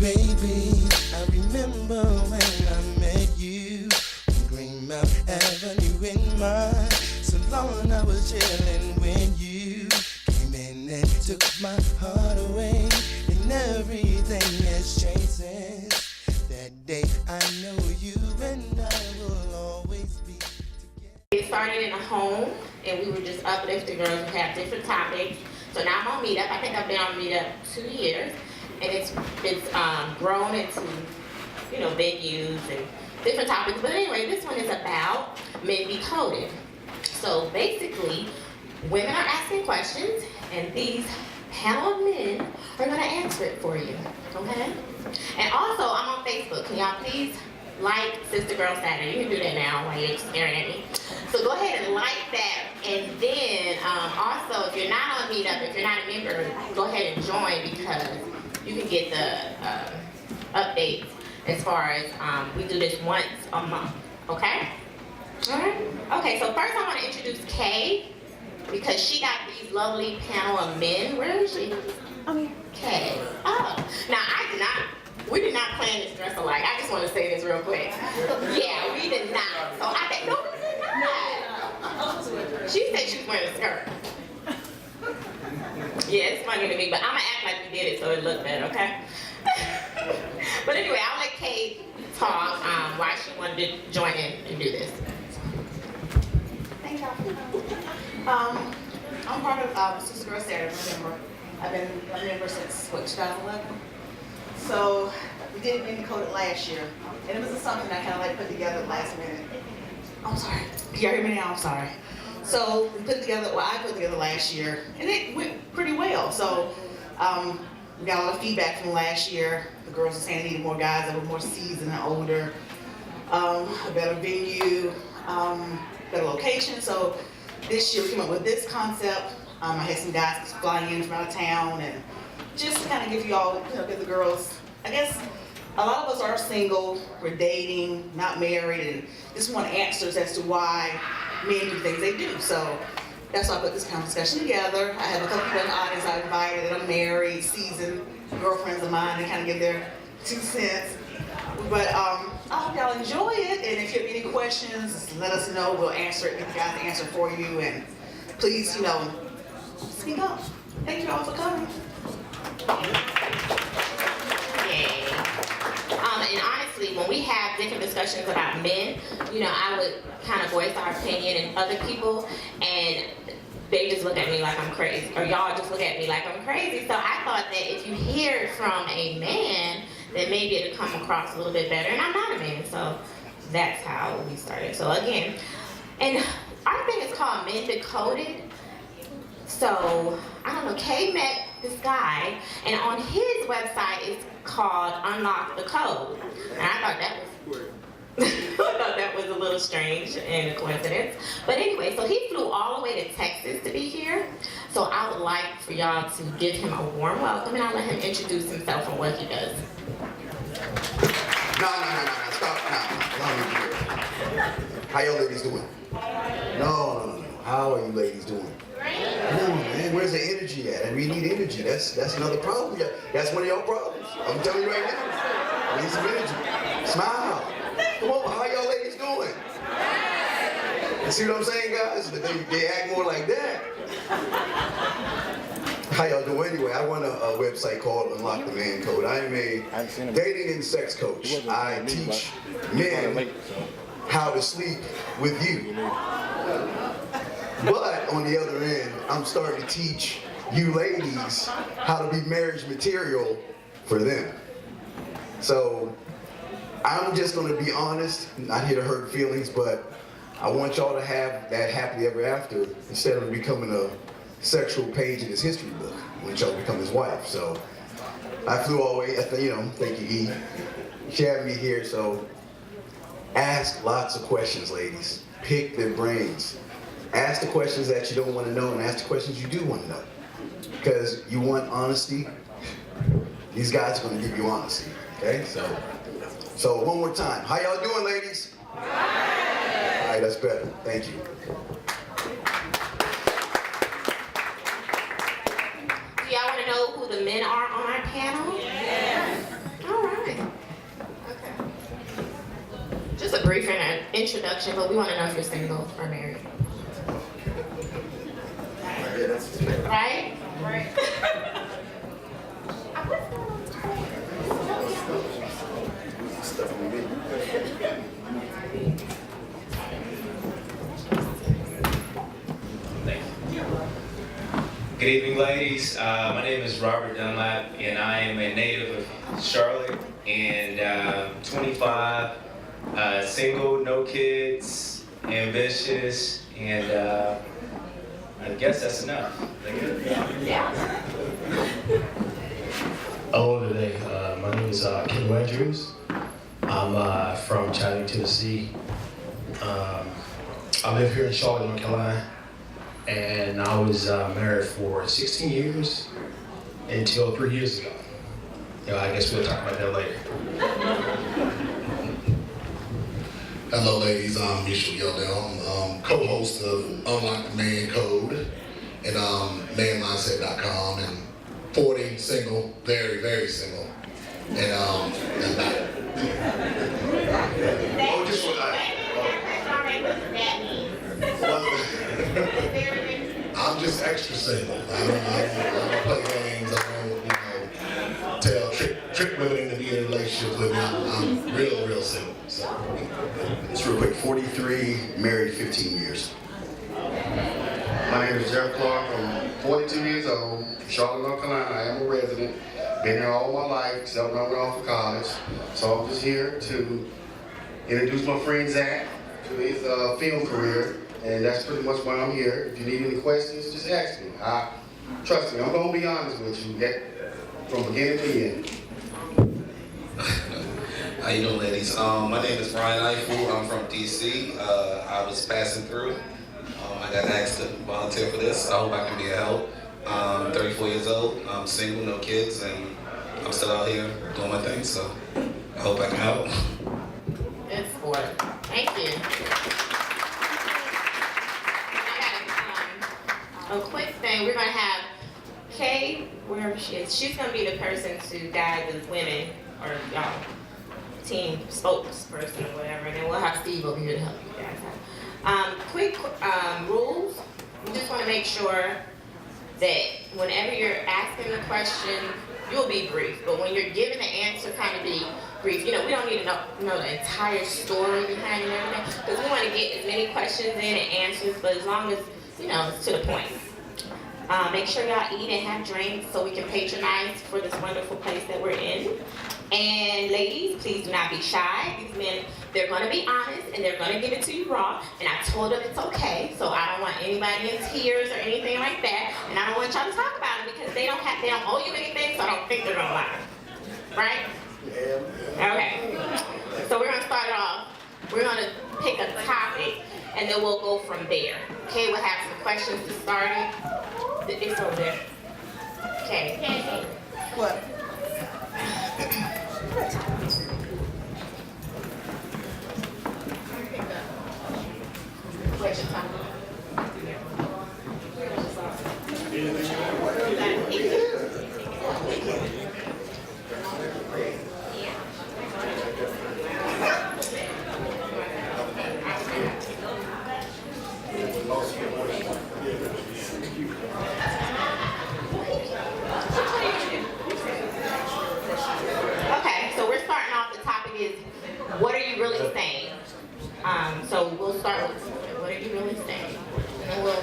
Baby, I remember when I met you on Greenmount Avenue in my salon. I was chilling when you came in and took my heart away, and everything has changed since that day. I know you and I will always be together. It started in a home, and we were just uplifting girls who have different topics. So now I'm on Meetup. I think I've been on Meetup 2 years. And it's grown into, venues and different topics. But anyway, this one is about men Decoded. So basically, women are asking questions, and these panel of men are going to answer it for you, okay? And also, I'm on Facebook. Can y'all please like Sister Girl Saturday? You can do that now while you're staring at me. So go ahead and like that. And then also, if you're not on Meetup, if you're not a member, go ahead and join, because you can get the updates as far as we do this once a month, okay? All right. Okay, so first I want to introduce Kay, because she got these lovely panel of men. Where is she? Kay. Oh, now we did not plan this dress alike. I just want to say this real quick. Yeah, we did not. So I said, no, we did not. She said she was wearing a skirt. Yeah, it's funny to me, but I'm gonna act like we did it so it looked better, okay? But anyway, I'll let Kate talk why she wanted to join in and do this. Thank y'all for coming. I'm part of Sister Girl Saturday, member. I've been a member since, 2011? So, we did it in Decoded last year. And it was something I kind of like put together last minute. I'm sorry. Y'all hear me now? I'm sorry. So, I put together last year, and it went pretty well. So, we got a lot of feedback from last year. The girls were saying they needed more guys that were more seasoned and older, a better venue, better location. So, this year we came up with this concept. I had some guys flying in from out of town, and just to kind of give you all, give the girls, I guess a lot of us are single, we're dating, not married, and just want answers as to why men do things they do. So that's why I put this kind of discussion together. I have a couple people in the audience I invited that are married, seasoned girlfriends of mine, and kind of give their 2 cents. But I hope y'all enjoy it, and if you have any questions, just let us know. We'll answer it, get the guys to answer for you, and please, speak up. Thank you all for coming. Yay. And honestly, when we have different discussions about men, I would kind of voice our opinion, and other people, and they just look at me like I'm crazy, or y'all just look at me like I'm crazy. So I thought that if you hear it from a man, then maybe it'll come across a little bit better. And I'm not a man, so that's how we started. So again, and our thing is called Men Decoded. So, I don't know, Kay met this guy, and on his website it's called Unlock the Code. And I thought that was a little strange and a coincidence. But anyway, so he flew all the way to Texas to be here. So I would like for y'all to give him a warm welcome, and I'll let him introduce himself and what he does. No, stop now. How y'all ladies doing? No. How are you ladies doing? Come on, man, where's the energy at? And we need energy. That's another problem. That's one of your problems. I'm telling you right now. We need some energy. Smile. Come on, how y'all ladies doing? You see what I'm saying, guys? They act more like that. How y'all doing? Anyway, I run a website called Unlock the Man Code. I am a dating and sex coach. I teach men how to sleep with you. But on the other end, I'm starting to teach you ladies how to be marriage material for them. So I'm just going to be honest, not here to hurt feelings, but I want y'all to have that happily ever after instead of becoming a sexual page in his history book when y'all become his wife. So I flew all the way, thank you, E. She had me here, so ask lots of questions, ladies. Pick their brains. Ask the questions that you don't want to know, and ask the questions you do want to know. Because you want honesty, these guys are going to give you honesty, okay? So one more time. How y'all doing, ladies? All right, that's better. Thank you. Do y'all want to know who the men are on our panel? Yeah. All brief introduction, but we want to know if you're single or married. Right? Right. Good evening, ladies. My name is Robert Dunlap, and I am a native of Charlotte, and 25, single, no kids, ambitious, and I guess that's enough. Yeah. Hello today. My name is Ken Andrews. I'm from Chattanooga, Tennessee. I live here in Charlotte, North Carolina, and I was married for 16 years until 3 years ago. I guess we'll talk about that later. Hello, ladies. I'm Mitchell Yeldell. I'm co-host of Unlock the Man Code and manmindset.com, and 40, single, very, very single. And just for I'm just extra single. I don't play games. I don't, tell trick women into being in relationships with me. I'm real single. So. Just real quick, 43, married 15 years. My name is Jeff Clark. I'm 42 years old, Charlotte, North Carolina. I am a resident. Been here all my life, except when I went off for college. So I'm just here to introduce my friend Zach to his film career, and that's pretty much why I'm here. If you need any questions, just ask me. Trust me, I'm gonna be honest with you, from beginning to end. How you doing, ladies? My name is Brian Eiffel. I'm from DC. I was passing through. I got asked to volunteer for this. I hope I can be a help. I'm 34 years old. I'm single, no kids, and I'm still out here doing my thing. So I hope I can help. Good sport. Thank you. I got a quick thing. We're gonna have Kay, wherever she is. She's gonna be the person to guide the women or y'all team spokesperson or whatever, and then we'll have Steve over here to help you guys out. Quick rules. We just want to make sure that whenever you're asking a question, you'll be brief, but when you're giving the answer, kind of be brief. We don't need to know the entire story behind it and everything, because we want to get as many questions in and answers, but as long as, it's to the point. Make sure y'all eat and have drinks so we can patronize for this wonderful place that we're in. And ladies, please do not be shy. These men, they're gonna be honest and they're gonna give it to you raw. And I told them it's okay, so I don't want anybody in tears or anything like that. And I don't want y'all to talk about it because they don't owe you anything, so I don't think they're gonna lie. Right? Yeah. Okay. So we're gonna start it off. We're gonna pick a topic and then we'll go from there. Okay, we'll have some questions to start it. It's over there. Okay. What? Okay, so we're starting off, the topic is, what are you really saying? So we'll start with, what are you really saying? And then we'll...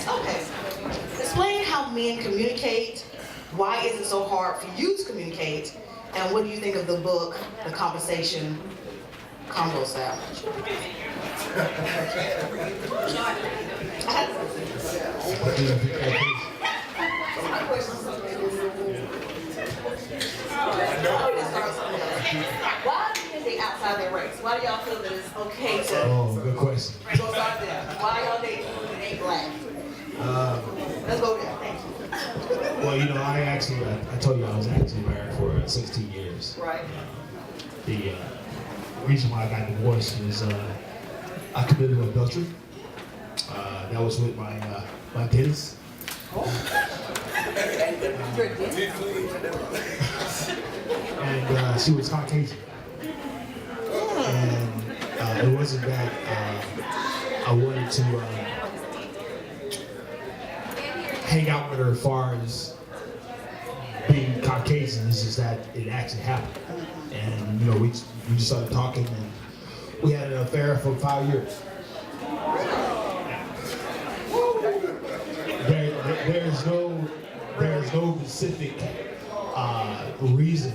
Okay. Explain how men communicate. Why is it so hard for you to communicate? And what do you think of the book, The Conversation Combo Style? Why do you think they outside their race? Why do y'all feel that it's okay to Oh, good question. go start there? Why y'all dating when it ain't black? Let's go there. Thank you. Well, I told you I was actually married for 16 years. Right. The reason why I got divorced is I committed adultery. That was with my dentist. And she was Caucasian. And it wasn't that I wanted to hang out with her as far as being Caucasian. It's just that it actually happened. And you know, we just started talking, and we had an affair for 5 years. There's no specific reason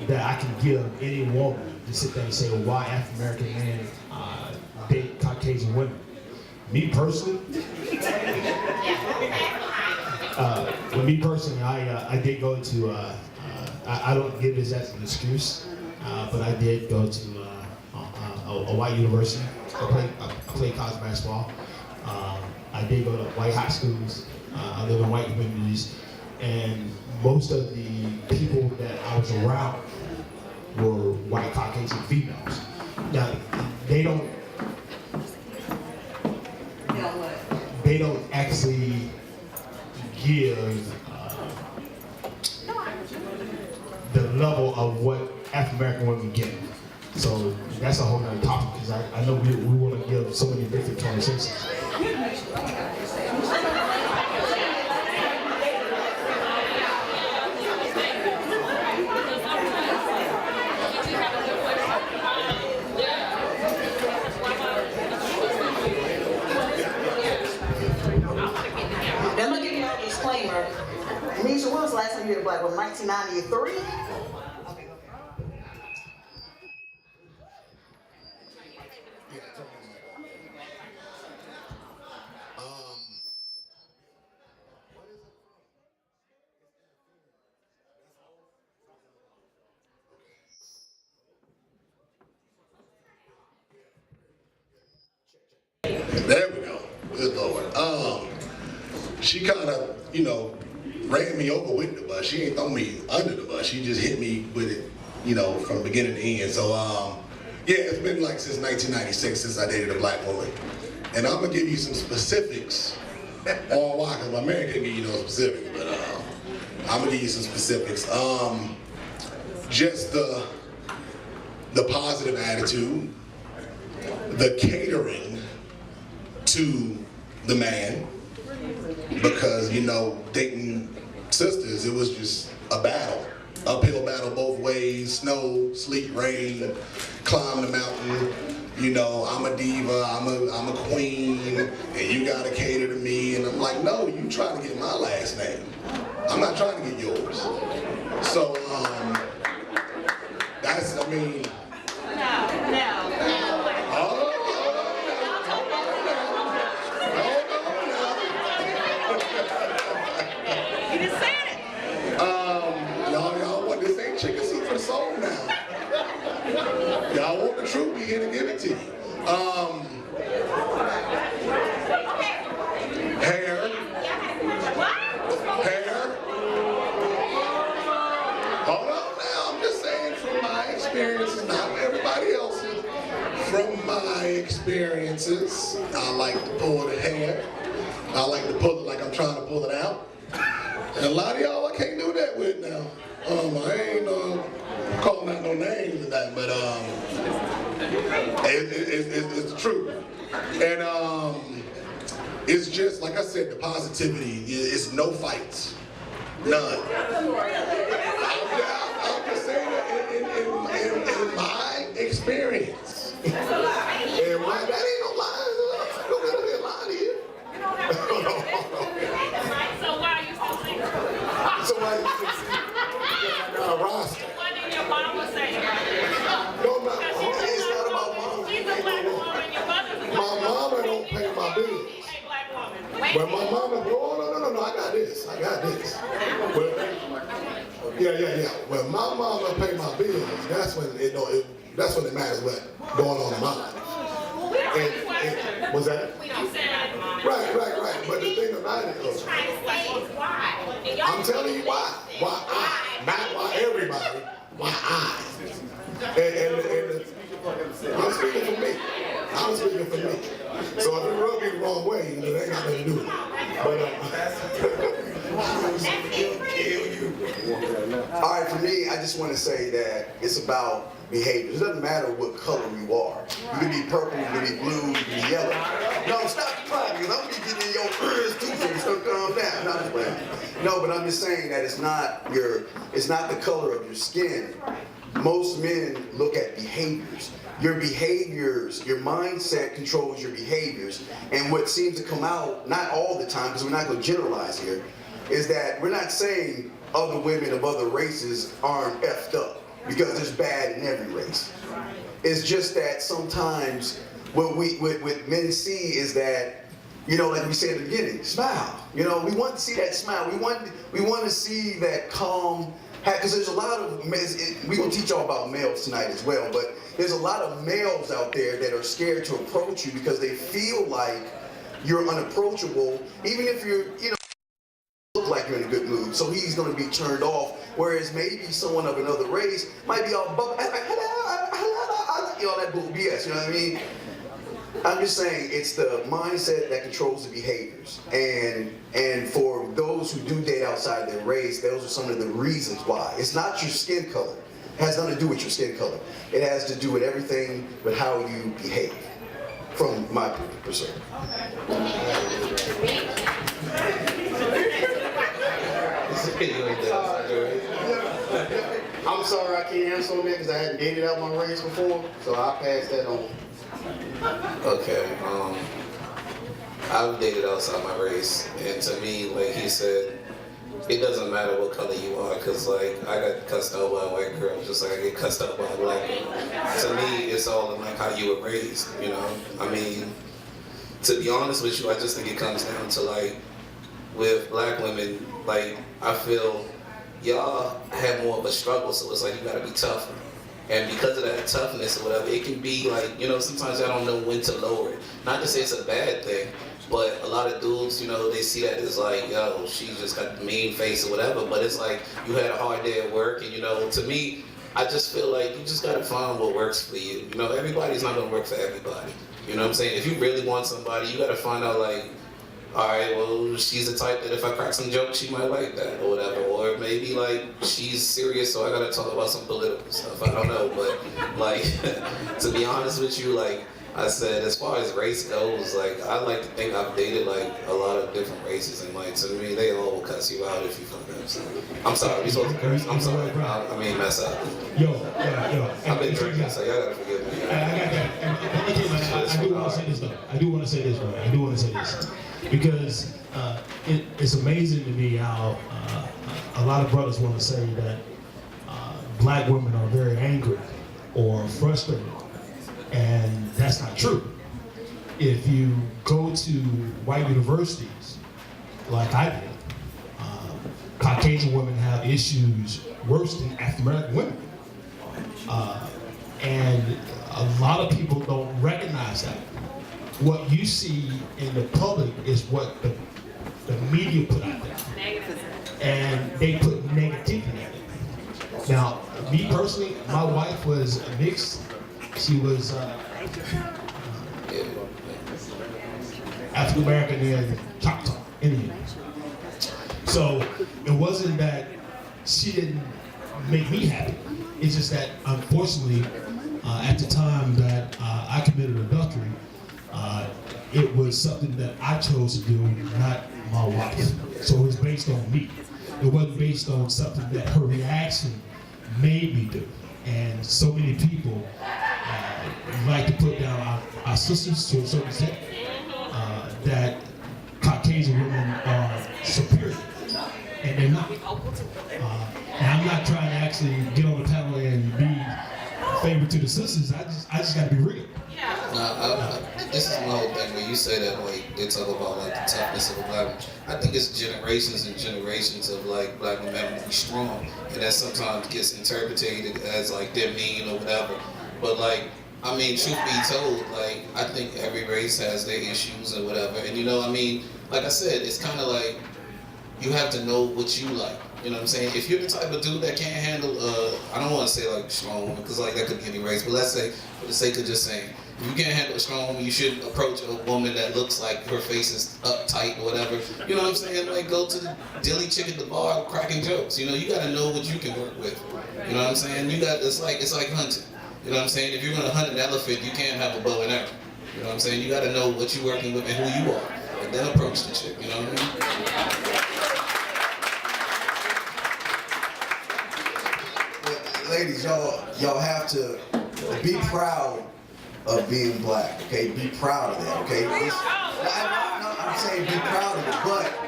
that I can give any woman to sit there and say, well, why African American men date Caucasian women. Me personally, I did go to. I don't give this as an excuse, but I did go to a white university. I played college basketball. I did go to white high schools. I live in white communities, and most of the people that I was around were white Caucasian females. Now, they don't actually give the level of what African American women get. So that's a whole nother topic, because I know we want to give so many different conversations. Nisha, when was the last time you had a black woman? 1993? There we go. Good Lord. She kind of, ran me over with the bus. She ain't throw me under the bus. She just hit me with it, from beginning to end. So, yeah, it's been like since 1996 since I dated a black woman. And I'm gonna give you some specifics on why, because my man couldn't give you no specifics, but I'm gonna give you some specifics. Just the positive attitude, the catering to the man, because dating sisters, it was just a battle, uphill battle both ways, snow, sleet, rain, climb the mountain. I'm a diva, I'm a queen, and you gotta cater to me. And I'm like, no, you trying to get my last name. I'm not trying to get yours. So that's, I mean. Y'all want this ain't chicken soup for the soul now. Y'all want the truth, we here to give it to you. Hair. Hold on now, I'm just saying from my experiences, not everybody else's. From my experiences, I like to pull the hair. I like to pull it like I'm trying to pull it out. And a lot of y'all I can't do that with now. I ain't calling out no names and that, but it's the truth. And it's just, like I said, the positivity, it's no fights. None. I'm just saying that in my experience. And why that ain't no lie. Don't gotta be a lie to you. So why are you so single? So why you still single? Because I got a roster. What did your mama say about this? No, it's not about mama. She's a black woman. Your mother's a black My mama don't pay my bills. a black woman. But my mama, oh, no, I got this. But, yeah. When my mama pay my bills, that's when it matters what going on in my life. And was that? Right. But the thing about it is, I'm telling you why. Why I, not why everybody, why I. And I'm speaking for me. So if it rub me the wrong way, that ain't got nothing to do with it. All right, for me, I just want to say that it's about behavior. It doesn't matter what color you are. You can be purple, you can be blue, you can be yellow. No, stop crying, because I'm going to be getting in your ears too, so it's going to calm down. No, I'm just playing. No, but I'm just saying that it's not the color of your skin. Most men look at behaviors. Your behaviors, your mindset controls your behaviors. And what seems to come out, not all the time, because we're not going to generalize here, is that we're not saying other women of other races aren't effed up, because there's bad in every race. It's just that sometimes what men see is that, you know, like we said at the beginning, smile. You know, we want to see that smile. We want to see that calm. Because there's a lot of, we're going to teach y'all about males tonight as well, but there's a lot of males out there that are scared to approach you because they feel like you're unapproachable, even if you're, you know, look like you're in a good mood. So he's going to be turned off, whereas maybe someone of another race might be all, you know, that bull BS, you know what I mean? I'm just saying it's the mindset that controls the behaviors. And for those who do date outside their race, those are some of the reasons why. It's not your skin color. It has nothing to do with your skin color. It has to do with everything with how you behave, from my perspective. I'm sorry I can't answer on that because I hadn't dated out my race before, so I'll pass that on. Okay, I've dated outside my race, and to me, like he said, it doesn't matter what color you are, because like I got cussed out by a white girl just like I get cussed out by a black girl. To me, it's all in like how you were raised, you know? I mean, to be honest with you, I just think it comes down to like, with black women, like I feel y'all have more of a struggle, so it's like you gotta be tougher. And because of that toughness or whatever, it can be like, you know, sometimes I don't know when to lower it. Not to say it's a bad thing, but a lot of dudes, you know, they see that as like, yo, she just got the mean face or whatever, but it's like, you had a hard day at work, and you know, to me, I just feel like you just gotta find what works for you. You know, everybody's not gonna work for everybody. You know what I'm saying? If you really want somebody, you gotta find out like, all right, well, she's the type that if I crack some jokes, she might like that or whatever. Or maybe like she's serious, so I gotta talk about some political stuff. I don't know, but like, to be honest with you, like I said, as far as race goes, like I like to think I've dated like a lot of different races, and like to me, they all will cuss you out if you fuck up. So I'm sorry, we supposed to curse. I'm sorry. I mean, mess up. Yo. I've been drinking, so y'all gotta forgive me. I got that. I do want to say this though. I do want to say this. Because it's amazing to me how a lot of brothers want to say that black women are very angry or frustrated, and that's not true. If you go to white universities, like I did, Caucasian women have issues worse than African American women. And a lot of people don't recognize that. What you see in the public is what the media put out there. And they put negativity in it. Now, me personally, my wife was mixed. She was African American and Choctaw Indian. So it wasn't that she didn't make me happy. It's just that, unfortunately, at the time that I committed adultery, it was something that I chose to do, not my wife. So it was based on me. It wasn't based on something that her reaction made me do. And so many people like to put down our sisters to a certain extent, that Caucasian women are superior, and they're not. And I'm not trying to actually get on the panel and be favorite to the sisters. I just got to be real. This is my whole thing. When you say that, like they talk about like the toughness of a black woman, I think it's generations and generations of like black women having to be strong, and that sometimes gets interpreted as like they're mean or whatever. But like, I mean, truth be told, like I think every race has their issues and whatever. And you know, I mean, like I said, it's kind of like you have to know what you like. You know what I'm saying? If you're the type of dude that can't handle, I don't want to say like strong woman, because like that could be any race, but let's say, for the sake of just saying, If you can't handle a strong woman, you shouldn't approach a woman that looks like her face is uptight or whatever. You know what I'm saying? Like, go to the dilly chick at the bar cracking jokes. You know, you got to know what you can work with. You know what I'm saying? It's like hunting. You know what I'm saying? If you're going to hunt an elephant, you can't have a bow and arrow. You know what I'm saying? You got to know what you're working with and who you are, and then approach the chick. You know what I mean? Ladies, y'all have to be proud of being black, okay? Be proud of that, okay? I'm saying be proud of it,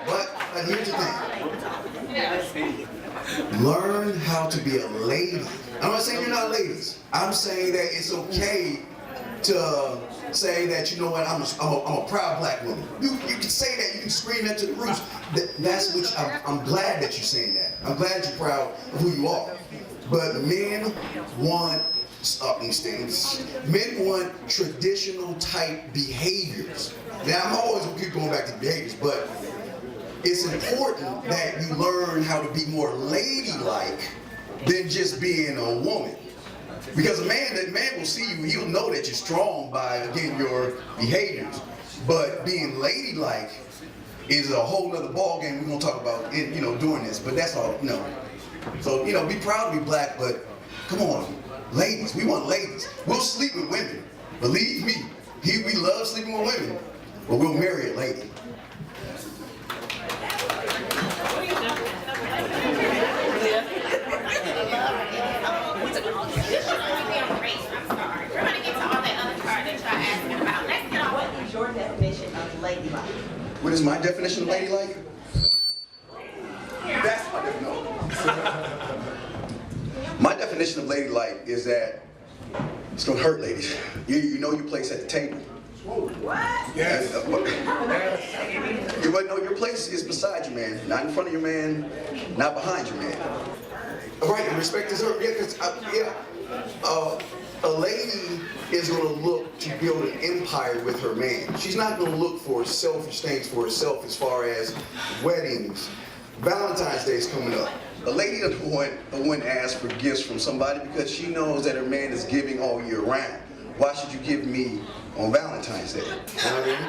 but here's the thing. Learn how to be a lady. I'm not saying you're not ladies. I'm saying that it's okay to say that, you know what, I'm a proud black woman. You can say that, you can scream that to the roofs. That's what I'm glad that you're saying that. I'm glad you're proud of who you are. But men want traditional type behaviors. Now I'm always gonna keep going back to behaviors, but it's important that you learn how to be more ladylike than just being a woman. Because that man will see you, he'll know that you're strong by, again, your behaviors. But being ladylike is a whole nother ballgame we're gonna talk about doing this, but that's all, So, be proud to be black, but come on, ladies, we want ladies. We'll sleep with women, believe me. We love sleeping with women, but we'll marry a lady. Your definition of ladylike? What is my definition of ladylike? That's my definition. My definition of ladylike is that it's gonna hurt, ladies. You know your place at the table. What? Yes. You know your place is beside your man, not in front of your man, not behind your man. Right, and respect is earned. A lady is going to look to build an empire with her man. She's not going to look for selfish things for herself as far as weddings. Valentine's Day is coming up. A lady doesn't want to ask for gifts from somebody because she knows that her man is giving all year round. Why should you give me on Valentine's Day? You know what I mean?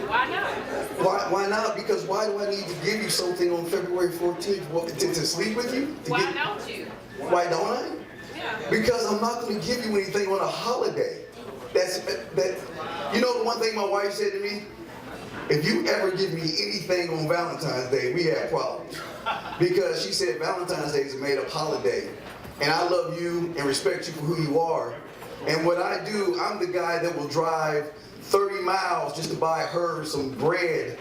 Why not? Why not? Because why do I need to give you something on February 14th? To sleep with you? Why don't you? Why don't I? Yeah. Because I'm not going to give you anything on a holiday. You know the one thing my wife said to me? If you ever give me anything on Valentine's Day, we have problems. Because she said Valentine's Day is a made-up holiday. And I love you and respect you for who you are. And what I do, I'm the guy that will drive 30 miles just to buy her some bread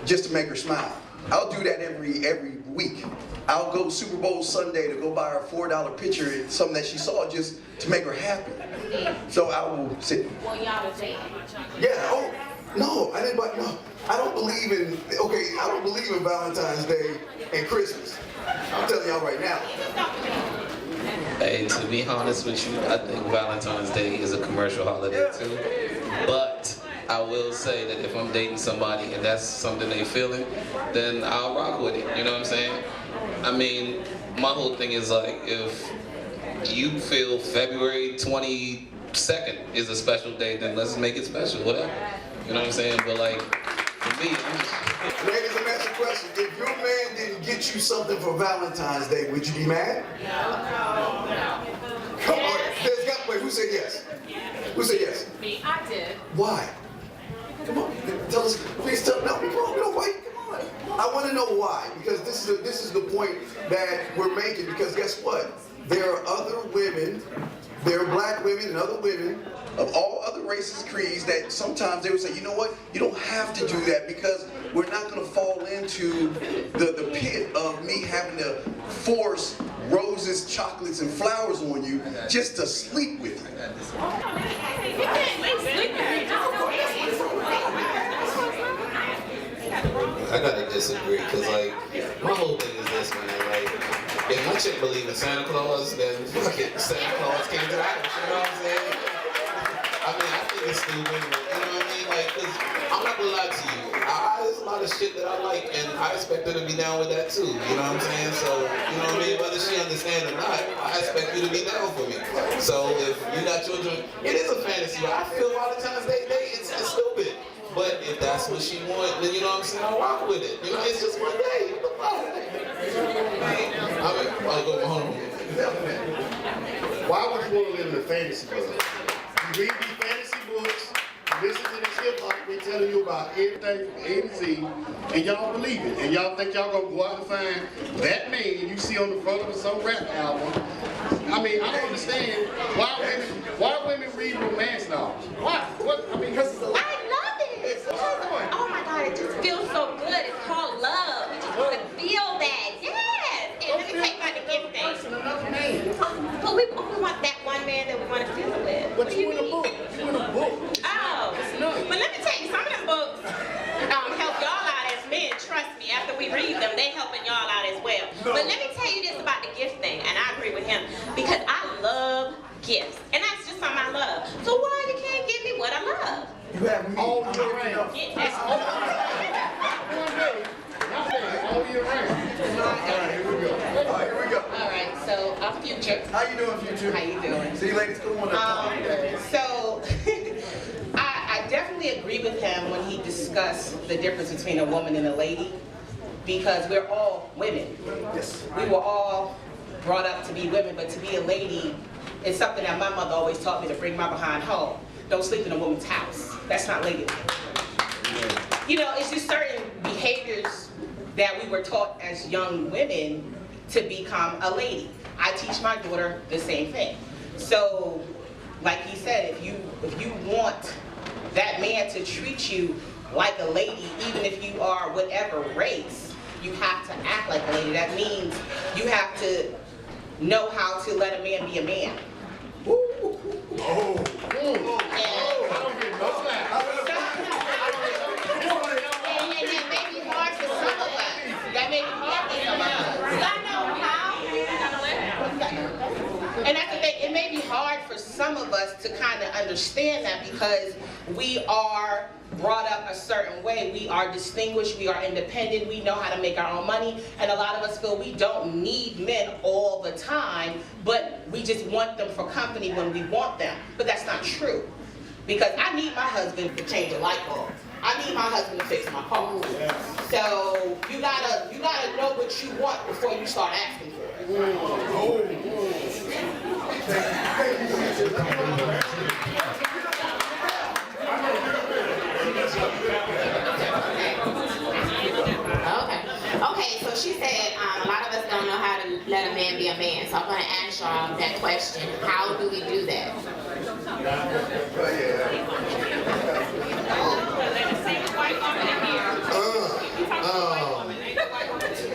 just to make her smile. I'll do that every week. I'll go Super Bowl Sunday to go buy her a $4 picture, something that she saw just to make her happy. So I will sit. Well, y'all was dating. Yeah, oh, no, I didn't buy, no. I don't believe in Valentine's Day and Christmas. I'm telling y'all right now. Hey, to be honest with you, I think Valentine's Day is a commercial holiday too. But I will say that if I'm dating somebody and that's something they feeling, then I'll rock with it. You know what I'm saying? I mean, my whole thing is like, if you feel February 22nd is a special day, then let's make it special, whatever. You know what I'm saying? But like, for me, ladies, let me ask you a question. If your man didn't get you something for Valentine's Day, would you be mad? No. Come on, wait, who said yes? Who said yes? Me, I did. Why? Come on, tell us, please tell, no, why, come on. I want to know why, because this is the point that we're making, because guess what? There are other women, there are black women and other women of all other races, creeds, that sometimes they would say, you know what, you don't have to do that because we're not going to fall into the pit of me having to force roses, chocolates, and flowers on you just to sleep with you. I gotta disagree, because like, my whole thing is this, man, like, if my chick believe in Santa Claus, then fuck it, Santa Claus came to the house, you know what I'm saying? I mean, I think it's stupid, but, you know what I mean? Like, cause I'm not gonna lie to you, there's a lot of shit that I like, and I expect her to be down with that too. You know what I'm saying? So, you know what I mean? Whether she understands or not, I expect you to be down for me. So if you got children, it is a fantasy. But I feel a lot of times it's stupid. But if that's what she wants, then you know what I'm saying, I'll rock with it. You know, it's just one day. What the fuck? Hold on. Why would you want to live in a fantasy world? You read these fantasy books, you listen to this hip hop, they telling you about everything from A to Z, and y'all believe it. And y'all think y'all gonna go out and find that man you see on the front of some rap album. I mean, I don't understand why women read romance novels. Why? What? I mean, because it's a lot. I love it. Oh my God, it just feels so good. It's called love. You just want to feel that. Yes. And let me take back the gift thing. But we only want that one man that we want to feel it with. But you in a book. You in a book. Oh. But let me tell you, some of them books help y'all out as men. Trust me, after we read them, they helping y'all out as well. But let me tell you this about the gift thing, and I agree with him, because I love gifts. And that's just something I love. So why you can't give me what I love? You have me all year round. That's all. All year round. Alright, here we go. Alright, here we go. All right, so I'm Future. How you doing, Future? How you doing? See you ladies, come on up. So I definitely agree with him when he discussed the difference between a woman and a lady, because we're all women. Yes. We were all brought up to be women, but to be a lady is something that my mother always taught me to bring my behind home. Don't sleep in a woman's house. That's not ladylike. You know, it's just certain behaviors that we were taught as young women to become a lady. I teach my daughter the same thing. So, like he said, if you want that man to treat you like a lady, even if you are whatever race, you have to act like a lady. That means you have to know how to let a man be a man. And that may be hard for some of us. That may be hard for some of us. I know how. And that's the thing, it may be hard for some of us to kind of understand that, because we are brought up a certain way. We are distinguished, we are independent, we know how to make our own money, and a lot of us feel we don't need men all the time, but we just want them for company when we want them. But that's not true, because I need my husband to change a light bulb. I need my husband to fix my car. So you gotta know what you want before you start asking for it. Okay, so she said a lot of us don't know how to let a man be a man. So I'm going to ask y'all that question. How do we do that?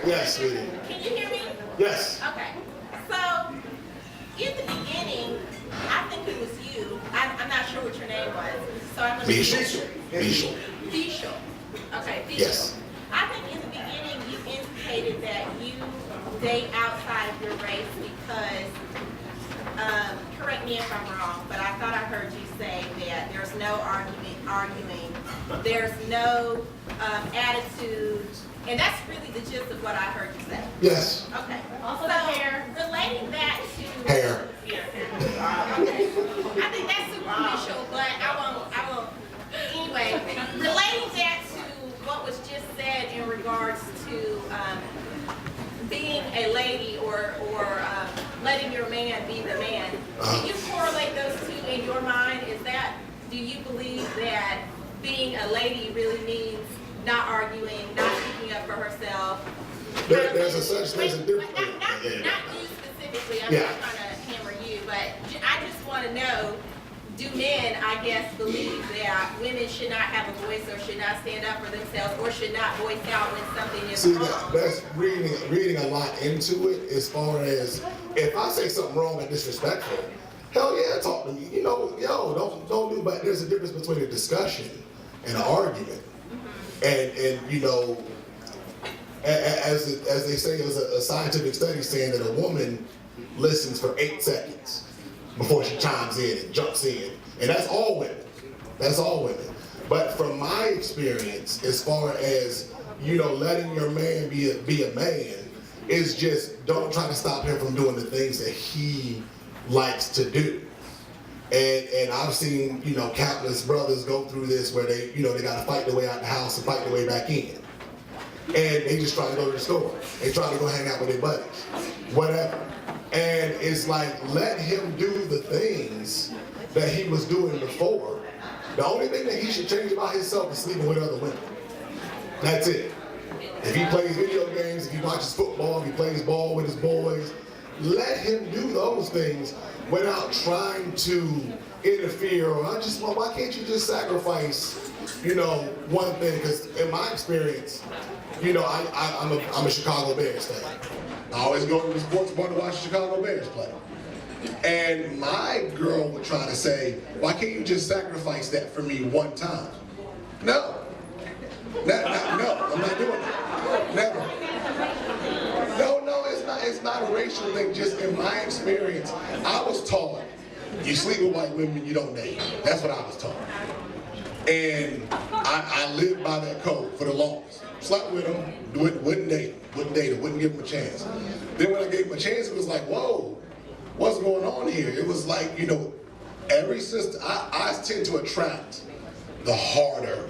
Yes, sweetie. Can you hear me? Yes. Okay. So, in the beginning, I think it was you. I'm not sure what your name was. So I'm going to Bishop. Bishop. Okay, Bishop. Yes. I think in the beginning you indicated that you date outside of your race because, correct me if I'm wrong, but I thought I heard you say that there's no arguing, there's no attitude, and that's really the gist of what I heard you say. Yes. Okay. Also so, hair. Relating that to Hair. Yeah. Okay. I think that's superficial, but I won't. Anyway, relating that to what was just said in regards to being a lady or letting your man be the man. Can you correlate those two in your mind? Do you believe that being a lady really means not arguing, not speaking up for herself? There's a difference. Not you specifically, I'm not trying to hammer you, but I just want to know, do men, I guess, believe that women should not have a voice or should not stand up for themselves or should not voice out when something is wrong? That's reading a lot into it, as far as if I say something wrong or disrespectful, hell yeah, talk to me. You know, don't do, but there's a difference between a discussion and an argument. And you know, as they say, there's a scientific study saying that a woman listens for 8 seconds before she chimes in and jumps in. And that's all women. That's all women. But from my experience, as far as, letting your man be a man, is just don't try to stop him from doing the things that he likes to do. And I've seen, countless brothers go through this where they got to fight their way out the house and fight their way back in. And they just try to go to the store. They try to go hang out with their buddies, whatever. And it's like, let him do the things that he was doing before. The only thing that he should change about himself is sleeping with other women. That's it. If he plays video games, if he watches football, if he plays ball with his boys, let him do those things without trying to interfere. Or why can't you just sacrifice, one thing? Because in my experience, I'm a Chicago Bears fan. I always go to the sports bar to watch the Chicago Bears play. And my girl would try to say, why can't you just sacrifice that for me one time? No. No, I'm not doing that. Never. No, it's not a racial thing. Just in my experience, I was taught, you sleep with white women, you don't date. That's what I was taught. And I lived by that code for the longest. Slept with them, wouldn't date them, wouldn't give them a chance. Then when I gave them a chance, it was like, whoa, what's going on here? It was like, every sister, I tend to attract the harder,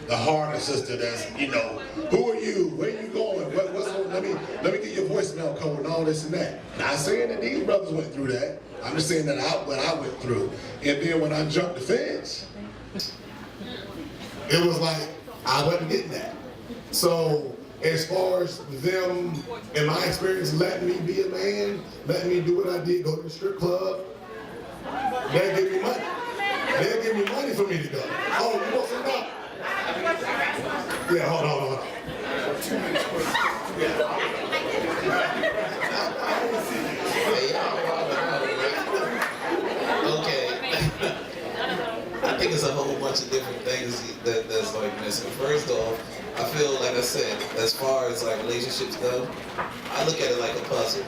the harder sister that's, who are you? Where are you going? What's going on? Let me get your voicemail code and all this and that. Not saying that these brothers went through that. I'm just saying that what I went through. And then when I jumped the fence, it was like, I wasn't getting that. So as far as them, in my experience, letting me be a man, letting me do what I did, go to the strip club, they'll give me money. They'll give me money for me to go. Oh, you want some help? Yeah, hold on. Okay. I think it's a whole bunch of different things that's like missing. First off, I feel, like I said, as far as like relationships go, I look at it like a puzzle.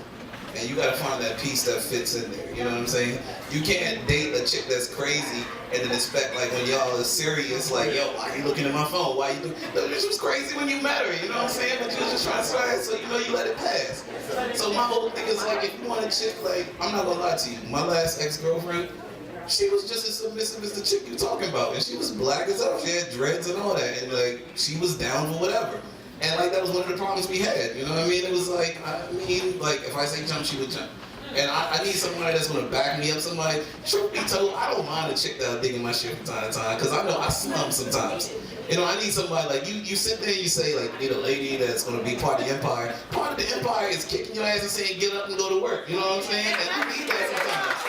And you gotta find that piece that fits in there, you know what I'm saying? You can't date a chick that's crazy and then expect, like, when y'all are serious, like, yo, why are you looking at my phone? Why you she was crazy when you met her, you know what I'm saying? But you was just trying to slide, so you let it pass. So my whole thing is like, if you want a chick, like, I'm not gonna lie to you, my last ex-girlfriend, she was just as submissive as the chick you talking about, and she was black as hell. She had dreads and all that, and like, she was down for whatever. And like, that was one of the problems we had, you know what I mean? It was like, like, if I say jump, she would jump. And I need somebody that's gonna back me up, somebody, truth be told, I don't mind a chick that'll dig in my shit from time to time, because I know I slum sometimes. I need somebody, like, you sit there and you say, like, you need a lady that's gonna be part of the empire. Part of the empire is kicking your ass and saying, get up and go to work, you know what I'm saying? And I need that sometimes.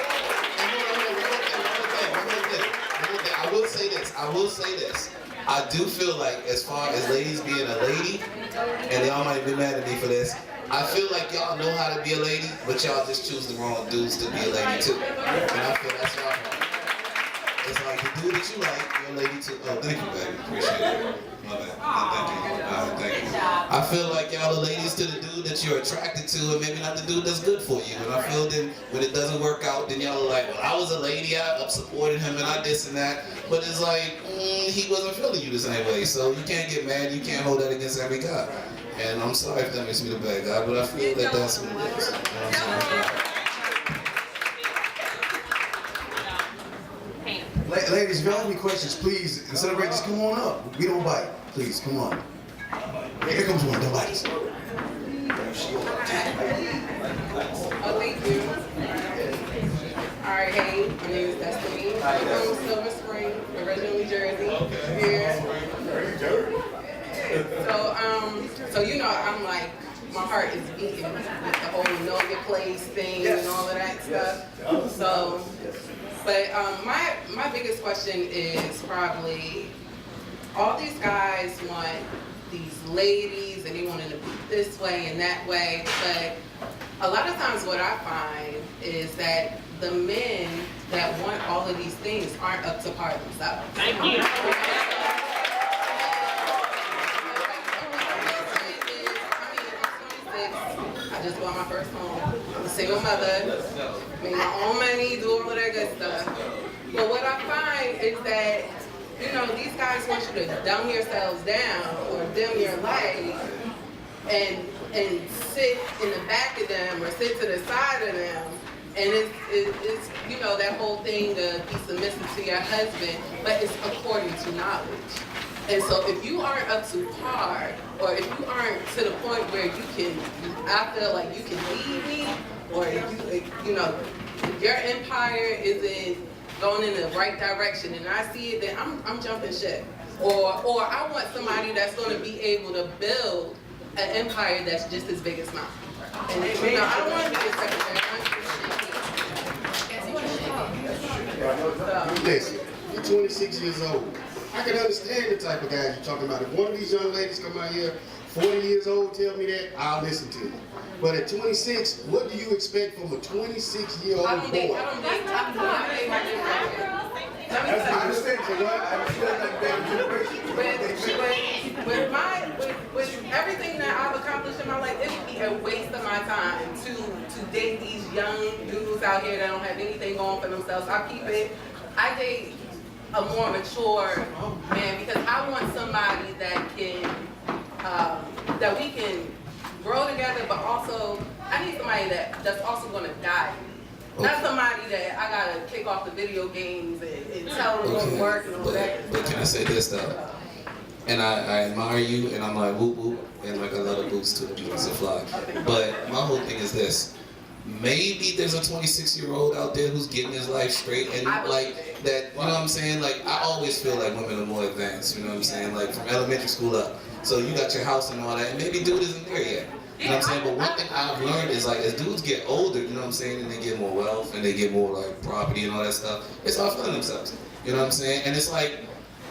I will say this. I do feel like, as far as ladies being a lady, and y'all might be mad at me for this, I feel like y'all know how to be a lady, but y'all just choose the wrong dudes to be a lady too. And I feel that's y'all fault. It's like the dude that you like, you're a lady too. Oh, thank you, baby. Appreciate it. My bad. Thank you. I feel like y'all are ladies to the dude that you're attracted to, and maybe not the dude that's good for you. And I feel that when it doesn't work out, then y'all are like, well, I was a lady, I supported him, and I this and that. But it's like, he wasn't feeling you the same way. So you can't get mad, you can't hold that against every guy. And I'm sorry if that makes me the bad guy, but I feel that that's what it is. You know what I'm saying? Ladies, if y'all have any questions, please, instead of just come on up. We don't bite. Please, come on. Here comes one, don't bite. Oh, thank you. All right, hey, my name is Destiny. I'm from Silver Spring, originally Jersey. Here. So I'm like, my heart is beating with the whole know your place thing and all of that stuff. So, but my biggest question is probably, all these guys want these ladies and they want them to be this way and that way, but a lot of times what I find is that the men that want all of these things aren't up to par themselves. Thank you. I just bought my first home. I'm a single mother, make my own money, do all of that good stuff. But what I find is that you know, these guys want you to dumb yourselves down or dim your light and sit in the back of them or sit to the side of them. And it's you know, that whole thing of be submissive to your husband, but it's according to knowledge. And so if you aren't up to par, or if you aren't to the point where you can, I feel like you can lead me, or if you know, if your empire isn't going in the right direction and I see it, then I'm jumping ship. Or I want somebody that's going to be able to build an empire that's just as big as mine. And you know, I don't want to be a secretary. Listen, you're 26 years old. I can understand the type of guys you're talking about. If one of these young ladies come out here, 40 years old, tell me that, I'll listen to you. But at 26, what do you expect from a 26-year-old boy? I don't think I understand, so what? I understand that with everything that I've accomplished in my life, it would be a waste of my time to date these young dudes out here that don't have anything going for themselves. I date a more mature man because I want somebody that can, that we can grow together, but also I need somebody that's also gonna guide me. Not somebody that I gotta kick off the video games and tell them to work and all that. But can I say this though? And I admire you, and I'm like whoop whoop, and like I love the boots too, the boots are fly. But my whole thing is this: maybe there's a 26-year-old out there who's getting his life straight, and like that. You know what I'm saying? Like I always feel like women are more advanced. You know what I'm saying? Like from elementary school up. So you got your house and all that, and maybe dude isn't there yet. You know what I'm saying? But one thing I've learned is like as dudes get older, you know what I'm saying, and they get more wealth and they get more like property and all that stuff, they start feeling themselves. You know what I'm saying? And it's like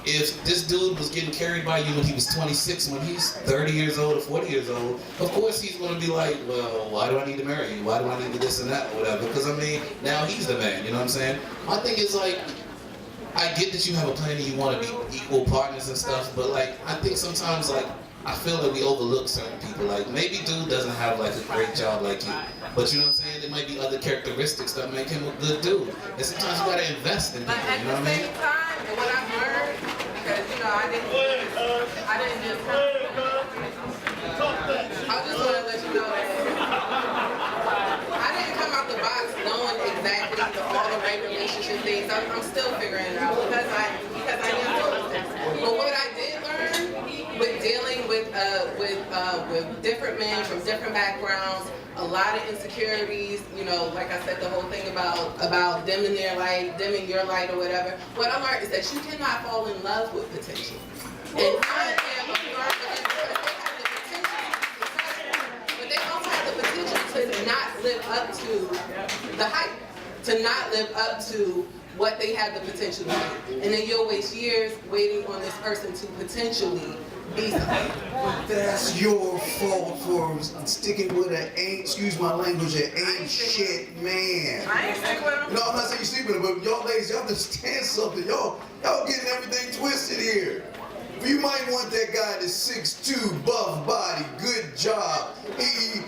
if this dude was getting carried by you when he was 26, when he's 30 years old or 40 years old, of course he's going to be like, well, why do I need to marry you? Why do I need to this and that or whatever? Because I mean, now he's the man, you know what I'm saying? My thing is like, I get that you have a plan and you want to be equal partners and stuff, but like, I think sometimes like, I feel like we overlook certain people. Like maybe dude doesn't have like a great job like you, but you know what I'm saying? There might be other characteristics that make him a good dude. And sometimes you gotta invest in people. You know what I mean? At the same time, and what I've learned, because you know I didn't just come. I just want to let you know that I didn't come out the box knowing exactly all the right relationship things. I'm still figuring it out because I am doing this. But what I did learn with dealing with different men from different backgrounds, a lot of insecurities, you know, like I said, the whole thing about dimming their light, dimming your light or whatever. What I learned is that you cannot fall in love with potential. And I am a firm believer because they have the potential, but they also have the potential to not live up to the hype, to not live up to what they have the potential to do. And then you'll waste years waiting on this person to potentially be something. That's your fault for sticking with an excuse my language, an ain't shit man. I ain't sticking with him. No, I'm not saying you sleeping with him, but y'all ladies, y'all understand something. Y'all getting everything twisted here. You might want that guy that's 6'2", buff body, good job. He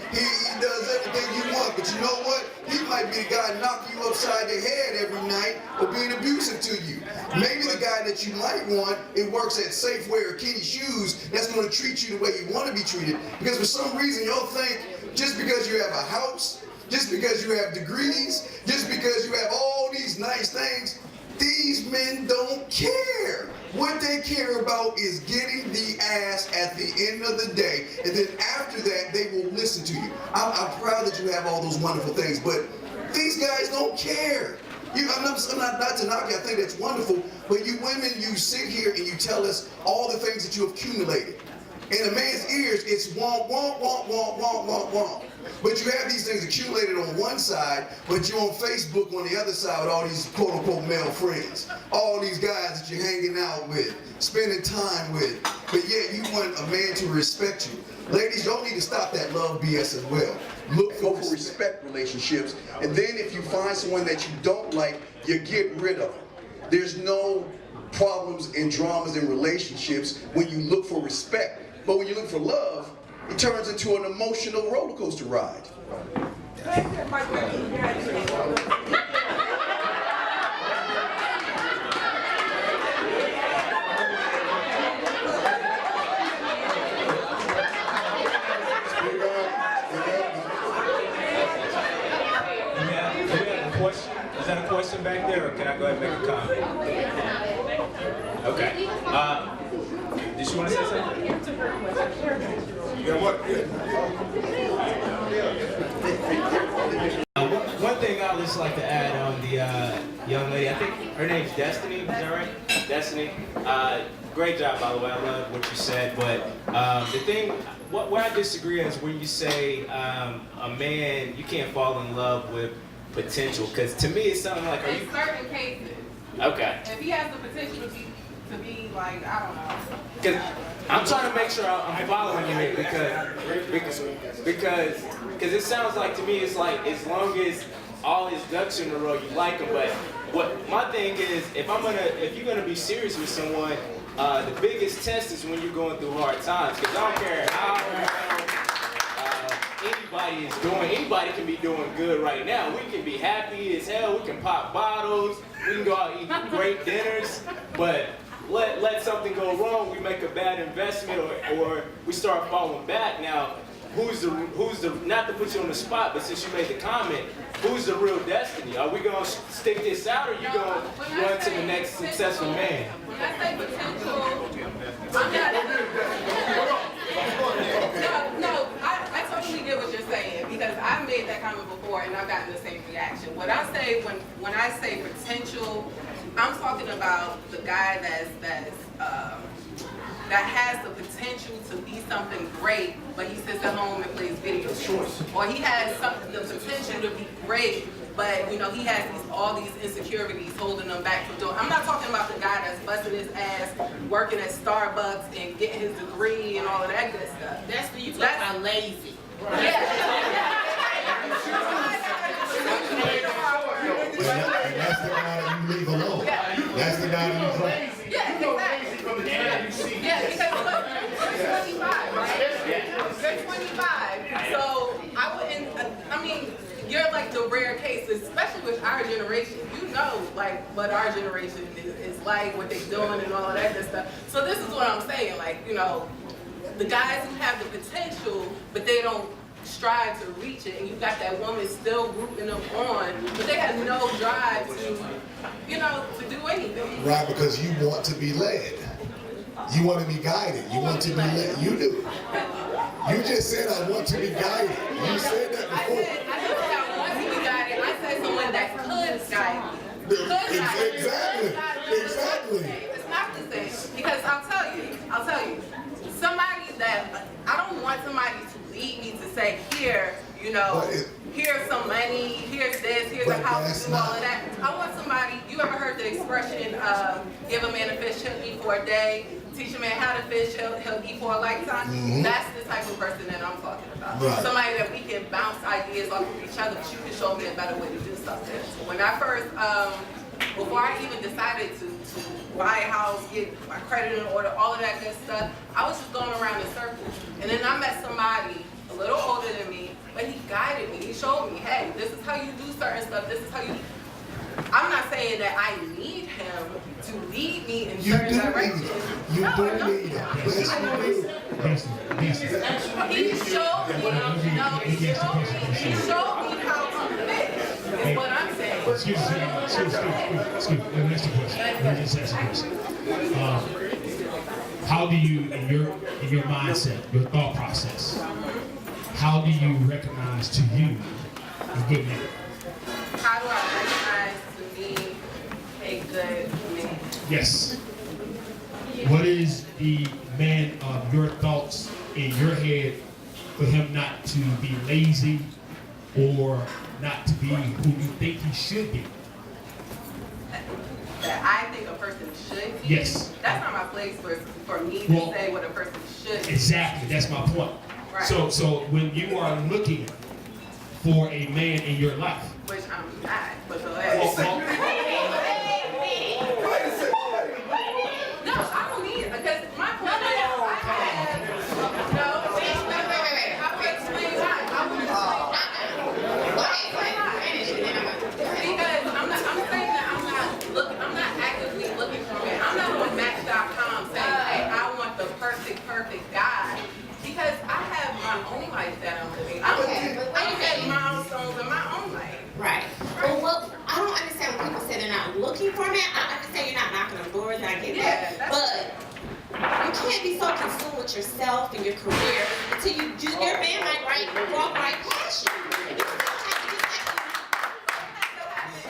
does everything you want, but you know what? He might be the guy knocking you upside the head every night or being abusive to you. Maybe the guy that you might want, it works at Safeway or Kenny Shoes, that's going to treat you the way you want to be treated. Because for some reason, y'all think just because you have a house, just because you have degrees, just because you have all these nice things, these men don't care. What they care about is getting the ass at the end of the day, and then after that, they will listen to you. I'm proud that you have all those wonderful things, but these guys don't care. I'm not to knock you, I think that's wonderful, but you women, you sit here and you tell us all the things that you have accumulated. In a man's ears, it's womp, womp, womp, womp, womp, womp, womp. But you have these things accumulated on one side, but you're on Facebook on the other side with all these quote-unquote male friends. All these guys that you're hanging out with, spending time with, but yet you want a man to respect you. Ladies, y'all need to stop that love BS as well. Look for respect relationships, and then if you find someone that you don't like, you get rid of them. There's no problems and dramas in relationships when you look for respect. But when you look for love, it turns into an emotional roller coaster ride. I go ahead and make a comment? Okay. Did you want to say something? You got what? One thing I would just like to add on the young lady, I think her name's Destiny, is that right? Destiny. Great job, by the way. I love what you said, but the thing, where I disagree is when you say a man, you can't fall in love with potential, because to me it's something like, are you? In certain cases. Okay. If he has the potential to be like, I don't know. Because I'm trying to make sure I'm following you here, because it sounds like to me it's like as long as all his ducks in a row, you like him. But what my thing is, if you're gonna be serious with someone, the biggest test is when you're going through hard times. Because I don't care how anybody is doing. Anybody can be doing good right now. We can be happy as hell. We can pop bottles. We can go out and eat great dinners. But let something go wrong, we make a bad investment, or we start falling back. Now, who's the not to put you on the spot, but since you made the comment, who's the real Destiny? Are we gonna stick this out, or you gonna run to the next successful man? When I say potential, I'm not. I totally get what you're saying, because I've made that comment before and I've gotten the same reaction. What I say when I say potential, I'm talking about the guy that has the potential to be something great, but he sits at home and plays video games. Or he has the potential to be great, but he has all these insecurities holding him back from doing. I'm not talking about the guy that's busting his ass, working at Starbucks and getting his degree and all of that good stuff. That's when you talk about lazy. Yeah. And that's the guy that you leave alone. That's the guy that you play. Yeah, exactly. Yeah, because look, you're 25, right? You're 25. So I mean, you're like the rare case, especially with our generation. You know, like, what our generation is like, what they're doing and all of that good stuff. So this is what I'm saying, like, the guys who have the potential, but they don't strive to reach it, and you got that woman still rooting them on, but they have no drive to do anything. Right, because you want to be led. You want to be guided. You want to be led. You do. You just said, I want to be guided. You said that before. I said I want to be guided. I said someone that could guide me. Exactly. It's not the same. Because I'll tell you, somebody that, I don't want somebody to lead me to say, here, here's some money, here's this, here's a house, and all of that. I want somebody, you ever heard the expression, give a man a fish, he'll eat for a day, teach a man how to fish, he'll eat for a lifetime? Mm-hmm. That's the type of person that I'm talking about. Right. Somebody that we can bounce ideas off of each other, but you can show me a better way to do something. When I first, before I even decided to buy a house, get my credit in order, all of that good stuff, I was just going around in circles. And then I met somebody a little older than me, but he guided me. He showed me, hey, this is how you do certain stuff. This is how you. I'm not saying that I need him to lead me in certain directions. You do need him. He showed me how to fit. Is what I'm saying. Excuse me. Let me ask you a question. How do you, in your mindset, your thought process, how do you recognize to you a good man? How do I recognize to me a good man? Yes. What is the man of your thoughts in your head for him not to be lazy or not to be who you think he should be? That I think a person should be? Yes. That's not my place for me to say what a person should be. Exactly. That's my point. Right. So when you are looking for a man in your life, which I'm not, but go ahead. No, I don't need it, because my point is, I have, wait. I will explain why. Because I'm saying that I'm not actively looking for men. I'm not on Match.com saying, hey, I want the perfect guy. Because I have my own life that I'm living. I'm getting milestones in my own life. Right. Well, I don't understand when people say they're not looking mean, I understand you're not knocking on doors, and I get that, but you can't be so consumed with yourself and your career until your man might walk right past you.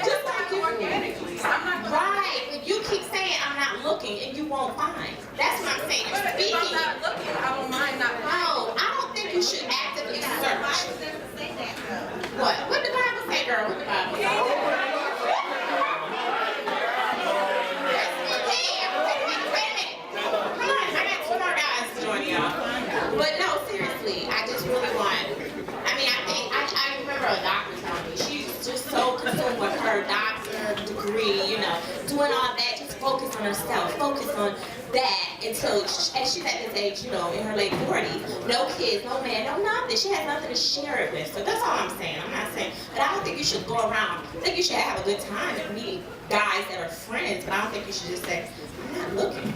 Just like you organically. Right, but you keep saying I'm not looking and you won't find. That's what I'm saying. You're speaking. If I'm not looking, I don't mind not finding. No, I don't think you should actively search. What? What did the Bible say, girl? What did the Bible say? But no, seriously, I just really want, I mean, I remember a doctor telling me, she's just so consumed with her doctor degree, you know, doing all that, just focus on herself, focus on that until, and she's at this age, you know, in her late 40s, no kids, no man, no nothing, she has nothing to share it with, so that's all I'm saying. I'm not saying, but I don't think you should go around, I think you should have a good time and meeting guys that are friends, but I don't think you should just say, I'm not looking.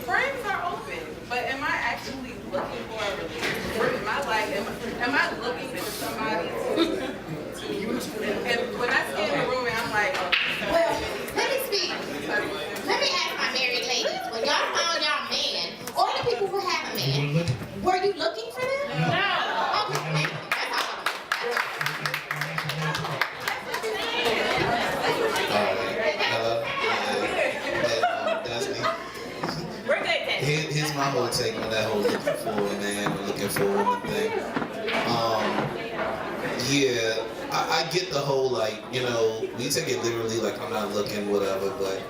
Friends are open, but am I actually looking for a relationship? Am I like, am I looking for somebody to use? And when I stay in the room and I'm like, well, let me speak. Let me ask my married ladies, when y'all found y'all man, or the people who have a man, were you looking for them? No. Okay, that's all. We're good then. Here's my whole take on that whole looking for a man or looking for a woman thing. Yeah, I get the whole, like, you know, we take it literally, like I'm not looking, whatever, but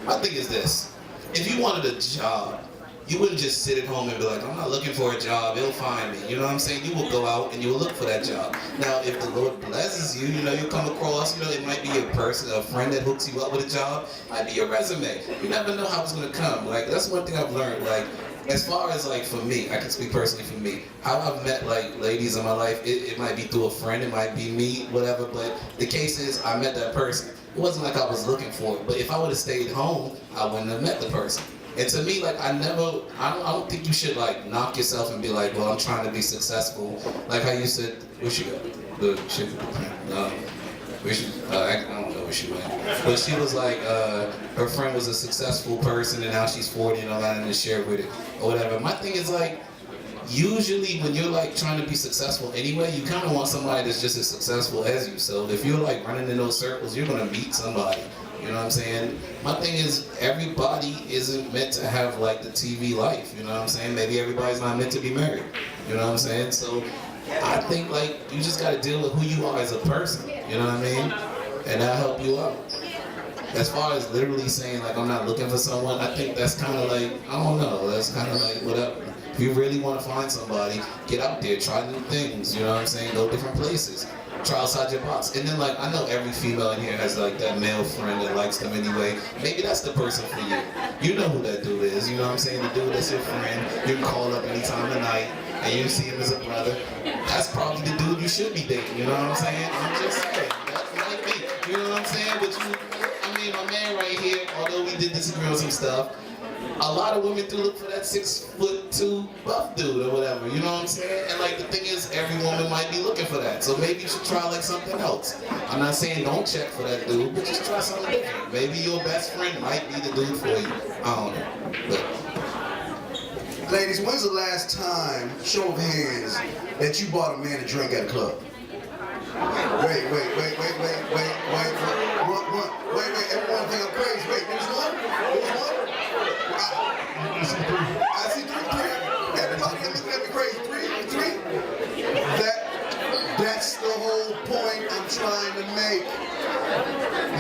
my thing is this. If you wanted a job, you wouldn't just sit at home and be like, I'm not looking for a job, he'll find me. You know what I'm saying? You will go out and you will look for that job. Now, if the Lord blesses you, you know, you'll come across, you know, it might be a person, a friend that hooks you up with a job, might be your resume. You never know how it's gonna come. Like, that's one thing I've learned. Like, as far as like for me, I can speak personally for me, how I've met like ladies in my life, it might be through a friend, it might be me, whatever, but the case is I met that person. It wasn't like I was looking for it, but if I would have stayed home, I wouldn't have met the person. And to me, like I don't think you should like knock yourself and be like, well, I'm trying to be successful. Like how you said, where she go? I don't know where she went. But she was like, her friend was a successful person and now she's 40 and all that and to share with it or whatever. My thing is like, usually when you're like trying to be successful anyway, you kind of want somebody that's just as successful as you. So if you're like running in those circles, you're gonna meet somebody. You know what I'm saying? My thing is, everybody isn't meant to have like the TV life. You know what I'm saying? Maybe everybody's not meant to be married. You know what I'm saying? So I think like you just gotta deal with who you are as a person. You know what I mean? And that'll help you out. As far as literally saying like I'm not looking for someone, I think that's kind of like, I don't know, that's kind of like whatever. If you really want to find somebody, get out there, try new things, you know what I'm saying? Go different places. Try outside your box. And then like, I know every female in here has like that male friend that likes them anyway. Maybe that's the person for you. You know who that dude is, you know what I'm saying? The dude that's your friend, you can call up any time of night, and you see him as a brother. That's probably the dude you should be dating, you know what I'm saying? I'm just saying, that's like me, you know what I'm saying? But you, I mean, my man right here, although we did disagree on some stuff, a lot of women do look for that 6'2" buff dude or whatever, you know what I'm saying? And like the thing is, every woman might be looking for that. So maybe you should try like something else. I'm not saying don't check for that dude, but just try something different. Maybe your best friend might be the dude for you. I don't know. But. Ladies, when's the last time, show of hands, that you bought a man a drink at a club? Wait, everyone think I'm crazy. Wait, there's one? I see three. Everybody's looking at me crazy. Three. That's the whole point I'm trying to make.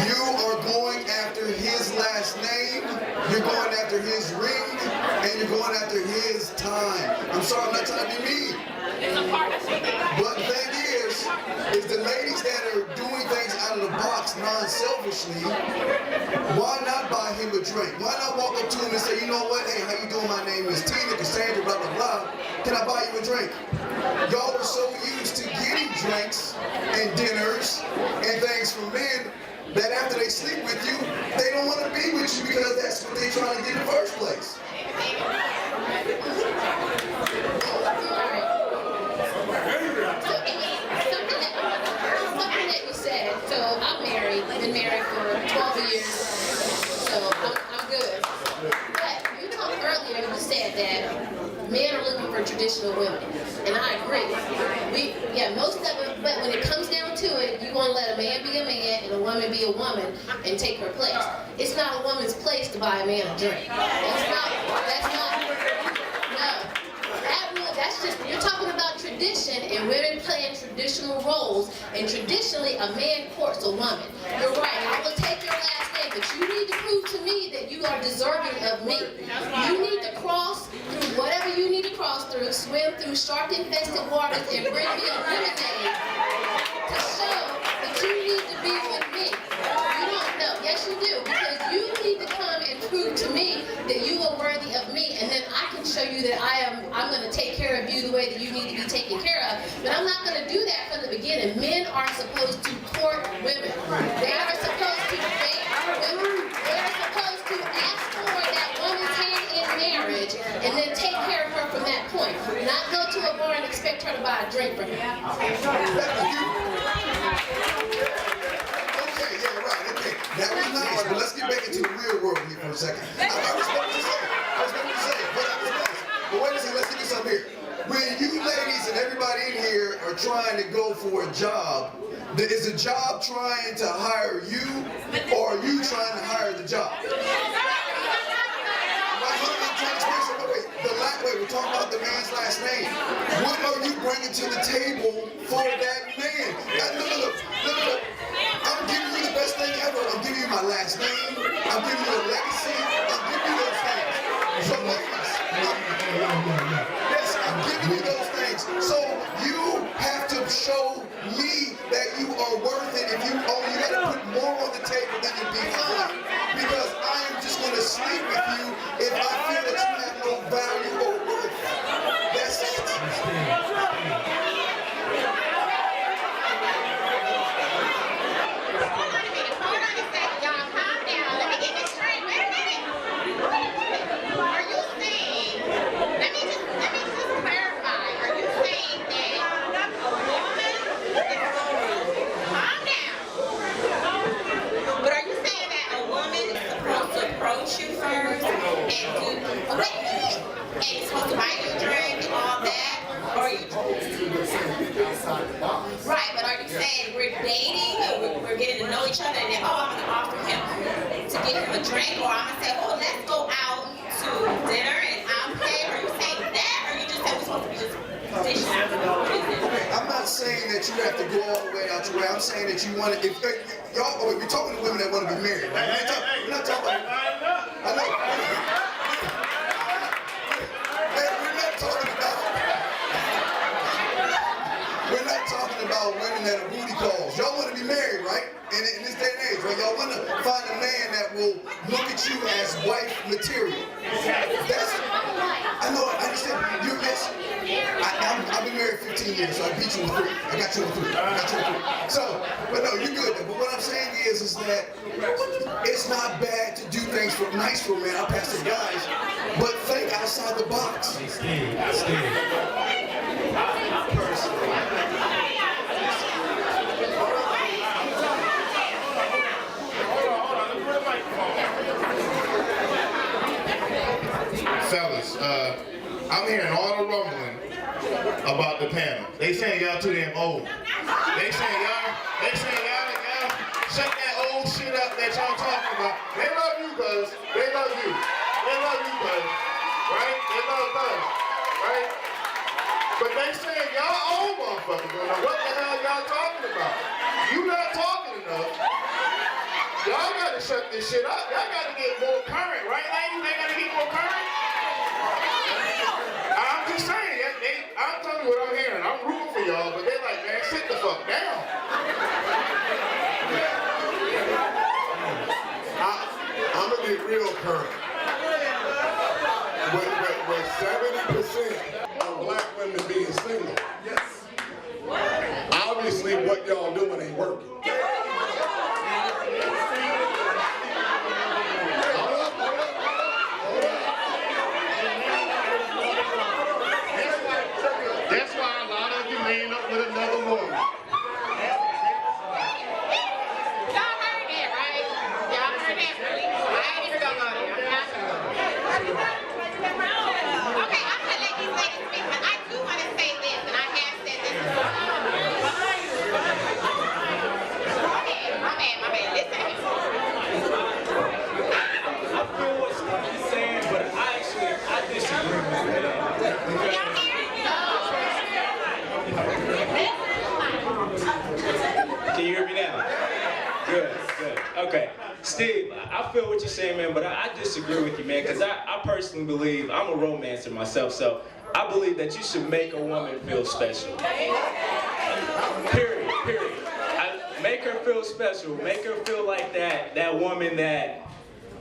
You are going after his last name, you're going after his ring, and you're going after his time. I'm sorry, I'm not trying to be mean. But the thing is the ladies that are doing things out of the box non-selfishly, why not buy him a drink? Why not walk up to him and say, you know what, hey, how you doing? My name is Tina, Cassandra, blah, blah, blah. Can I buy you a drink? Y'all are so used to getting drinks and dinners and things from men that after they sleep with you, they don't want to be with you because that's what they're trying to get in the first place. Something that you said, so I'm married, been married for 12 years. are looking for traditional women, and I agree. Most of it, but when it comes down to it, you want to let a man be a man and a woman be a woman and take her place. It's not a woman's place to buy a man a drink. That's just, you're talking about tradition and women playing traditional roles, and traditionally a man courts a woman. You're right, I will take your last name, but you need to prove to me that you are deserving of me. You need to cross through whatever you need to cross through, swim through shark-infested waters and bring me a lemonade to show that you need to be with me. You don't know, yes you do, because you need to come and prove to me that you are worthy of me, and then I can show you that I'm going to take care of you the way that you need to be taken care of. But I'm not going to do that from the beginning. Men are supposed to court women. They are supposed to date women. They are supposed to ask for that woman's hand in marriage and then take care of her from that point. Not go to a bar and expect her to buy a drink for him. That was nice, but let's get back into the real world here for a second. I respect what you're saying. But wait a second, let's get this up here. When you ladies and everybody in here are trying to go for a job, is the job trying to hire you, or are you trying to hire the job? We're talking about the man's last name. What are you bringing to the table for that man? Look. I'm giving you the best thing ever. I'm giving you my last name. I'm giving you a legacy. I'm giving you those things. So ladies, yes, I'm giving you those things. So you have to show me that you are worth it. If you gotta put more on the table than you're behind. Because I am just gonna sleep with you if I feel that you have no value or worth. That's it. Approach you first and it's supposed to buy you a drink and all that, or are you right? But are you saying we're dating and we're getting to know each other, and then I'm gonna offer him to get him a drink, or I'm gonna say, let's go out to dinner and I'll pay? Are you saying that, or you just say we're supposed to be just dishing out? I'm not saying that you have to go all the way out your way. I'm saying that you want to. If y'all, we're talking to women that want to be married, right? We're not talking about. I know. We're not talking about women that are booty calls. Y'all want to be married, right? In this day and age, right? Y'all want to find a man that will look at you as wife material. I know, I understand. I've been married 15 years, so I beat you in 3. I got you in 3. So, but no, you're good. But what I'm saying is that it's not bad to do things nice for men. I pass the guys, but think outside the box. Fellas, I'm hearing all the rumbling about the panel. They saying y'all too damn old. They saying y'all shut that old shit up that y'all talking about. They love you, cuz. They love you. They love you, cuz. Right? They love us. Right? But they saying y'all old motherfuckers don't know what the hell y'all talking about. You not talking enough. Y'all gotta shut this shit up. Y'all gotta get more current, right, ladies? They gotta get more current? I'm just saying, I'm telling you what I'm hearing. I'm rooting for y'all, but they're like, man, sit the fuck down. I'm gonna get real current. With 70% of black women being single, obviously what y'all doing ain't working. Can you hear me now? Good, good. Okay. Steve, I feel what you're saying, man, but I disagree with you, man, because I personally believe, I'm a romancer myself, so I believe that you should make a woman feel special. Period, period. Make her feel special. Make her feel like that woman that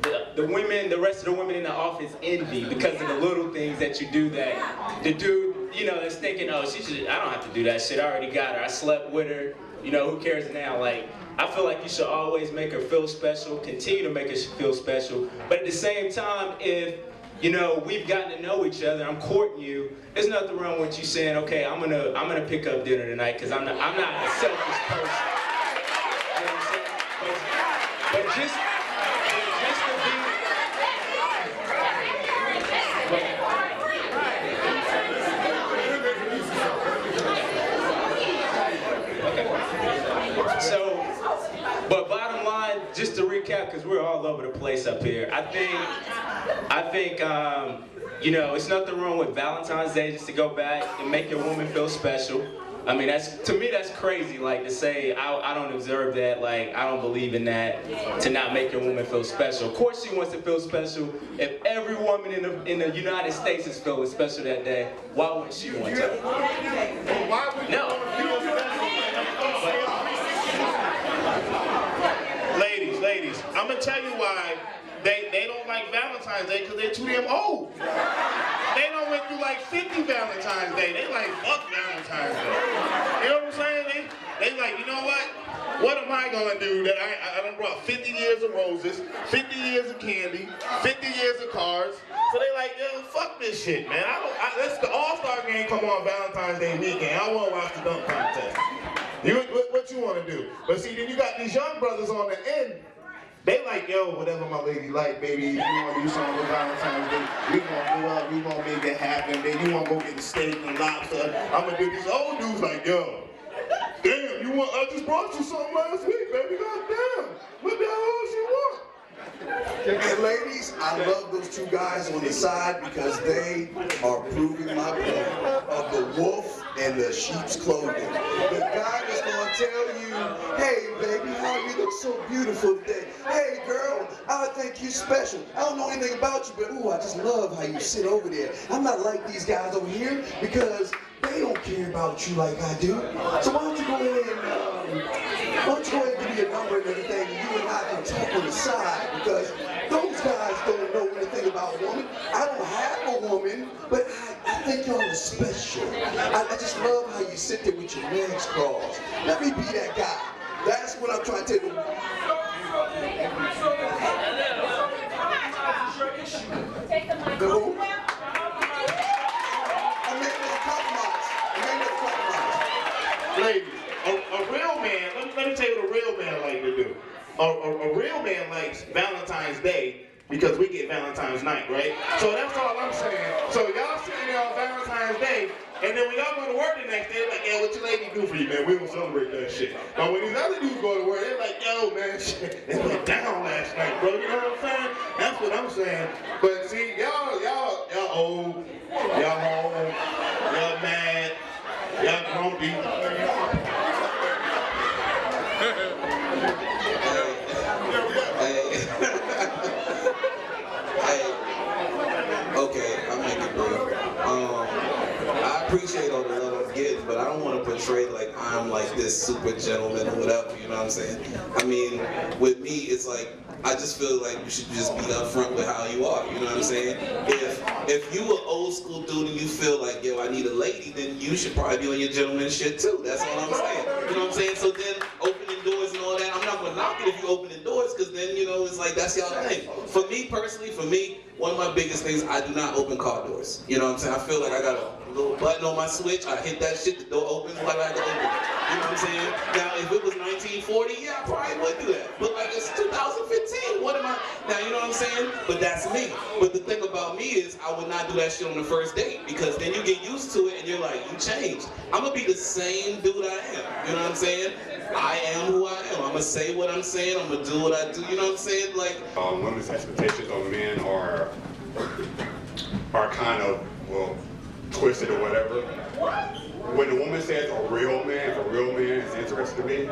the rest of the women in the office envy because of the little things that you do that the dude, you know, that's thinking, oh, I don't have to do that shit. I already got her. I slept with her. You know, who cares now? Like, I feel like you should always make her feel special, continue to make her feel special. But at the same time, if, you know, we've gotten to know each other, I'm courting you, there's nothing wrong with you saying, okay, I'm gonna pick up dinner tonight because I'm not a selfish person. You know what I'm saying? But just to be. So, but bottom line, just to recap, because we're all over the place up here. I think, you know, it's nothing wrong with Valentine's Day just to go back and make your woman feel special. I mean, to me, that's crazy. Like to say, I don't observe that. Like I don't believe in that. To not make your woman feel special. Of course, she wants to feel special. If every woman in the United States is feeling special that day, why wouldn't she want to? No. Ladies, I'm gonna tell you why they don't like Valentine's Day, because they're too damn old. They don't went through like 50 Valentine's Day. They like, fuck Valentine's Day. You know what I'm saying? They like, you know what am I gonna do that I done brought 50 years of roses, 50 years of candy, 50 years of cards. So they like, yo, fuck this shit, man. That's the All-Star game come on Valentine's Day weekend. I wanna watch the dunk contest. What you wanna do? But see, then you got these young brothers on the end. They like, yo, whatever my lady like, baby, if you want to do something with Valentine's Day, we gonna go out, we gonna make it happen, baby. You wanna go get the steak and lobster, I'm gonna do these old dudes like, yo, damn, I just brought you something last week, baby, goddamn. What the hell else you want? And ladies, I love those two guys on the side because they are proving my point of the wolf and the sheep's clothing. The guy that's gonna tell you, hey baby, how you look so beautiful today. Hey girl, I think you're special. I don't know anything about you, but ooh, I just love how you sit over there. I'm not like these guys over here because they don't care about you like I do. So why don't you go ahead and give me your number and everything, and you and I can talk on the side, because those guys don't know anything about a woman. I don't have a woman, but I think y'all are special. I just love how you sit there with your legs crossed. Let me be that guy. That's what I'm trying to tell you. No. Ladies, a real man, let me tell you what a real man like to do. A real man likes Valentine's Day because we get Valentine's night, right? So that's all I'm saying. So y'all sitting there on Valentine's Day, and then when y'all go to work the next day, they're like, yeah, what your lady do for you, man? We don't celebrate that shit. But when these other dudes go to work, they're like, yo, man, shit, they went down last night, bro. You know what I'm saying? That's what I'm saying. But see, y'all old, y'all home, y'all mad, y'all grumpy. Okay, I'll make it brief. I appreciate all the love I'm getting, but I don't want to portray like I'm like this super gentleman or whatever, you know what I'm saying? I mean, with me, it's like, I just feel like you should just be upfront with how you are, you know what I'm saying? If you an old school dude and you feel like, yo, I need a lady, then you should probably be on your gentleman shit too. That's all I'm saying. You know what I'm saying? So then, opening doors and all that, I'm not gonna knock it if you opening doors, because then, you know, it's like, that's y'all thing. For me, personally, one of my biggest things, I do not open car doors. You know what I'm saying? I feel like I got a little button on my switch, I hit that shit, the door opens, like I had to open it. You know what I'm saying? Now, if it was 1940, yeah, I probably would do that. But like, it's 2015, what am I? Now, you know what I'm saying? But that's me. But the thing about me is, I would not do that shit on the first date, because then you get used to it and you're like, you changed. I'm gonna be the same dude I am. You know what I'm saying? I am who I am. I'm gonna say what I'm saying, I'm gonna do what I do. You know what I'm saying? Like, women's expectations of men are kind of, well, twisted or whatever. When a woman says a real man is interested in me,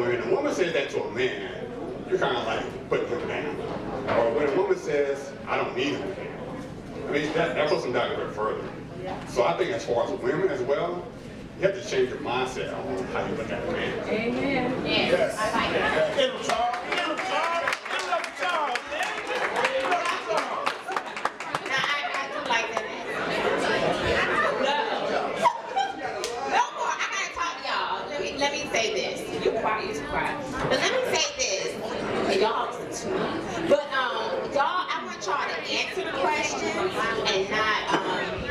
when a woman says that to a man, you're kind of like putting him down. Or when a woman says, I don't need him again, I mean, that puts them down a bit further. So I think as far as women as well, you have to change your mindset on how you look at a man. Amen. Yes. I like that. Give him Charles. Give him Charles. Give him Charles, man. I do like that answer. No more. I gotta talk to y'all. Let me say this. You quiet, you too quiet. But let me say this. And y'all listen to me. But y'all, I want y'all to answer the question and not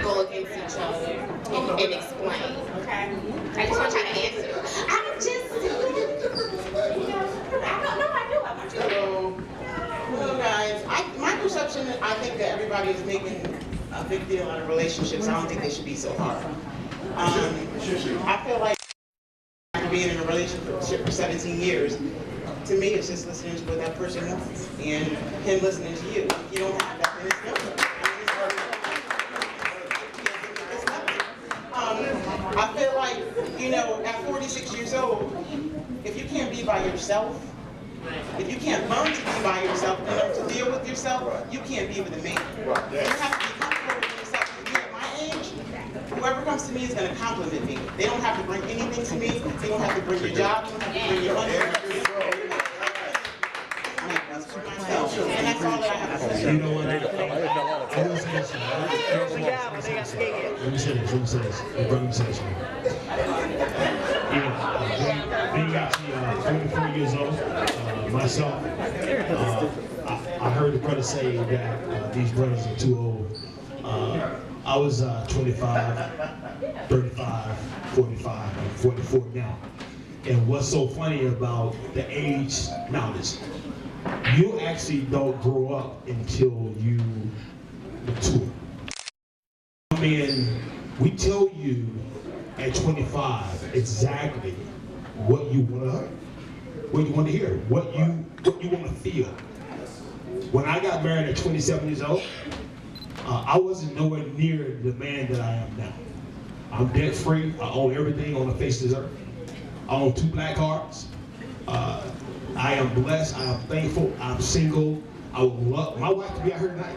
go against each other and explain. Okay? I just want y'all to answer. I'm just I want you to. Hello guys. My perception, I think that everybody is making a big deal out of relationships. I don't think they should be so hard. I feel like after being in a relationship for 17 years, to me it's just listening to what that person wants and him listening to you. If you don't have that, then it's nothing. I feel like, you know, at 46 years old, if you can't be by yourself, if you can't learn to be by yourself and learn to deal with yourself, you can't be with a man. You have to be comfortable with yourself. If you're at my age, whoever comes to me is going to compliment me. They don't have to bring anything to me. They don't have to bring your job. They don't have to bring your money. And that's all that I have to say. You know what? I will say this. Let me say this. Let me say this. You know, being actually 44 years old, myself, I heard the brother say that these brothers are too old. I was 25, 35, 45, I'm 44 now. And what's so funny about the age knowledge, you actually don't grow up until you mature. I mean, we tell you at 25 exactly what you want to hear, what you want to feel. When I got married at 27 years old, I wasn't nowhere near the man that I am now. I'm debt free. I own everything on the face of this earth. I own 2 black cards. I am blessed. I am thankful. I'm single. I would love my wife to be out here tonight.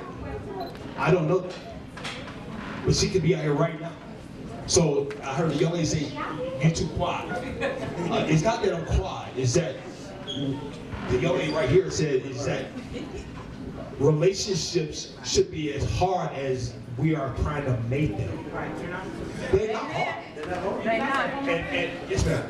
I don't know that, but she could be out here right now. So I heard the young lady say, "You're too quiet." It's not that I'm quiet. It's that the young lady right here said is that relationships should be as hard as we are trying to make them. They're not hard. And yes, ma'am.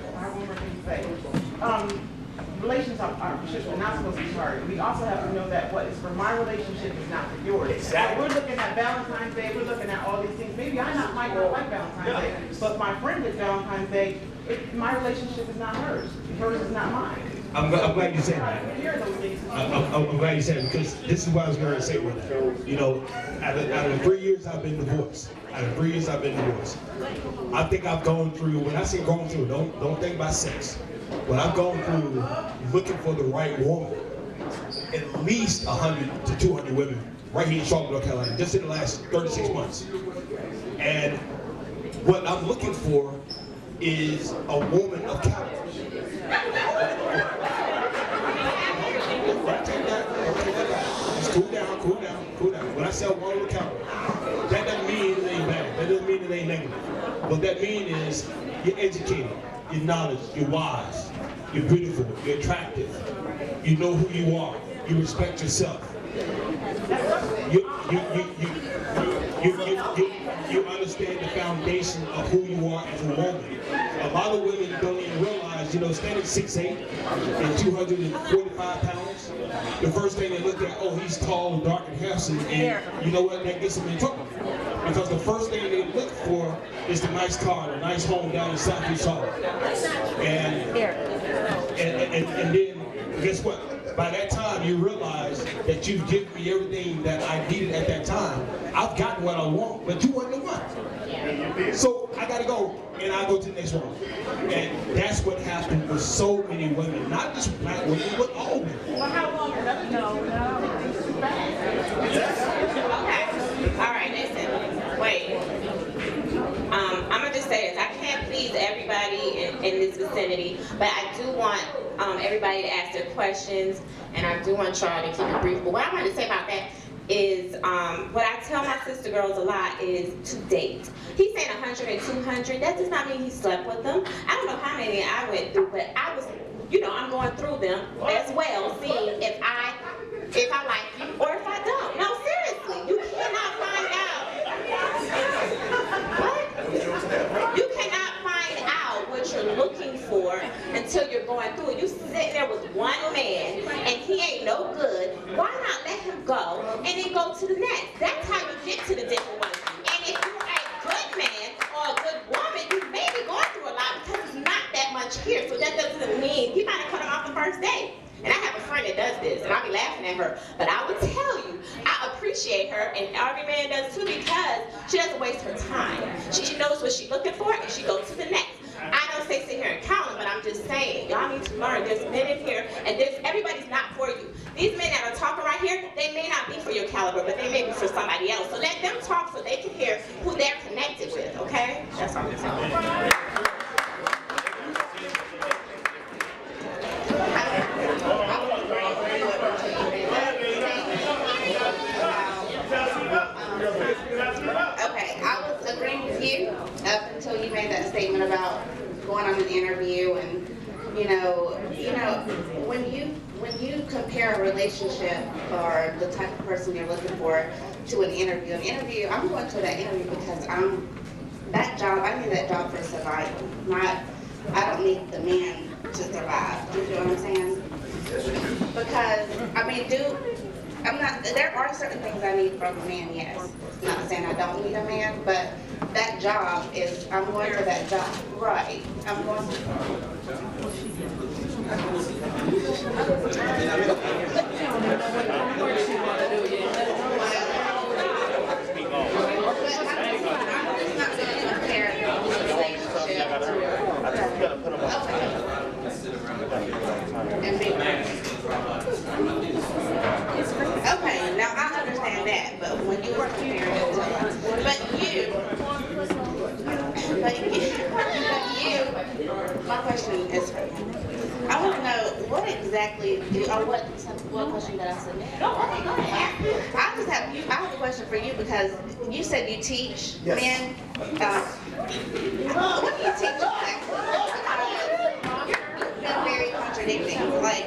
Relationships are not supposed to be hard. We also have to know that what is for my relationship is not for yours. Exactly. So we're looking at Valentine's Day, we're looking at all these things. Maybe might not like Valentine's Day, but my friend gets Valentine's Day. My relationship is not hers. Hers is not mine. I'm glad you said that. I'm glad you said it because this is what I was going to say with that. You know, out of 3 years I've been divorced. I think I've gone through, when I say gone through, don't think about sex. But I've gone through looking for the right woman, at least 100 to 200 women right here in Charlotte, North Carolina, just in the last 36 months. And what I'm looking for is a woman of character. Just cool down. When I say a woman of character, that doesn't mean it ain't bad. That doesn't mean it ain't negative. What that means is you're educated. You're knowledge, you're wise, you're beautiful, you're attractive, you know who you are, you respect yourself. You understand the foundation of who you are as a woman. A lot of women don't even realize, you know, standing 6'8" and 245 pounds, the first thing they look at, oh, he's tall, dark, and handsome, and you know what, that gets them in trouble. Because the first thing they look for is the nice car, the nice home down in Southeast Charlotte. And then, guess what? By that time, you realize that you've given me everything that I needed at that time. I've gotten what I want, but you wasn't the one. So I gotta go, and I go to the next one. And that's what happened with so many women, not just black women, but all women. Well, how long? No. Okay. All right, listen. Wait. in this vicinity. But I do want everybody to ask their questions, and I do want y'all to keep it brief. But what I wanted to say about that is, what I tell my sister girls a lot is to date. He's saying 100 and 200. That does not mean he slept with them. I don't know how many I went through, but I was, you know, I'm going through them as well, seeing if I like you or if I don't. No, seriously, you cannot find out. What? You cannot find out what you're looking for until you're going through it. You sitting there with one man and he ain't no good. Why not let him go and then go to the next? That's how you get to the different ones. And if you're a good man or a good woman, you may be going through a lot because it's not that much here. So that doesn't mean he might have cut him off the first day. And I have a friend that does this, and I'll be laughing at her. But I would tell you, I appreciate her, and every man does too, because she doesn't waste her time. She knows what she's looking for, and she goes to the next. I don't say sit here and count them, but I'm just saying, y'all need to learn. There's men in here, and everybody's not for you. These men that are talking right here, they may not be for your caliber, but they may be for somebody else. So let them talk so they can hear who they're connected with, okay? That's all I'm saying. Okay, I was agreeing with you up until you made that statement about going on an interview, and you know, when you compare a relationship or the type of person you're looking for to an interview, I'm going to that interview because I need that job for survival. I don't need the man to survive. Do you know what I'm saying? Because there are certain things I need from a man, yes. I'm not saying I don't need a man, but that job is, I'm going for that job. Right. I'm going to. Okay, now I understand that, but when you were comparing it to us, my question is, I want to know what exactly, what question did I submit? Go ahead. I have a question for you because you said you teach men. What do you teach exactly? You've been very contradicting. Like,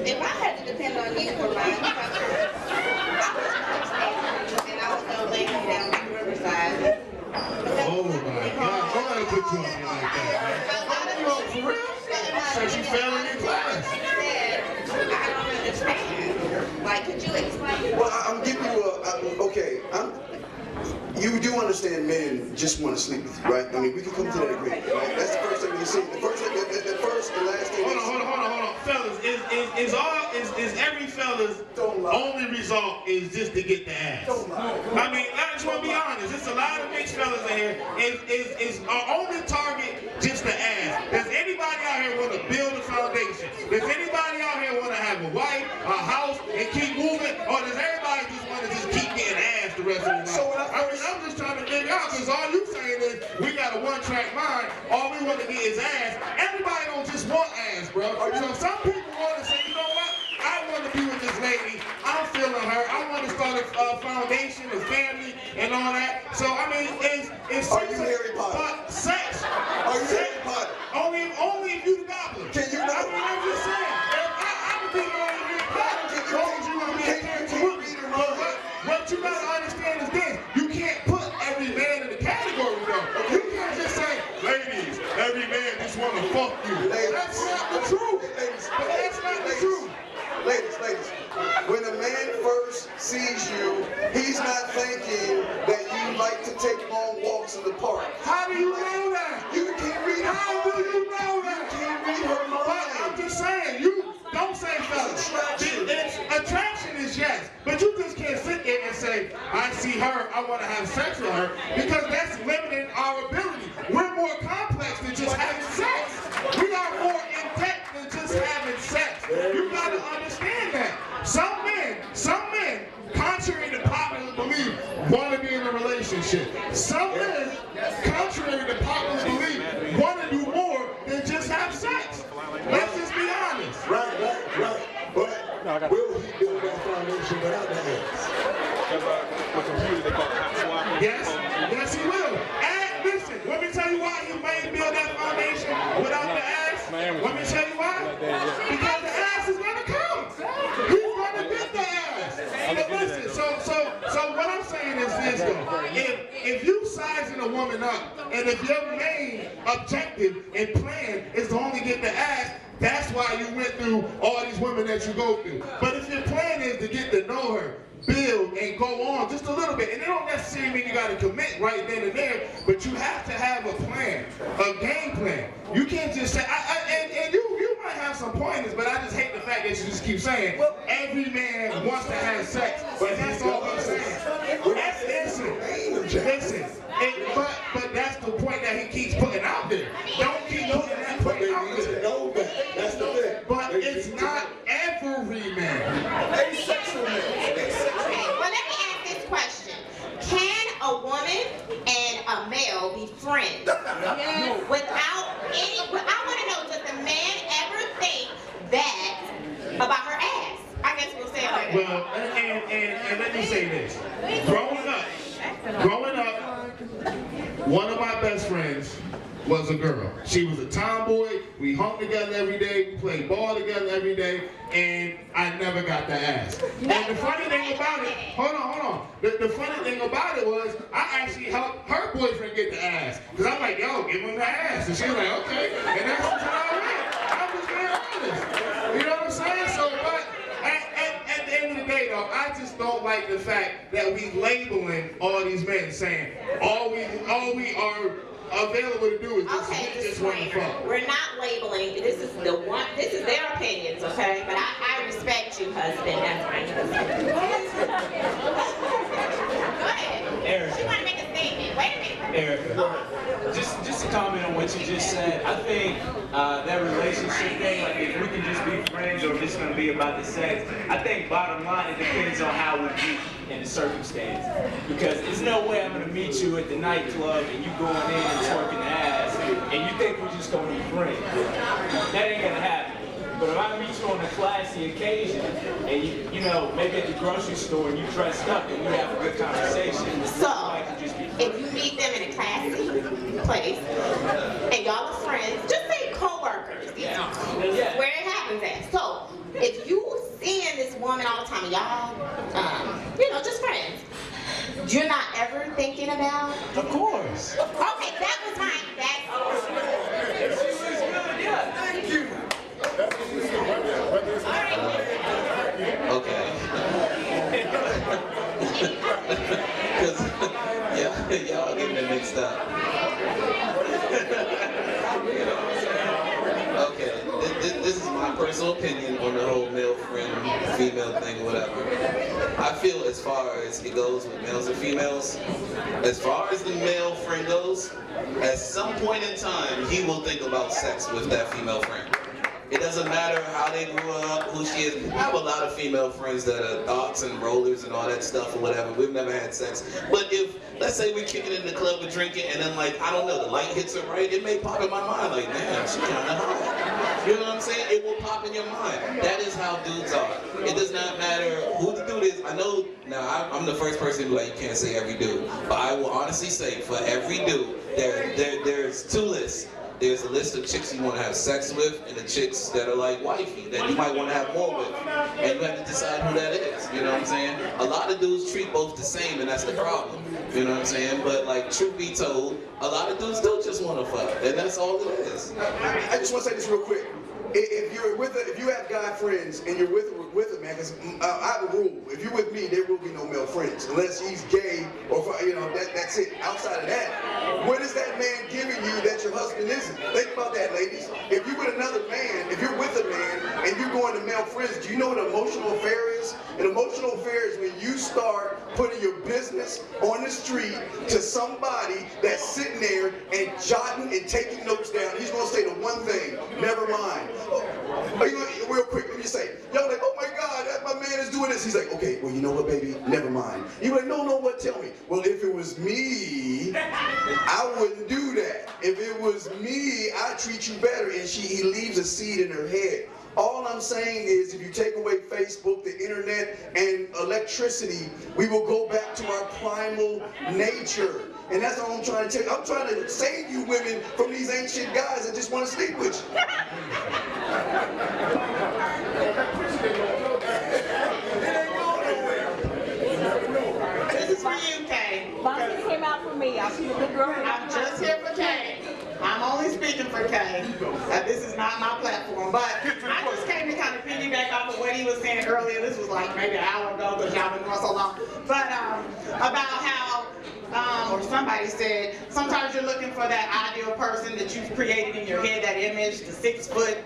if I had to depend on you for my instruction, and I would go lay me down at Riverside. Oh my God! Somebody put you on me like that, man. You know, for real? So she fell in your class. I don't understand. Like, could you explain? Well, I'm giving you okay. You do understand men just want to sleep with you, right? I mean, we can come to that agreement, right? That's the first thing you see. The first and last thing. Hold on, fellas. Is every fella's only result is just to get the ass? I mean, I just want to be honest. There's a lot of mixed fellas in here. Is our only target just the ass? Does anybody out here want to build a foundation? Does anybody out here want to have a wife, a house, and keep moving? Or does everybody just want to just keep getting ass the rest of the life? I mean, I'm just trying to figure out, because all you saying is we got a one-track mind. All we want to get is ass. Everybody don't just want ass, bro. So some people want to say, you know what? I want to be with this lady. I'm feeling her. I want to start a foundation, a family, and all that. So I mean, it's Are you Harry Potter? But sex. Are you Harry Potter? Only if you the goblin. Can you not? I mean, I'm just saying. I would be the only Harry Potter. As long as you want to be a character. What you gotta understand is this: you can't put every man in the category though. You can't just say, ladies, every man just want to fuck you. That's not the truth. That's not the truth. Ladies, when a man first sees you, he's not thinking that you like to take long walks in the park. How do you know that? You can't read her mind. How do you know that? You can't read her mind. But I'm just saying, you don't say fellas. Attraction is yes, but you just can't sit there and say, I see her, I want to have sex with her, because that's limiting our ability. We're more complex than just having sex. We are Yes, he will. And listen, let me tell you why he may build that foundation without the ass. Let me tell you why. Because the ass is gonna come. He's gonna get the ass. But listen, so what I'm saying is this though. If you sizing a woman up, and if your main objective and plan is to only get the ass, that's why you went through all these women that you go through. But if your plan is to get to know her, build and go on just a little bit, and it don't necessarily mean you got to commit right then and there, but you have to have a plan, a game plan. You can't just say, and you might have some pointers, but I just hate the fact that you just keep saying every man wants to have sex, but that's all I'm saying. Listen, but that's the point that he keeps putting out there. Don't keep putting that point out there. Know that. That's the thing. But it's not every man. Asexual man. Okay, well, let me ask this question. Can a woman and a male be friends without any, I want to know, does the man ever think that about her ass? I guess we'll say it like that. Well, and let me say this. Growing up, one of my best friends was a girl. She was a tomboy. We hung together every day. We played ball together every day. And I never got the ass. And the funny thing about it, hold on. The funny thing about it was I actually helped her boyfriend get the ass. Because I'm like, yo, give him the ass. And she was like, okay. And that's just how I went. I was very honest. You know what I'm saying? So, but at the end of the day, though, I just don't like the fact that we labeling all these men saying all we are available to do is just want to fuck. We're not labeling. This is their opinions, okay? But I respect you, husband. That's my husband. Go ahead. Erica. She want to make a statement. Wait a minute. Erica, just to comment on what you just said, I think that relationship thing, like if we can just be friends or if it's going to be about the sex, I think bottom line it depends on how we meet in the circumstance. Because there's no way I'm going to meet you at the nightclub and you going in and twerking the ass and you think we're just going to be friends. That ain't going to happen. But if I meet you on a classy occasion and you know, maybe at the grocery store and you dressed up and we have a good conversation, so if you meet them in a classy place and y'all are friends, just say co-workers, you know, where it happens at. So if you seeing this woman all the time and y'all, you know, just friends, you're not ever thinking about? Of course. Okay, that was mine. Thank you. Okay. Because y'all getting it mixed up. You know what I'm saying? Okay, this is my personal opinion on the whole male friend, female thing, whatever. I feel as far as it goes with males and females, as far as the male friend goes, at some point in time, he will think about sex with that female friend. It doesn't matter how they grew up, who she is. I have a lot of female friends that are thoughts and rollers and all that stuff or whatever. We've never had sex. But if, let's say we're kicking in the club and drinking and then like, I don't know, the light hits her right, it may pop in my mind like, damn, she kinda hot. You know what I'm saying? It will pop in your mind. That is how dudes are. It does not matter who the dude is. I know, now I'm the first person who like, you can't say every dude. But I will honestly say, for every dude, there's two lists. There's a list of chicks you want to have sex with and the chicks that are like wifey, that you might want to have more with. And you have to decide who that is, you know what I'm saying? A lot of dudes treat both the same and that's the problem, you know what I'm saying? But like, truth be told, a lot of dudes don't just want to fuck, and that's all it is. I just want to say this real quick. If you have guy friends and you're with a man, because I have a rule. If you're with me, there will be no male friends unless he's gay or you know that's it. Outside of that, what is that man giving you that your husband isn't? Think about that, ladies. If you're with another man, if you're with a man and you're going to male friends, do you know what an emotional affair is? An emotional affair is when you start putting your business on the street to somebody that's sitting there and jotting and taking notes down. He's going to say the one thing, never mind. Real quick, let me say, y'all like, oh my God, my man is doing this. He's like, okay, well, you know what, baby, never mind. You're like, no, what, tell me. Well, if it was me, I wouldn't do that. If it was me, I'd treat you better. And he leaves a seed in her head. All I'm saying is if you take away Facebook, the internet, and electricity, we will go back to our primal nature. And that's all I'm trying to tell you. I'm trying to save you women from these ancient guys that just want to sleep with you. This is for you, Kay. Bonnie came out for me. I'm a good girl. I'm just here for Kay. I'm only speaking for Kay. This is not my platform, but I just came to kind of piggyback off of what he was saying earlier. This was like maybe an hour ago because y'all been going so long. But about how, or somebody said, sometimes you're looking for that ideal person that you've created in your head, that image, the 6-foot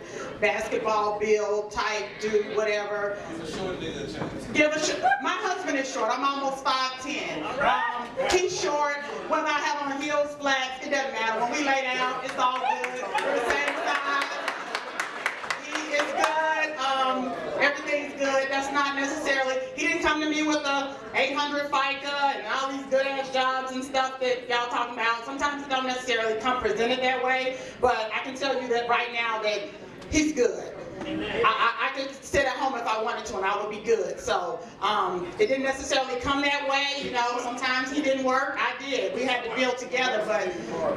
basketball build type dude, whatever. My husband is short. I'm almost 5'10". He's short. Whether I have on heels, flats, it doesn't matter. When we lay down, it's all good. We're the same size. He is good. Everything's good. That's not necessarily. He didn't come to me with a 800 FICA and all these good ass jobs and stuff that y'all talking about. Sometimes it don't necessarily come presented that way, but I can tell you that right now that he's good. I could sit at home if I wanted to and I would be good. So it didn't necessarily come that way. You know, sometimes he didn't work. I did. We had to build together, but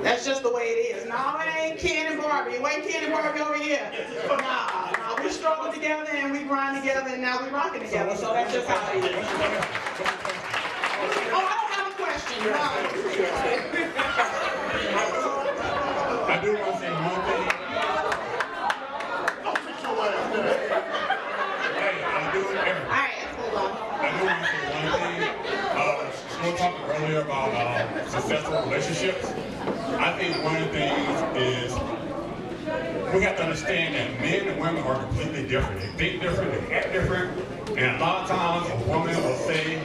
that's just the way it is. No, it ain't Ken and Barbie. Wait, Ken and Barbie over here. No, we struggled together and we grind together and now we rocking together. So that's just how it is. Oh, I don't have a question. I do want to say one thing. We were talking earlier about successful relationships. I think one of the things is we have to understand that men and women are completely different. They think different, they act different, and a lot of times a woman will say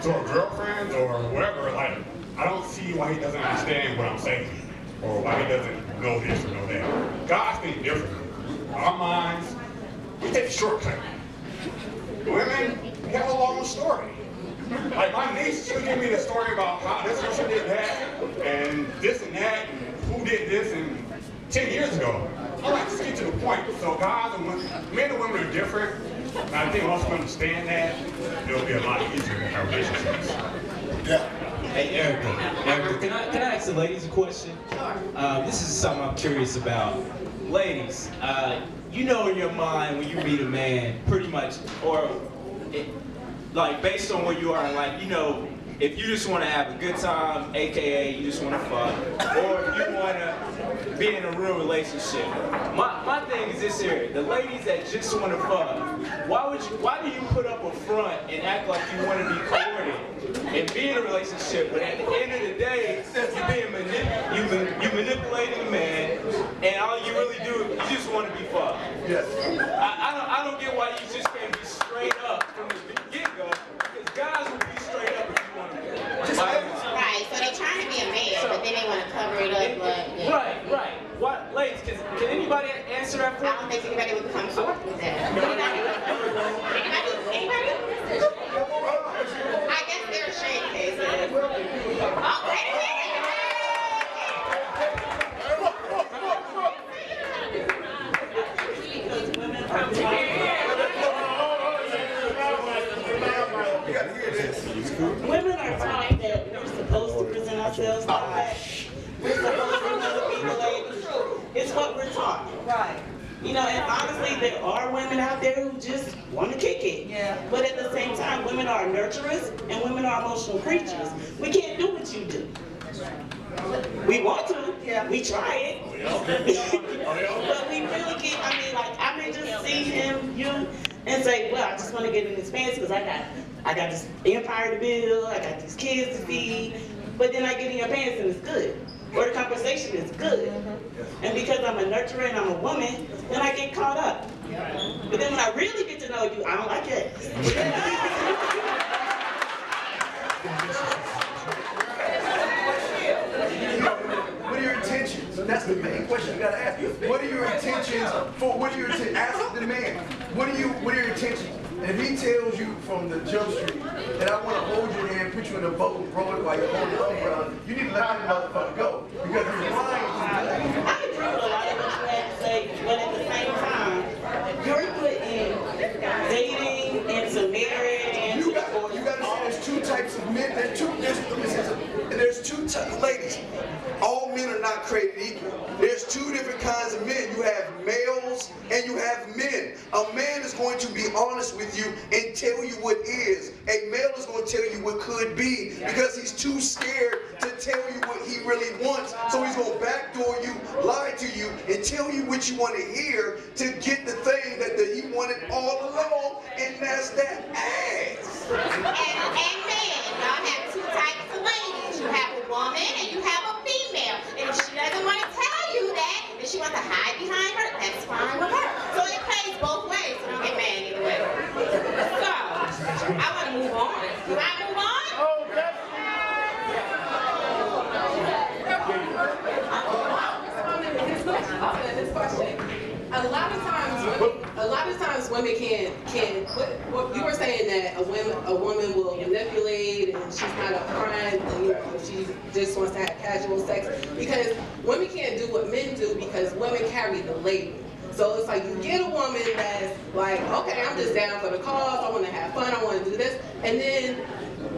to her girlfriend or whoever, like, I don't see why he doesn't understand what I'm saying, or why he doesn't know this or know that. Guys think differently. Our minds, we take a shortcut. Women, we have a long story. Like my niece, she'll give me the story about how this person did that, and this and that, and who did this, and 10 years ago. I like to get to the point. So guys and women, men and women are different. And I think once we understand that, it'll be a lot easier in our relationships. Yeah. Hey, Erica, can I ask the ladies a question? Sure. This is something I'm curious about. Ladies, you know in your mind when you meet a man, pretty much, or like based on where you are in life, you know if you just want to have a good time, aka you just want to fuck, or if you want to be in a real relationship. My thing is this here: the ladies that just want to fuck, why do you put up a front and act like you want to be courted and be in a relationship, but at the end of the day, you manipulating a man, and all you really do, you just want to be fucked. Yes. I don't get why you just can't be straight up from the get-go, because guys will be straight up if you want to be. Right, so they're trying to be a man, but then they want to cover it up. Right. What, ladies, can anybody answer that for me? I don't think anybody would come forth with that. Anybody? I guess there are shade cases. Oh, wait a minute. Women are taught that we're supposed to present ourselves like we're supposed to know people ladies. It's what we're taught. Right. You know, and honestly, there are women out there who just want to kick it. Yeah. But at the same time, women are nurturers and women are emotional creatures. We can't do what you do. We want to. Yeah. We try it. But we really can't. I mean, like, I may just see him, and say, well, I just want to get in his pants because I got this empire to build, I got these kids to feed, but then I get in your pants and it's good. Or the conversation is good. And because I'm a nurturer and I'm a woman, then I get caught up. But then when I really get to know you, I don't like it. What are your intentions? That's the main question you gotta ask. What are your intentions for? What are your intentions? Ask the man. What are your intentions? And if he tells you from the jump street that I want to hold your hand, put you in a boat, and roll it while you're holding the umbrella, you need to let that motherfucker go because he's lying to you. I agree with a lot of what you have to say, but at the same time, your not created equal. There's two different kinds of men. You have males and you have men. A man is going to be honest with you and tell you what is. A male is going to tell you what could be because he's too scared to tell you what he really wants. So he's going to backdoor you, lie to you, and tell you what you want to hear to get the thing that he wanted all along, and that's that ass. And men, y'all have two types of ladies. You have a woman and you have a female. And if she doesn't want to tell you that, and she wants to hide behind her, that's fine with her. So it plays both ways, so don't get mad either way. So, I want to move on. Do I move on? This question. A lot of times women can. What you were saying that a woman will manipulate and she's not upfront, and, you know, she just wants to have casual sex, because women can't do what men do because women carry the label. So it's like you get a woman that's like, okay, I'm just down for the cause, I want to have fun, I want to do this, and then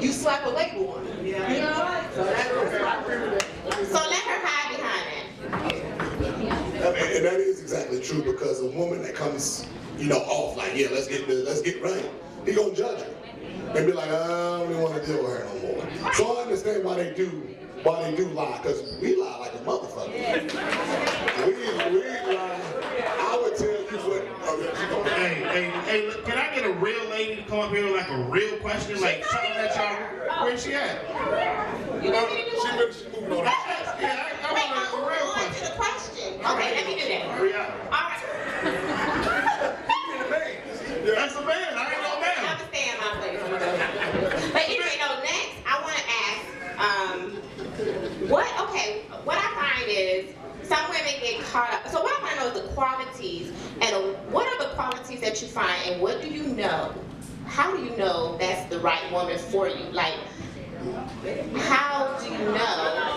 you slap a label on her, you know? So let her hide behind it. And that is exactly true, because a woman that comes, you know, off like, yeah, let's get right, he gonna judge her and be like, I don't even want to deal with her no more. So I understand why they do lie, because we lie like a motherfucker. We lie. I would tell you what. Hey, can I get a real lady to come up here with like a real question, like something that y'all? Where's she at? You want me to do what? She's moving on. Yeah, I want a real question. To the question. Okay, let me do that. All right. That's a man. I ain't no man. I'm gonna stay in my place. But anyway, no. Next, I want to ask, what I find is some women get caught up. So what I want to know is the qualities, and what are the qualities that you find, and what do you know? How do you know that's the right woman for you? Like, how do you know?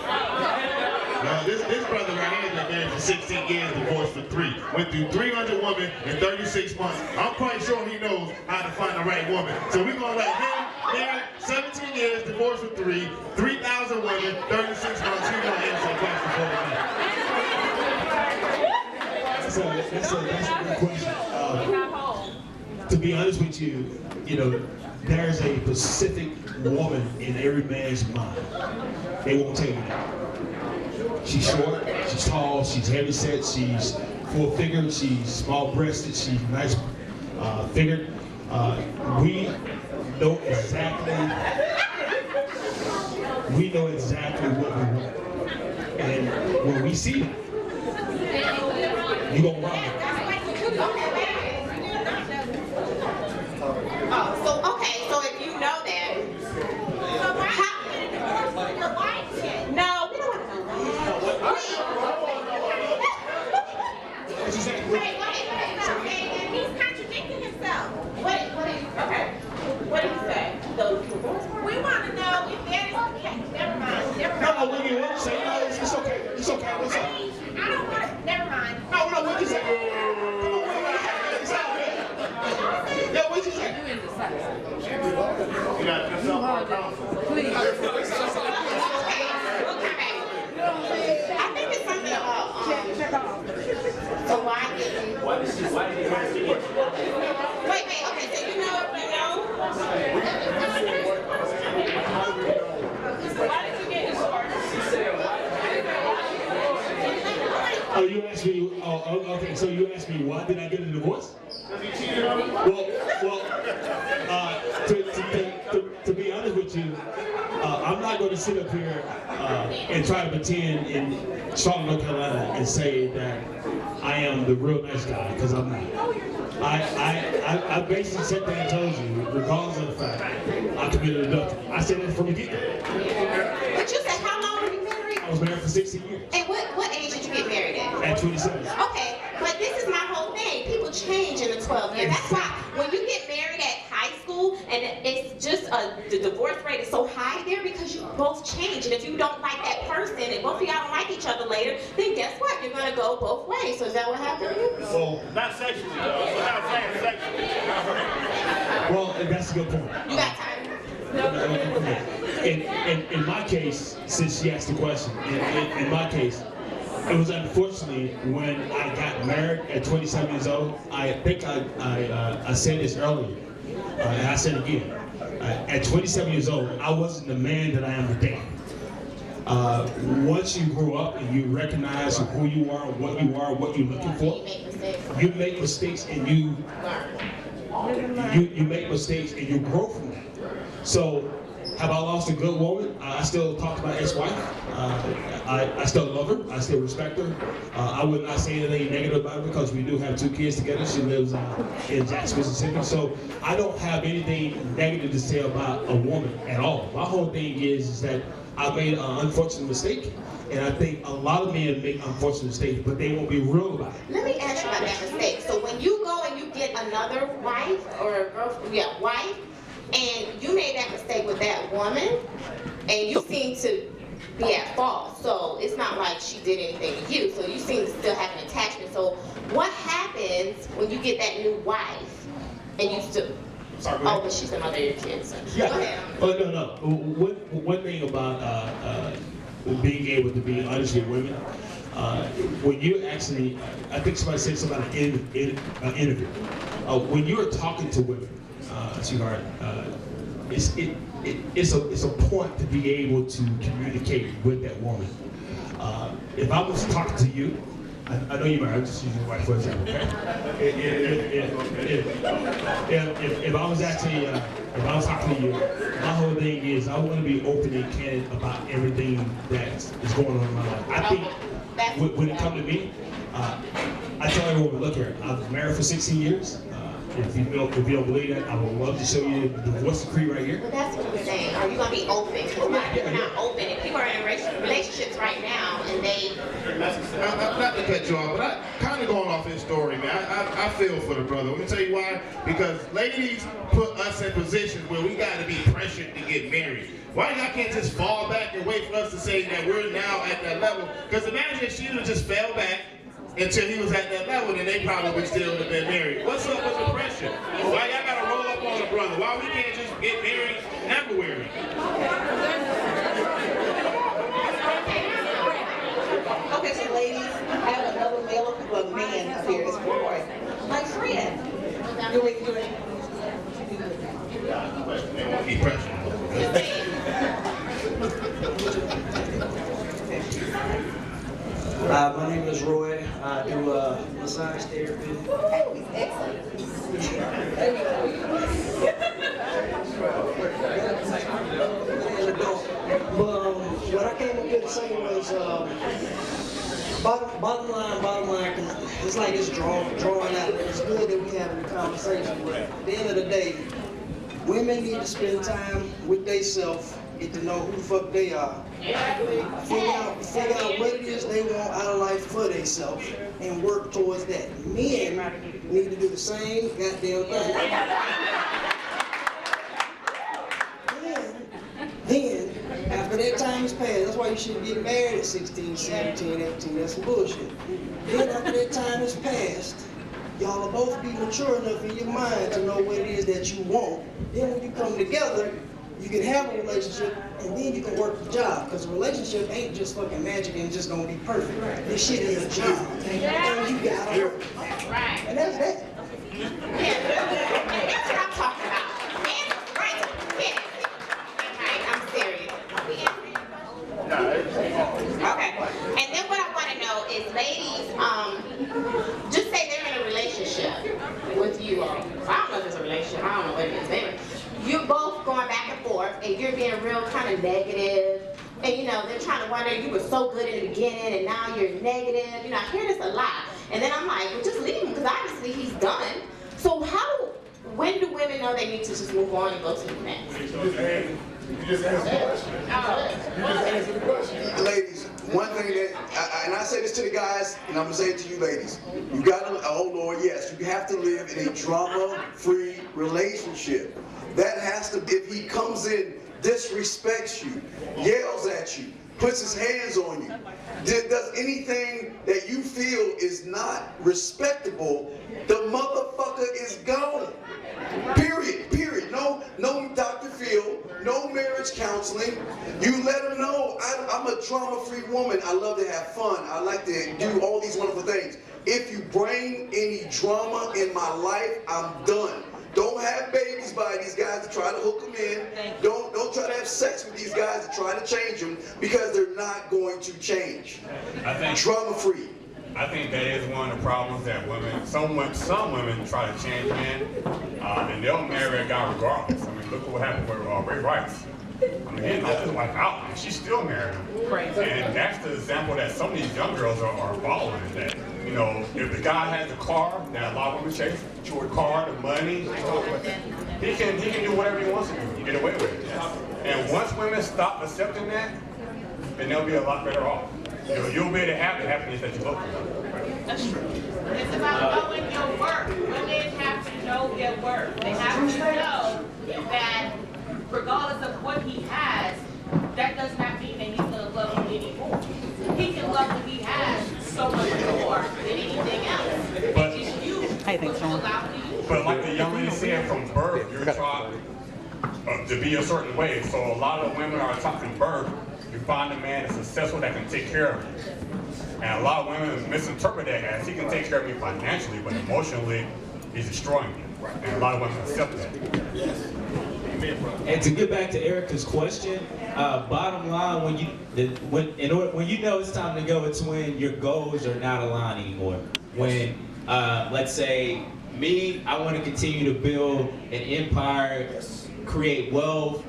Now, this brother right here has been married for 16 years, divorced for 3. Went through 300 women in 36 months. I'm quite sure he knows how to find the right woman. So we're going to let him, married 17 years, divorced for 3, 3,000 women, 36 months. He's going to answer the question for me. That's a good question. To be honest with you, you know, there's a specific woman in every man's mind. They won't tell you that. She's short, she's tall, she's heavy set, she's full figured, she's small breasted, she's nice figured. We know exactly what we want. And when we see that, you're gonna run it. So if you know that, no, we don't want to know that. He's contradicting himself. What did he say? We want to know if there is. Never mind. No, what do you want to say? No, it's okay. It's okay. What's up? I don't want to. Never mind. No, what'd you say? Come on, it's out there. Yeah, what'd you say? You got yourself on counsel. Please. I think it's something about so why did you? Wait, okay, so you know. Why did you get divorced? Oh, you asked me. Oh, okay. So you asked me why did I get a divorce? Well, to be honest with you, I'm not going to sit up here and try to pretend in Charlotte, North Carolina, and say that I am the real nice guy, because I'm not. I basically sat there and told you, regardless of the fact, I committed adultery. I said that from the get-go. But you said, how long were you married? I was married for 16 years. And what age did you get married at? At 27. Okay, but this is my whole thing. People change in the 12 years. That's why when you get married at high school, and it's just the divorce rate is so high there, because you both change. And if you don't like that person, and both of y'all don't like each other later, then guess what? You're gonna go both ways. So is that what happened to you? Well, not sexually though. We're not saying sexually. Well, that's a good point. You got time? In my case, since she asked the question, in my case, It was unfortunately when I got married at 27 years old. I think I said this earlier, and I said it again. At 27 years old, I wasn't the man that I am today. Once you grow up and you recognize who you are, what you're looking for, you make mistakes and you make mistakes and you grow from that. So, have I lost a good woman? I still talk to my ex-wife. I still love her. I still respect her. I would not say anything negative about her because we do have 2 kids together. She lives in Jackson, Mississippi. So I don't have anything negative to say about a woman at all. My whole thing is that I made an unfortunate mistake. And I think a lot of men make unfortunate mistakes, but they won't be real about it. Let me ask you about that mistake. So when you go and you get another wife or a girlfriend, wife, and you made that mistake with that woman, and you seem to be at fault. So it's not like she did anything to you. So you seem to still have an attachment. So what happens when you get that new wife and you still? Sorry, oh, but she's the mother of your kids. Yeah. Go ahead. Oh no. One thing about being able to be honest with women, when you actually, I think somebody said something about an interview. When you're talking to women, sweetheart, it's a point to be able to communicate with that woman. If I was talking to you, I know you're married, I'm just using your wife for example, okay? If I was actually, if I was talking to you, my whole thing is I want to be open and candid about everything that is going on in my life. I think when it comes to me, I tell everyone, look here, I was married for 16 years. If you don't believe that, I would love to show you the divorce decree right here. Well, that's what I'm saying. Are you going to be open? Because a lot of people are not open. And people are in relationships right now, and they... Not to cut you off, but I kind of going off his story, man. I feel for the brother. Let me tell you why. Because ladies put us in positions where we got to be pressured to get married. Why y'all can't just fall back and wait for us to say that we're now at that level? Because imagine if she would have just fell back until he was at that level, then they probably still would have been married. What's up with the pressure? Why y'all gotta roll up on a brother? Why we can't just get married everywhere? Okay, so ladies, I have another man up here. It's boy, my friend. Do it. They won't keep pressure. My name is Roy. I do massage therapy. Oh, he's excellent. But what I came up here to say was bottom line, because it's like it's drawing out. It's good that we having a conversation, but at the end of the day, women need to spend time with themselves, get to know who the fuck they are. Figure out what it is they want out of life for themselves and work towards that. Men need to do the same goddamn thing. Then, after that time is passed, that's why you shouldn't get married at 16, 17, 18, that's some bullshit. Then after that time is passed, y'all will both be mature enough in your mind to know what it is that you want. Then when you come together, you can have a relationship, and then you can work the job. Because a relationship ain't just fucking magic and just gonna be perfect. This shit is a job. And you gotta work. Right. And that's that. Yeah, that's what I'm talking about. Man, right. Yeah. I'm serious. Okay. And then what I want to know is, ladies, just say they're in a relationship with you all. I don't know if it's a relationship. I don't know what it is. Anyway, you're both going back and forth, and you're being real kind of negative. And you know, they're trying to wonder, you were so good in the beginning, and now you're negative. You know, I hear this a lot. And then I'm like, well, just leave him, because obviously he's done. So when do women know they need to just move on and go to the next? You just answered the question. You just answered the question. Ladies, one thing that, and I say this to the guys, and I'm going to say it to you ladies. You got to, oh Lord, yes, you have to live in a drama-free relationship. That has to, if he comes in, disrespects you, yells at you, puts his hands on you, does anything that you feel is not respectable, the motherfucker is gone. Period. No no Dr. Phil, no marriage counseling. You let them know, I'm a drama-free woman. I love to have fun. I like to do all these wonderful things. If you bring any drama in my life, I'm done. Don't have babies by these guys to try to hook them in. Don't try to have sex with these guys to try to change them, because they're not going to change. Drama-free. I think that is one of the problems that some women try to change men, and they'll marry a guy regardless. I mean, look what happened with Ray Rice. I mean, he knocked his wife out, and she still married him. And that's the example that some of these young girls are following. That, you know, if the guy has a car that a lot of women chase, the car, the money, he can do whatever he wants to do. You get away with it. And once women stop accepting that, then they'll be a lot better off. You'll be able to have the happiness that you look for. That's true. It's about knowing your worth. Women have to know their worth. They have to know that regardless of what he has, that does not mean that he's going to love you anymore. He can love what he has so much more than anything else. It's just you what you allow him to use. But like the young lady said, from birth, you're taught to be a certain way. So a lot of women are taught from birth, you find a man that's successful that can take care of you. And a lot of women misinterpret that as he can take care of me financially, but emotionally, he's destroying me. And a lot of women accept that. And to get back to Erica's question, bottom line, when you know it's time to go, it's when your goals are not aligned anymore. When, let's say, me, I want to continue to build an empire, create wealth,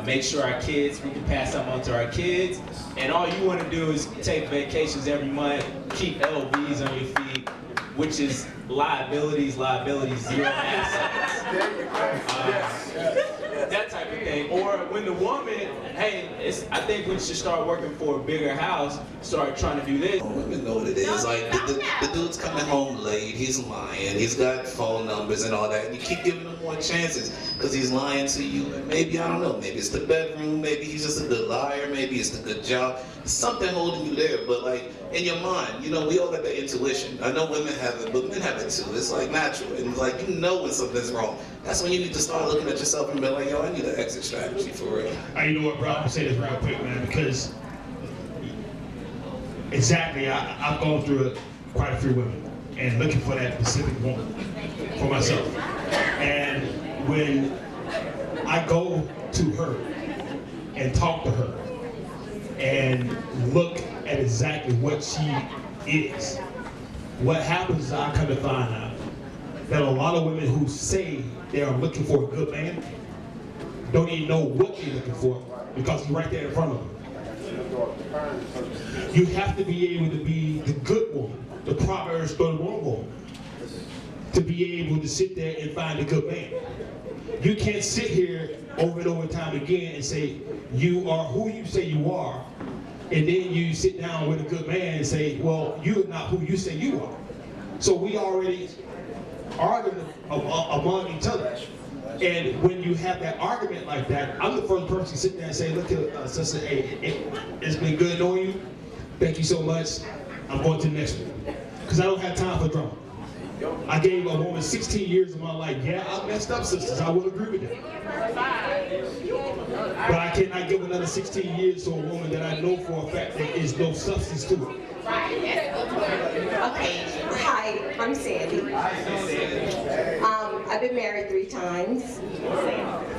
make sure we can pass something on to our kids, and all you want to do is take vacations every month, keep LVs on your feet, which is liabilities, zero assets. That type of thing. Or when the woman, hey, I think we should start working for a bigger house, start trying to do this. Women know what it is. Like the dude's coming home late, he's lying, he's got phone numbers and all that, and you keep giving him more chances because he's lying to you. And maybe, I don't know, maybe it's the bedroom, maybe he's just a good liar, maybe it's the good job. Something holding you there, but like in your mind, you know, we all got that intuition. I know women have it, but men have it too. It's like natural, and like you know when something's wrong. That's when you need to start looking at yourself and be like, yo, I need an exit strategy for real. You know what, bro? I'm gonna say this real quick, man, because exactly, I've gone through quite a few women and looking for that specific woman for myself. And when I go to her and talk to her and look at exactly what she is, what happens is I come to find out that a lot of women who say they are looking for a good man don't even know what they're looking for because he's right there in front of them. You have to be able to be the good woman, the Proverbs 31 woman, to be able to sit there and find a good man. You can't sit here over and over time again and say you are who you say you are, and then you sit down with a good man and say, well, you're not who you say you are. So we already arguing among each other. And when you have that argument like that, I'm the first person to sit there and say, look, sister, hey, it's been good knowing you. Thank you so much. I'm going to the next one. Because I don't have time for drama. I gave a woman 16 years of my life. Yeah, I messed up, sisters. I will agree with that. But I cannot give another 16 years to a woman that I know for a fact there is no substance to it. Okay, hi, I'm Sandy. I've been married 3 times,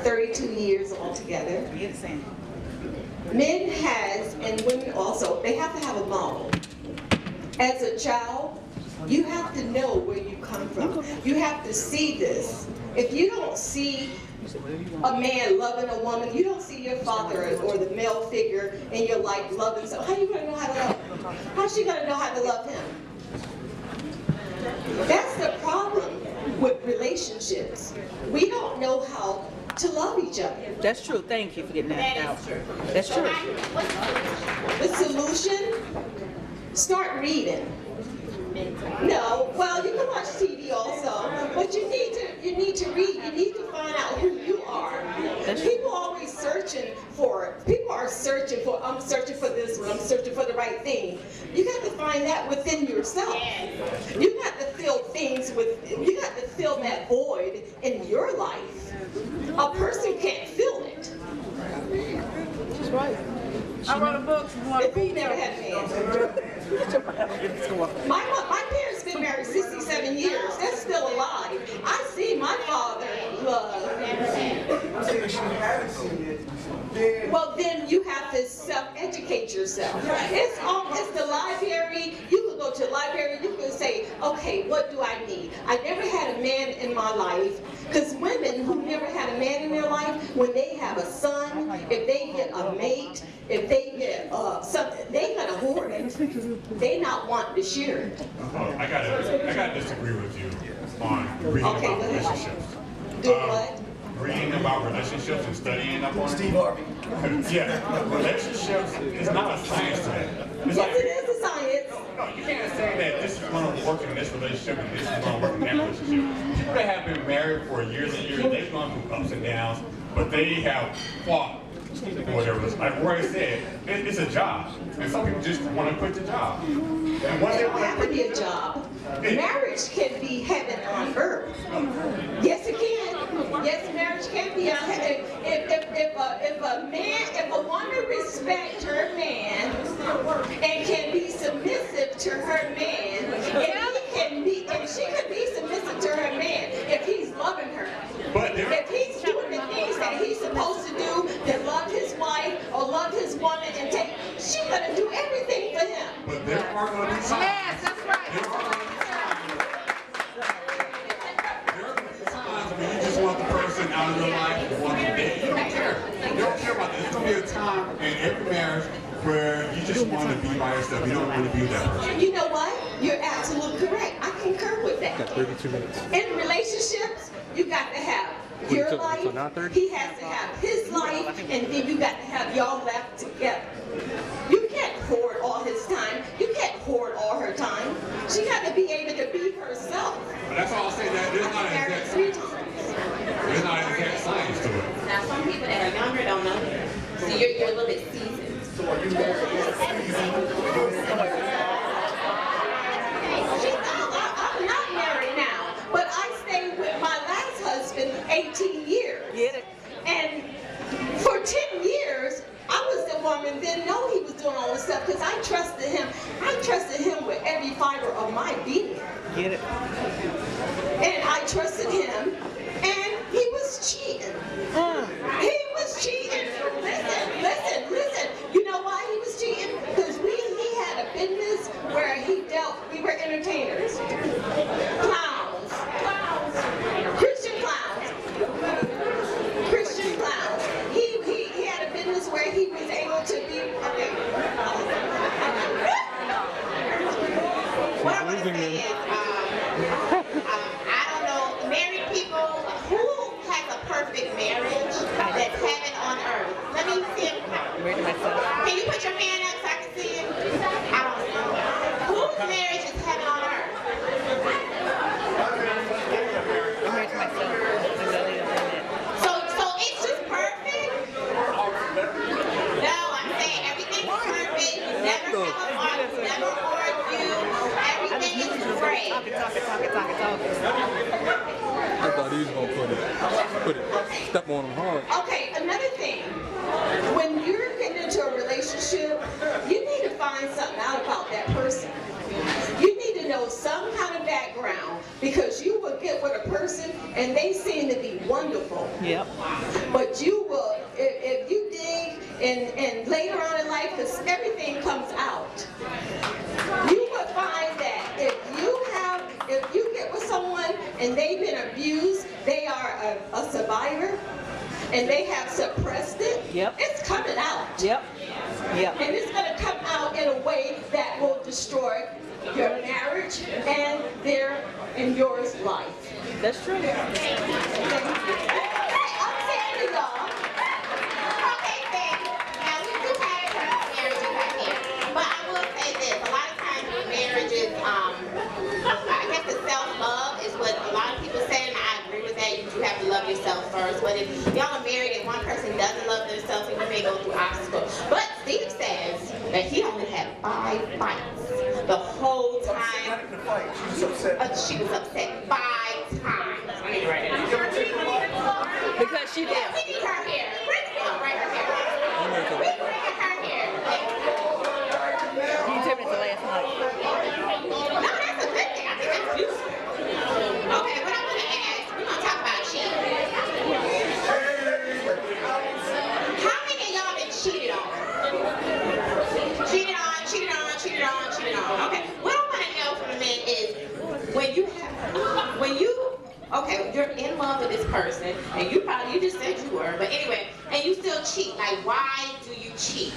32 years altogether. Men has, and women also, they have to have a model. As a child, you have to know where you come from. You have to see this. If you don't see a man loving a woman, you don't see your father or the male figure in your life loving someone, how are you going to know how to love him? How's she going to know how to love him? That's the problem with relationships. We don't know how to love each other. That's true. Thank you for getting that out. That's true. The solution? Start reading. No, well, you can watch TV also, but you need to read. You need to find out who you are. People are always searching for it. People are searching for, I'm searching for this one, I'm searching for the right thing. You got to find that within yourself. You got to fill things with, you got to fill that void in your life. if he never had a man. My parents been married 67 years. They're still alive. I see my father love. Well, then you have to self-educate yourself. It's the library. You could go to the library. You could say, okay, what do I need? I never had a man in my life. Because women who never had a man in their life, when they have a son, if they get a mate, if they get something, they gonna hoard it. They not wanting to share it. I gotta disagree with you on reading about relationships. Do what? Reading about relationships and studying up on Steve Harvey. Yeah, relationships is not a science to that. It's yes, it is a science. No, you can't say that this is going to work in this relationship and this is going to work in that relationship. People that have been married for years and years, they've gone through ups and downs, but they have fought. Whatever, like Roy said, it's a job, and some people just want to quit the job. And once it don't have to be a job. Marriage can be heaven on earth. Yes, it can. Yes, marriage can be. If a woman respects her man and can be submissive to her man, and she can be submissive to her man if he's loving her. If he's doing the things that he's supposed to do, to love his wife or love his woman and take, she's gonna do everything for him. But there are going to be times. Yes, that's right. There are going to be times when you just want the person out of your life, you want them dead. You don't care. You don't care about this. There's going to be a time in every marriage where you just want to be by yourself. You don't want to be with that person. You know what? You're absolutely correct. I concur with that. Got 32 minutes. In relationships, you got to have your life. He has to have his life, and then you got to have y'all left together. You can't hoard all his time. You can't hoard all her time. She got to be able to be herself. But that's all I'll say. That there's not an exact science. There's not an exact science to it. Now, some people that are younger don't know that. So you're a little bit seasoned. So are you married? I'm not married now, but I stayed with my last husband 18 years. Get it? And for 10 years, I was the woman didn't know he was doing all this stuff because I trusted him. I trusted him with every fiber of my being. Get it? And I trusted him, and he was cheating. He was cheating. Listen. You know why he was cheating? Because he had a business where we were entertainers. Clowns. Christian clowns. He had a business where he was able to be, What I want to say is, I don't know, married people, who has a perfect marriage that's heaven on earth? Let me see it. Can you put your hand up so I can see it? I don't know. Whose marriage is heaven on earth? So it's just perfect? No, I'm saying everything's perfect. You never never argue. Everything is great. I thought he was gonna put it, step on him hard. Okay, another thing. When you're getting into a relationship, you need to find something out about that person. You need to know some kind of background because you will get with a person and they seem to be wonderful. Yep. But you will, if you dig and later on in life, because everything comes out, you will find that if you get with someone and they've been abused, they are a survivor, and they have suppressed it, it's coming out. Yep. And it's going to come out in a way that will destroy your marriage and yours life. That's true. I'm saying to y'all. Okay, thank you. Now, we do have marriages out here. But I will say this. A lot of times with marriages, I guess the self-love is what a lot of people say, and I agree with that. You do have to love yourself first. But if y'all are married and one person doesn't love themselves, you may go through obstacles. But Steve says that he only had 5 fights the whole time. She was upset 5 times. Let me write it down. Because she did. We need her here. Bring her here. We bring her here. love with this person, and you just said you were, but anyway, and you still cheat. Like, why do you cheat?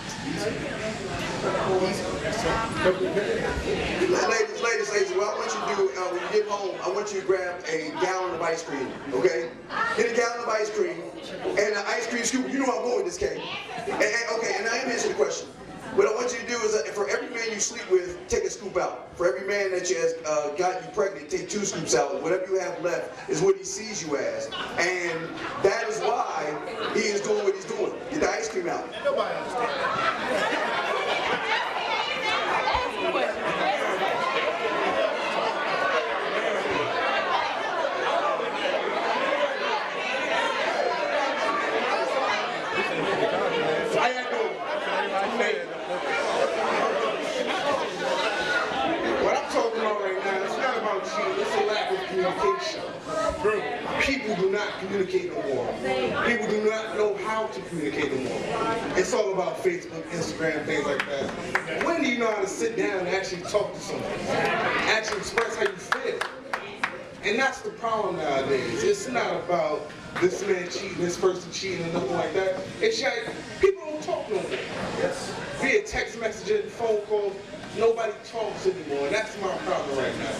Ladies, what I want you to do when you get home, I want you to grab a gallon of ice cream, okay? Get a gallon of ice cream and an ice cream scoop. You know where I'm going with this, Kay. Okay, and I am answering the question. What I want you to do is, for every man you sleep with, take a scoop out. For every man that has got you pregnant, take 2 scoops out. Whatever you have left is what he sees you as. And that is why he is doing what he's doing. Get the ice cream out. Nobody understands. What I'm talking about right now, it's not about cheating, it's a lack of communication. People do not communicate no more. People do not know how to communicate no more. It's all about Facebook, Instagram, things like that. When do you know how to sit down and actually talk to someone? Actually express how you feel? And that's the problem nowadays. It's not about this man cheating, this person cheating, or nothing like that. It's like people don't talk no more. Yes. Via text messaging, phone calls, nobody talks anymore. And that's my problem right now.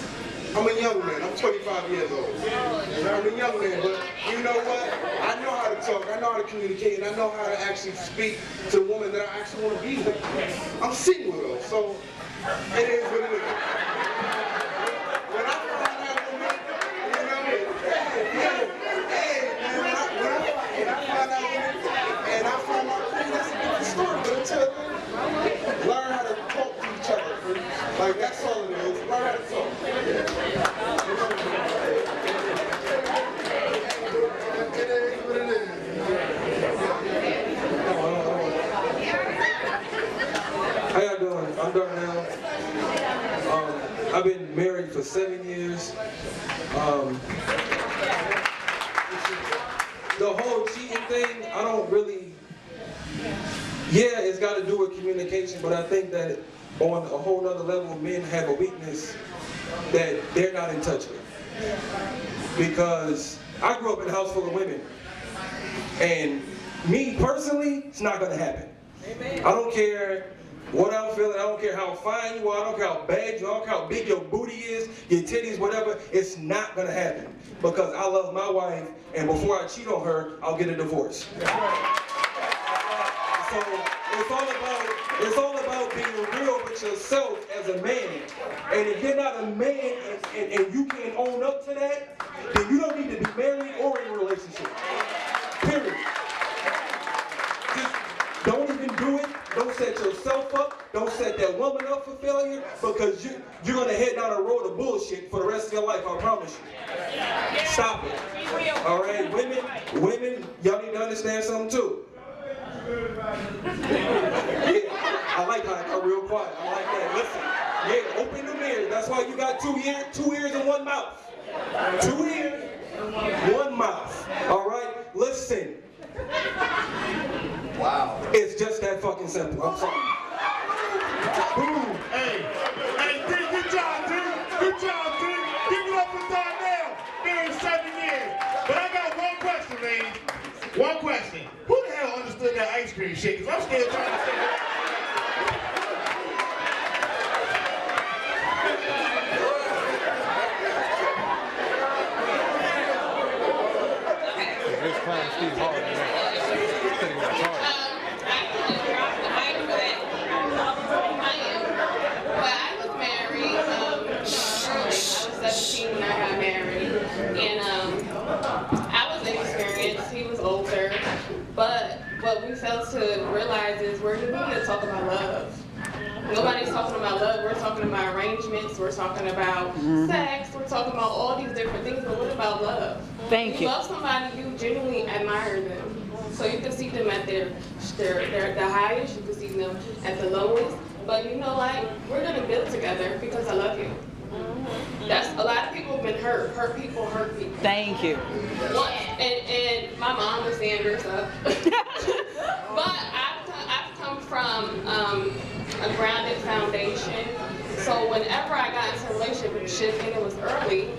I'm a young man. I'm 25 years old. I'm a young man, but you know what? I know how to talk. I know how to communicate, and I know how to actually speak to a woman that I actually want to be with. I'm single though, so it is what it is. When I find out women, you know, and I find out women, that's a different story. But until then, learn how to talk to each other. Like, that's all it is. Learn how to talk. It is what it is. How y'all doing? I'm Darnell. I've been married for 7 years. The whole cheating thing, I don't really, yeah, it's got to do with communication, but I think that on a whole nother level, men have a weakness that they're not in touch with. Because I grew up in a house full of women, and me personally, it's not going to happen. I don't care what I'm feeling, I don't care how fine you are, I don't care how bad you are, I don't care how big your booty is, your titties, whatever, it's not gonna happen. Because I love my wife, and before I cheat on her, I'll get a divorce. So it's all about being real with yourself as a man. And if you're not a man and you can't own up to that, then you don't need to be married or in a relationship. Period. Just don't even do it. Don't set yourself up. Don't set that woman up for failure, because you're gonna head down a road of bullshit for the rest of your life, I promise you. Stop it. All right, women, y'all need to understand something too. Yeah, I like how I got real quiet. I like that. Listen, yeah, open the mirror. That's why you got two ears and one mouth. 2 ears, 1 mouth. All right, listen. Wow. It's just that fucking simple. I'm sorry. Boom. Hey, good job, dude. Good job, dude. Give it up for Darnell. Married 7 years. But I got one question, ladies. One question. Who the hell understood that ice cream shit? Because I'm still trying to say that. Steve Harvey. But I was married early. I was 17 when I got married, and I was inexperienced. He was older, but what we failed to realize is we're here to talk about love. Nobody's talking about love. We're talking about arrangements. We're talking about sex. We're talking about all these different things. But what about love? Thank you. You love somebody, you genuinely admire them. So you can see them at their the highest. You can see them at the lowest. But you know, like, we're gonna build together because I love you. That's a lot of people have been hurt. Hurt people hurt people. Thank you. And my mom was Sandra, so. But I've come from a grounded foundation. So whenever I got into a relationship and it was early,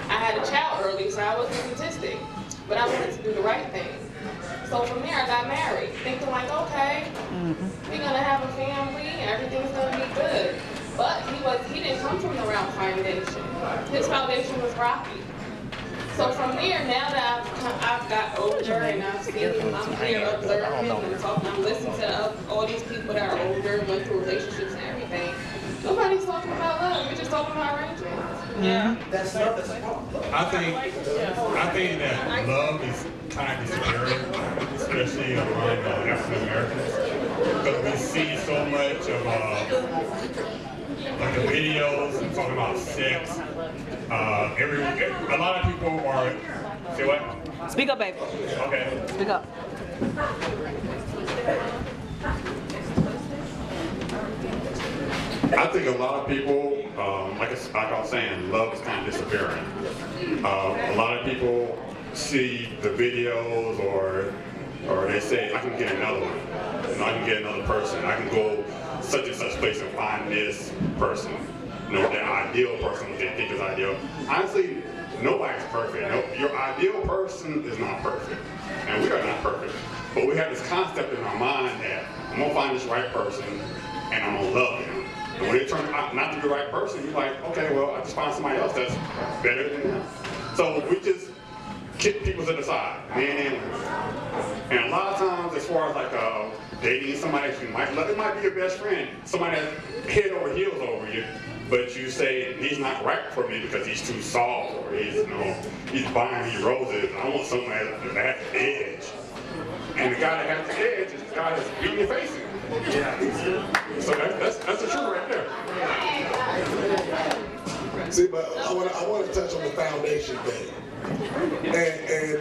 I had a child early, so I wasn't statistic. But I wanted to do the right thing. So from there, I got married, thinking like, okay, we're gonna have a family, everything's gonna be good. But he didn't come from the round foundation. His foundation was rocky. So from there, now that I've got older and I've seen him, I'm here observing and talking, I'm listening to all these people that are older, went through relationships and everything. Nobody's talking about love, we're just talking about arrangements. Yeah. That's not the problem. I think that love is kind of disappearing, especially among African Americans, because we see so much of like the videos and talking about sex. A lot of people are. Say what? Speak up, baby. Okay. Speak up. I think a lot of people, like I was saying, love is kind of disappearing. A lot of people see the videos or they say, I can get another one. You know, I can get another person. I can go such and such place and find this person. You know, their ideal person, what they think is ideal. Honestly, nobody's perfect. No, your ideal person is not perfect. And we are not perfect. But we have this concept in our mind that I'm gonna find this right person and I'm gonna love them. And when they turn out not to be the right person, you're like, okay, well, I just find somebody else that's better than them. So we just kick people to the side, men and women. And a lot of times, as far as like dating somebody that you might love, it might be your best friend, somebody that's head over heels over you, but you say, he's not right for me because he's too soft, or he's buying me roses. I want someone that has the edge. And the guy that has the edge is the guy that's beating your face in. So that's the truth right there. See, but I want to touch on the foundation thing. And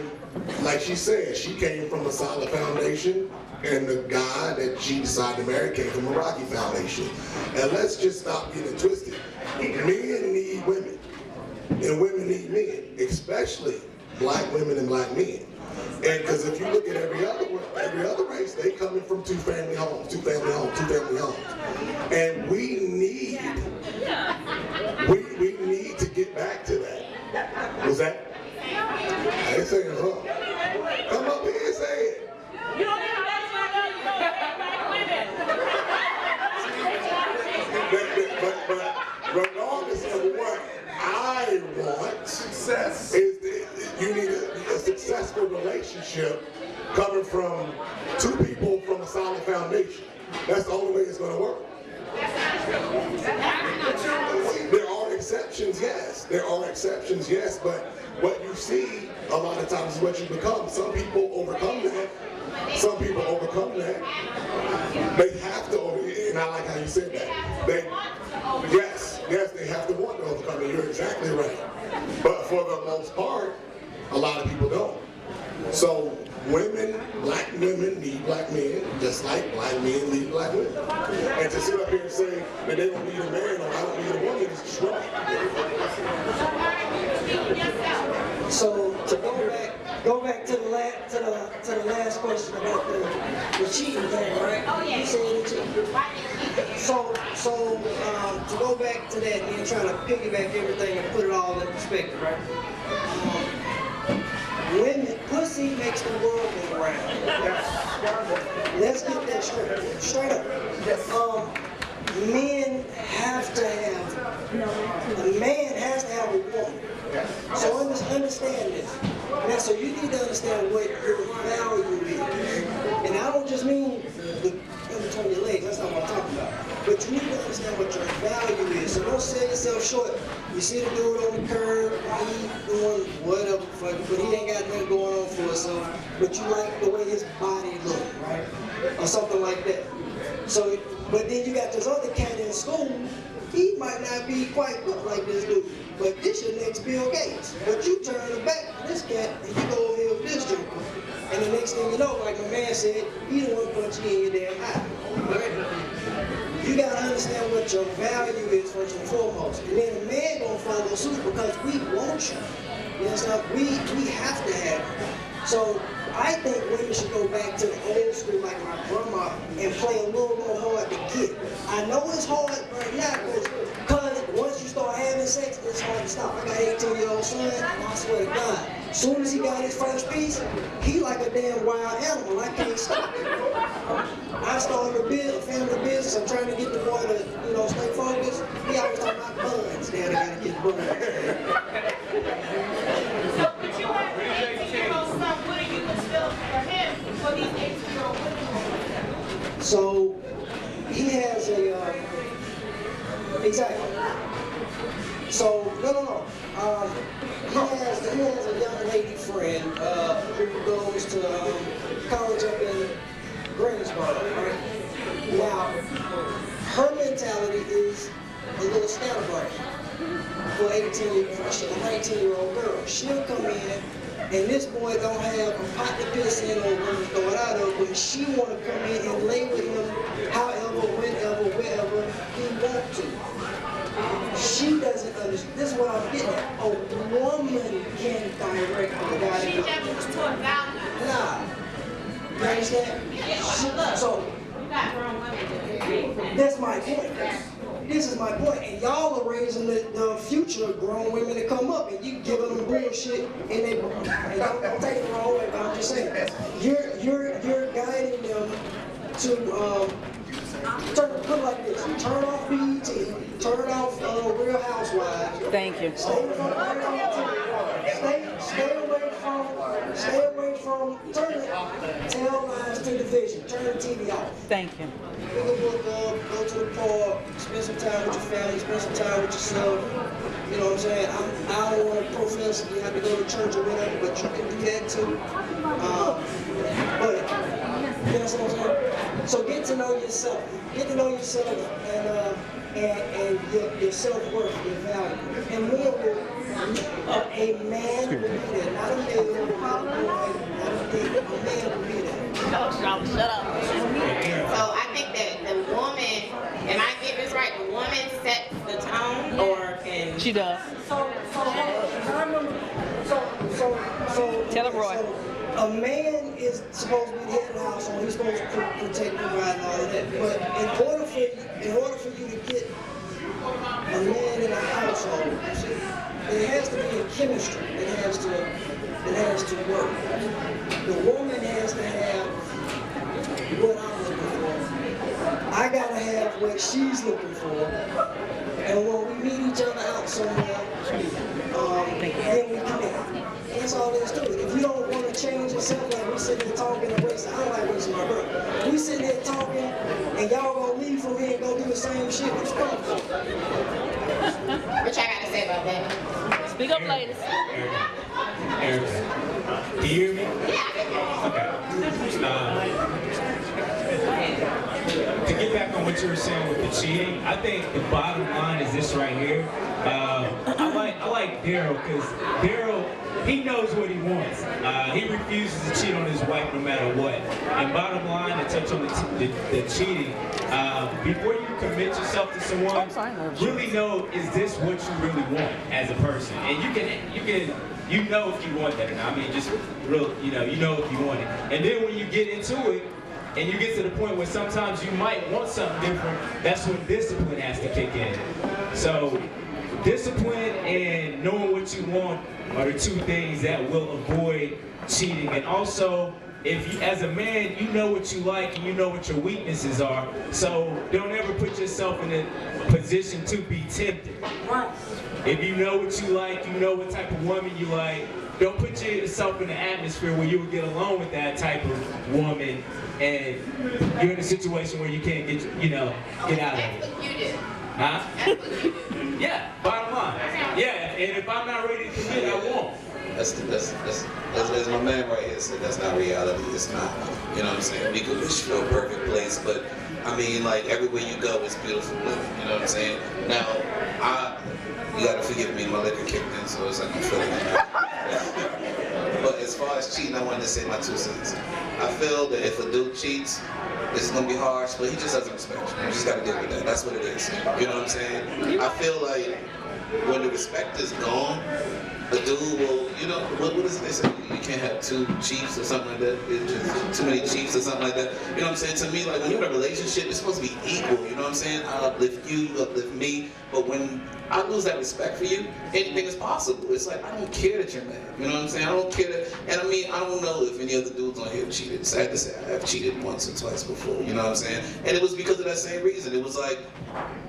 like she said, she came from a solid foundation, and the guy that she decided to marry came from a rocky foundation. And let's just stop getting twisted. Men need women, and women need men, especially black women and black men. And because if you look at every other race, they coming from two family homes. And we need to get back to that. Was that? I ain't saying huh. Come up here and say it. You don't even know But regardless of what I want, success is you need a successful relationship coming from two people from a solid foundation. That's the only way it's going to work. There are exceptions, yes, but what you see a lot of times is what you become. Some people overcome that. They have to and I like how you said that. Yes, they have to want to overcome it. You're exactly right. But for the most part, a lot of people don't. So black women need black men, just like black men need black women. And to sit up here and say that they don't need a man or I don't need a woman is just wrong. So to go back to the last question about the cheating thing, right? Oh yeah. You said cheating. So to go back to that and then try to piggyback everything and put it all in perspective, right? Women, pussy makes the world go round. Let's get that straight up. Men have to have, a man has to have a woman. So understand this. Now, so you need to understand what your value is. And I don't just mean in between your legs, that's not what I'm talking about. But you need to understand what your value is. So don't sell yourself short. You see the dude on the curb, he doing whatever, but he ain't got nothing going on for himself. But you like the way his body look, right? Or something like that. So, but then you got this other cat in school, he might not be quite built like this dude. But this your next Bill Gates. But you turn the back to this cat and you go over here with this joker. And the next thing you know, like my man said, he the one punch you in your damn eye. Right? You gotta understand what your value is first and foremost. And then a man gonna follow suit because we want you. You understand? We have to have you. So I think women should go back to the old school like my grandma and play a little more hard to get. I know it's hard right now because once you start having having sex, it's hard to stop. I got an 18-year-old son, and I swear to God, as soon as he got his first piece, he like a damn wild animal. I can't stop him. I started a family business. I'm trying to get the boy to, you know, stay focused. He always talking about buns. Now they gotta get buns. So, but you have an 18-year-old son. What are you instilling for him for these 18-year-old women? So he has a exactly. So no. He has a young lady friend who goes to college up in Greensboro. Right? Now, her mentality is a little scatterbrain for a 19-year-old girl. She'll come in, and this boy don't have a pot to piss in or one to throw it out of, but she want to come in and lay with him however, whenever, wherever he want to. She doesn't understand. This is what I'm getting at. A woman can direct the guy. She never was taught value. Nah. You understand? Yeah, so you got grown women. that's my point. This is my point. And y'all are raising the future grown women to come up, and you giving them bullshit, and they don't take it the wrong way, but I'm just saying, you're guiding them to put it like this: turn off BET, turn off Real Housewives. Thank you. Stay away from turn it. Tell lies to the vision. Turn the TV off. Thank you. Pick a book up, go to the park, spend some time with your family, spend some time with yourself. You know what I'm saying? I don't want to profess you have to go to church or whatever, but you can do that too. But you know what I'm saying? So get to know yourself. Get to know yourself and your self-worth, your value. And men will, a man will be there, not a male, not a boy, not a dick. A man will be there. Shut up. So I think that the woman, am I getting this right? The woman sets the tone, or can she does? So Tell him, Roy. A man is supposed to be the head of the household. He's supposed to protect, provide, and all of that. But in order for you to get a man in a household, it has to be a chemistry. It has to work. The woman has to have what I'm looking for. I gotta have what she's looking for. And when we meet each other out somewhere, then we connect. That's all there is to it. If you don't want to change yourself, like we sitting there talking and wasting, I don't like wasting my breath. We sitting there talking, and y'all gonna leave from here and go do the same shit. What you coming for? What y'all got to say about that? Speak up, ladies. Erica, do you hear me? Yeah. Okay. To get back on what you were saying with the cheating, I think the bottom line is this right here. I like Daryl because Daryl, he knows what he wants. He refuses to cheat on his wife no matter what. And bottom line, to touch on the cheating, before you commit yourself to someone, really know, is this what you really want as a person? And you know if you want that or not. I mean, just real, you know if you want it. And then when you get into it, and you get to the point where sometimes you might want something different, that's when discipline has to kick in. So discipline and knowing what you want are the two things that will avoid cheating. And also, if you, as a man, you know what you like and you know what your weaknesses are, so don't ever put yourself in a position to be tempted. If you know what you like, you know what type of woman you like, don't put yourself in an atmosphere where you will get along with that type of woman and you're in a situation where you can't get out of it. That's what you do. Huh? That's what you do. Yeah, bottom line. Yeah, and if I'm not ready to commit, I won't. That's my man right here said, that's not reality. It's not. You know what I'm saying? We could wish for a perfect place, but I mean, like, everywhere you go, it's beautiful living. You know what I'm saying? Now, you gotta forgive me, my liquor kicked in, so it's like I'm feeling it. But as far as cheating, I wanted to say my 2 cents. I feel that if a dude cheats, it's gonna be harsh, but he just doesn't respect you. You just gotta deal with that. That's what it is. You know what I'm saying? I feel like when the respect is gone, a dude will, what is it they say? You can't have 2 chiefs or something like that. It's just too many chiefs or something like that. You know what I'm saying? To me, like, when you're in a relationship, it's supposed to be equal. You know what I'm saying? I uplift you, you uplift me. But when I lose that respect for you, anything is possible. It's like, I don't care that you're mad. You know what I'm saying? I don't care that, and I mean, I don't know if any other dudes on here have cheated. Sad to say, I have cheated once or twice before. You know what I'm saying? And it was because of that same reason. It was like,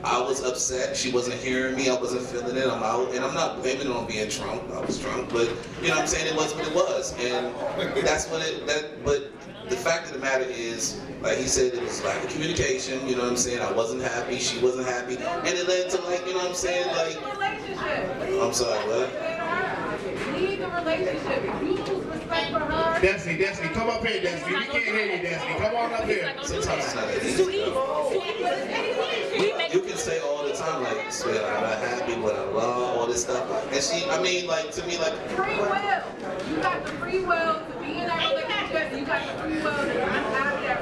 I was upset. She wasn't hearing me. I wasn't feeling it. I'm out, and I'm not blaming it on being drunk. I was drunk, but you know what I'm saying? It was what it was, and that's what but the fact of the matter is, like he said, it was lack of communication, you know what I'm saying? I wasn't happy, she wasn't happy, and it led to, like, you know what I'm saying, like, I'm sorry, what? Leave the relationship. If you lose respect for her. Destiny, come up here, Destiny. We can't hear you, Destiny. Come on up here. Sometimes it's not that easy. You can say all the time, like, swear, I'm not happy, but I love all this stuff. And she, I mean, like, to me, like, free will. You got the free will to be in that relationship. You got the free will to not have that.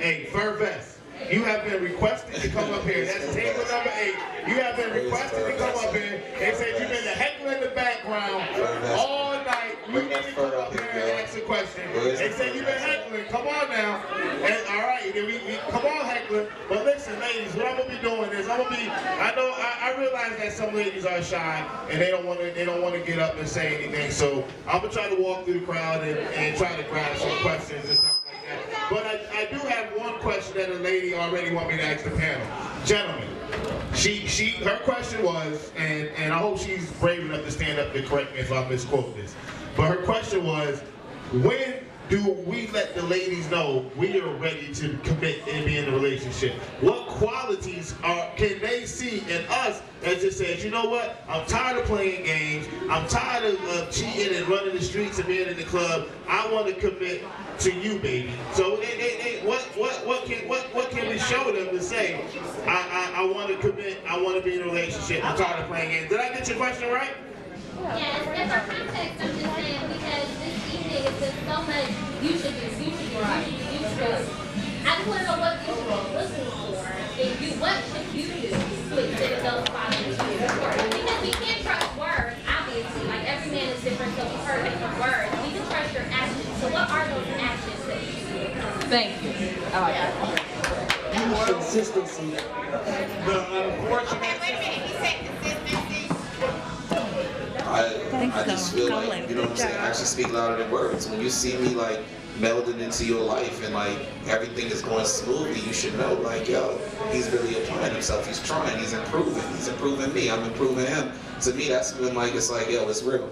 Hey, Fur Vest. You have been requested to come up here. That's table number 8. You have been requested to come up here. They said you've been heckling in the background all night. You need to come up here and ask a question. They said you've been heckling. Come on now. And, all right, come on, heckling. But listen, ladies, what I'm gonna be doing is I realize that some ladies are shy and they don't want to get up and say anything. So I'm gonna try to walk through the crowd and try to grab some questions and stuff. But I do have one question that a lady already want me to ask the panel. Gentlemen, her question was, and I hope she's brave enough to stand up to correct me if I misquote this, but her question was, when do we let the ladies know we are ready to commit and be in a relationship? What qualities can they see in us that just says, you know what, I'm tired of playing games, I'm tired of cheating and running the streets and being in the club, I want to commit to you, baby. So what can we show them to say, I want to commit, I want to be in a relationship, I'm tired of playing games? Did I get your question right? Yes, and for context, I'm just saying, because this evening it's just so much, you should do. I just want to know what you should be looking for. What should you do to exhibit those qualities? Because we can't trust words, obviously. Like, every man is different, so we've heard different words. We can trust your actions. So what are those actions that you do? Thank you. I like that. Consistency. The unfortunate. Wait a minute, he said consistency. I just feel like, you know what I'm saying, actions speak louder than words. When you see me, like, melding into your life and, like, everything is going smoothly, you should know, like, yo, he's really applying himself, he's trying, he's improving me, I'm improving him. To me, that's when, like, it's like, yo, it's real.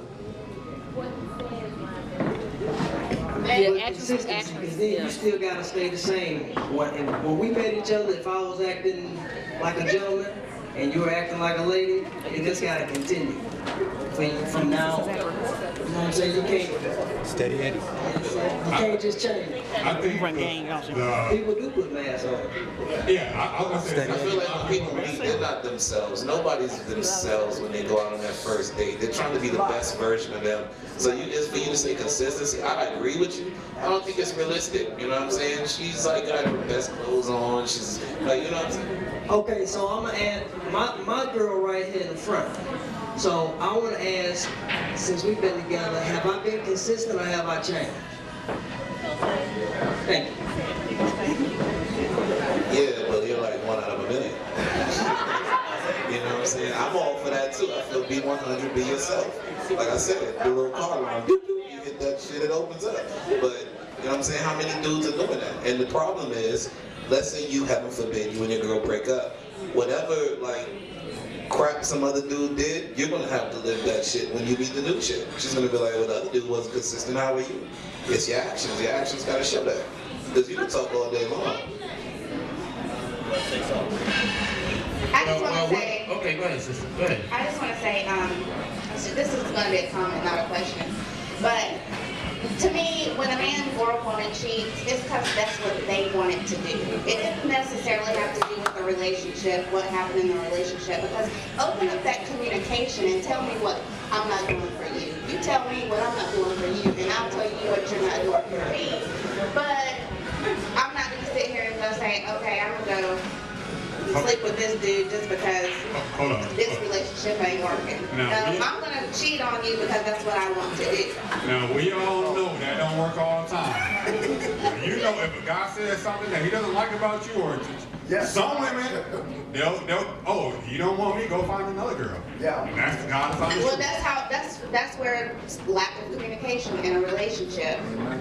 Consistency, because then you still gotta stay the same. When we met each other, if I was acting like a gentleman and you were acting like a lady, then this gotta continue. From now, you know what I'm saying? You can't. Steady Eddie. You can't just change. I think people do put masks on. Yeah, I feel like when people meet, they're not themselves. Nobody's themselves when they go out on that first date. They're trying to be the best version of them. So for you to say consistency, I agree with you. I don't think it's realistic. You know what I'm saying? She's like got her best clothes on. She's like, you know what I'm saying? Okay, so I'm gonna add my girl right here in the front. So I want to ask, since we've been together, have I been consistent or have I changed? Thank you. Yeah, but you're like 1 out of a million. You know what I'm saying? I'm all for that too. I feel be 100, be yourself. Like I said, the little car line, you hit that shit, it opens up. But you know what I'm saying? How many dudes are doing that? And the problem is, let's say you, heaven forbid, you and your girl break up. Whatever, like, crap some other dude did, you're gonna have to live that shit when you meet the new chick. She's gonna be like, well, the other dude wasn't consistent, how are you? It's your actions. Your actions gotta show that. Because you can talk all day long. I just want to say. Okay, go ahead, sister. Go ahead. I just want to say, this is going to be a comment, not a question. But to me, when a man or a woman cheats, it's because that's what they wanted to do. It didn't necessarily have to do with the relationship, what happened in the relationship. Because open up that communication and tell me what I'm not doing for you. You tell me what I'm not doing for you, and I'll tell you what you're not doing for me. But I'm not going to sit here and go say, okay, I'm going to go sleep with this dude just because this relationship ain't working. No, I'm going to cheat on you because that's what I want to do. Now, we all know that don't work all the time. You know, if a guy says something that he doesn't like about you, or Yes. Some women, they'll, oh, you don't want me, go find another girl. Yeah. And that's the God of Well, that's where lack of communication in a relationship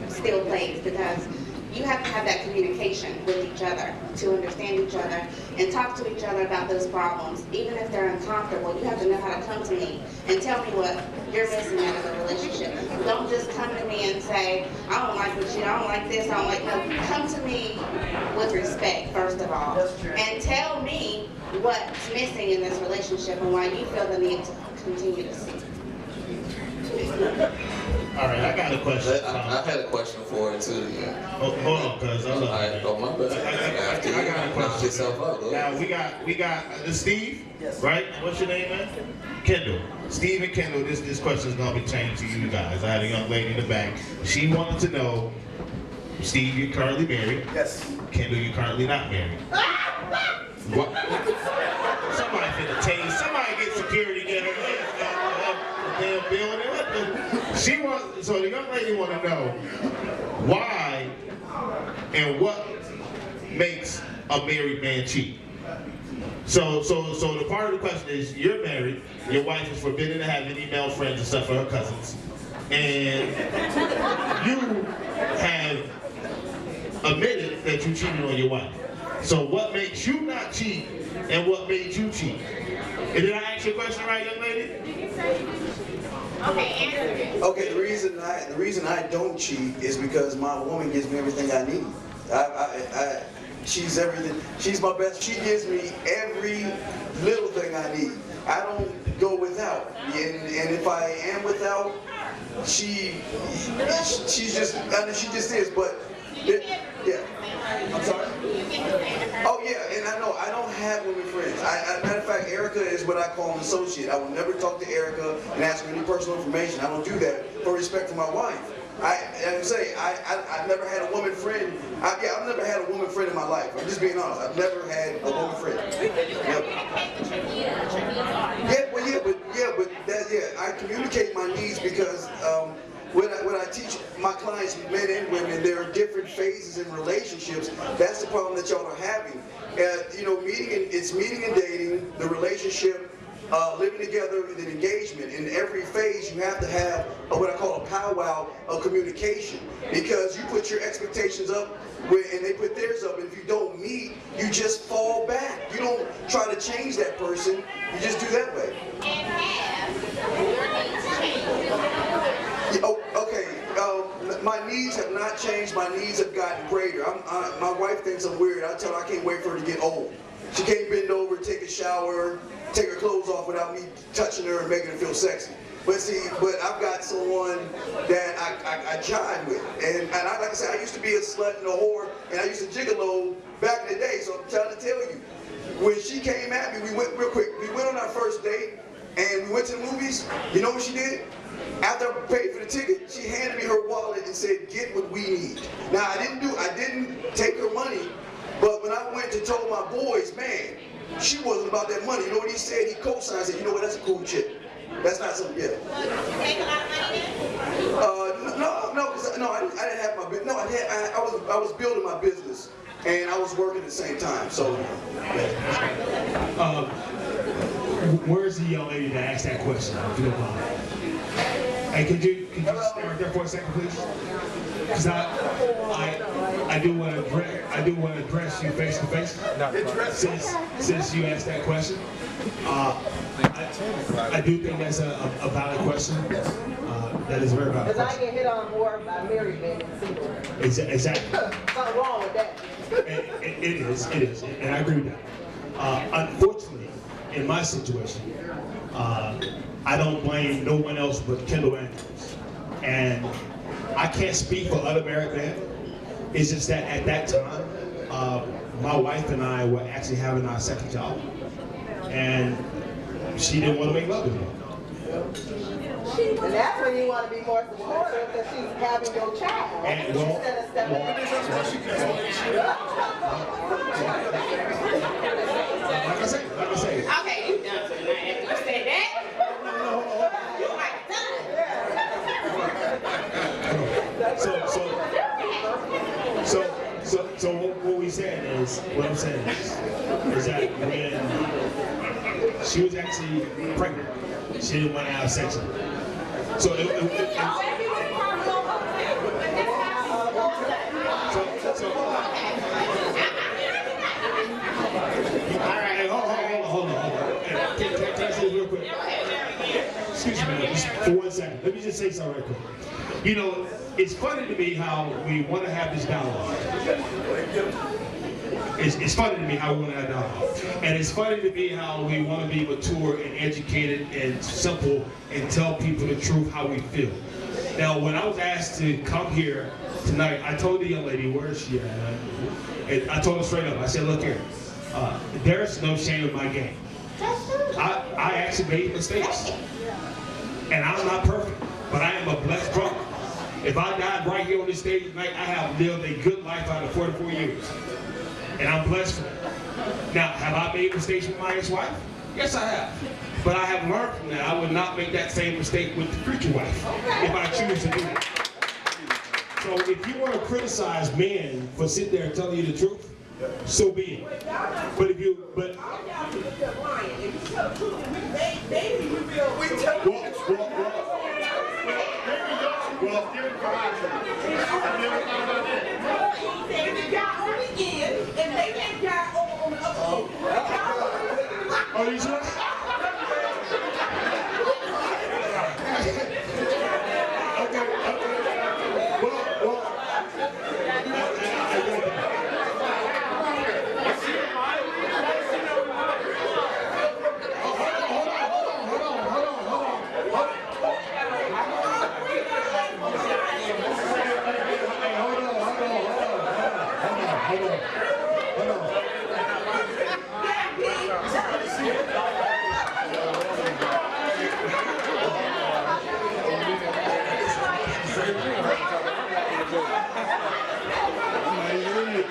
still plays, because you have to have that communication with each other to understand each other and talk to each other about those problems. Even if they're uncomfortable, you have to know how to come to me and tell me what you're missing out of the relationship. Don't just come to me and say, I don't like what you, I don't like this, I don't like, no. Come to me with respect, first of all, and tell me what's missing in this relationship and why you feel the need to continue to see. All right, I got a question. I had a question for her too. Oh, hold on, cuz. Oh my bad. I got a question. Yourself up, now we got Steve, right? What's your name, man? Kendall. Steve and Kendall. This question is gonna be changed to you guys. I had a young lady in the back. She wanted to know, Steve, you're currently married. Yes. Kendall, you're currently not married. What? Somebody finna tase. Somebody get security, get her damn building. She wants. So the young lady want to know why and what makes a married man cheat. So the part of the question is, you're married. Your wife is forbidden to have any male friends except for her cousins, and you have admitted that you cheated on your wife. So what makes you not cheat, and what made you cheat? And did I ask your question right, young lady? Okay, answer it. Okay, the reason I don't cheat is because my woman gives me everything I need. She's everything. She's my best. She gives me every little thing I need. I don't go without. And if I am without, she's just, I mean, she just is. But yeah. I'm sorry? Oh yeah, and I know I don't have women friends. Matter of fact, Erica is what I call an associate. I will never talk to Erica and ask her any personal information. I don't do that for respect for my wife. I've never had a woman friend. I've never had a woman friend in my life. I'm just being honest. I've never had a woman friend. I communicate my needs because when I teach my clients, men and women, there are different phases in relationships. That's the problem that y'all are having. It's meeting and dating, the relationship, living together, and then engagement. In every phase, you have to have what I call a powwow of communication, because you put your expectations up and they put theirs up, and if you don't meet, you just fall back. You don't try to change that person, you just do that way. My needs have not changed. My needs have gotten greater. My wife thinks I'm weird. I tell her I can't wait for her to get old. She can't bend over, take a shower, take her clothes off without me touching her and making her feel sexy. But I've got someone that I jive with. And like I said, I used to be a slut and a whore, and I used to gigolo back in the day, so I'm trying to tell you. When she came at me, we went real quick. We went on our first date, and we went to the movies. You know what she did? After I paid for the ticket, she handed me her wallet and said, "Get what we need." Now I didn't take her money, but when I went to tell my boys, man, she wasn't about that money. You know what he said? He co-signed, said, "You know what? That's a cool chick. That's not something." Yeah. Did you make a lot of money then? No, I didn't have my business. No, I was building my business, and I was working at the same time. So. Where's the young lady that asked that question? If you don't mind. Hey, could you just stay right there for a second, please? Because I do want to address you face to face. Since you asked that question, I do think that's a valid question. That is a very valid Because I question. get hit on more by married men than single men. Exactly. Something wrong with that. It is, and I agree with that. Unfortunately, in my situation, I don't blame no one else but Kendall Andrews. And I can't speak for other married men. It's just that at that time, my wife and I were actually having our second child. And she didn't want to make love to me. And that's when you want to be more supportive because she's having your child. And Instead of stepping like I say. Okay, you done for tonight. After you said that, you like done. So what I'm saying is, she was actually pregnant. She didn't want to have sex with her. So all right, hold on. Can I say this real quick? Excuse me, just for 1 second. Let me just say something right quick. You know, it's funny to me how we want to have this dialogue. It's funny to me how we want to have dialogue. And it's funny to me how we want to be mature and educated and simple and tell people the truth how we feel. Now, when I was asked to come here tonight, I told the young lady, where is she at? And I told her straight up, I said, look here, there's no shame in my game. I actually made mistakes. And I'm not perfect, but I am a blessed brother. If I died right here on this stage tonight, I have lived a good life out of 44 years. And I'm blessed for it. Now, have I made mistakes with my ex-wife? Yes, I have. But I have learned from that. I would not make that same mistake with the future wife if I choose to do it. So if you want to criticize men for sitting there and telling you the truth, so be it. But if you, well, oh, you sure? Okay.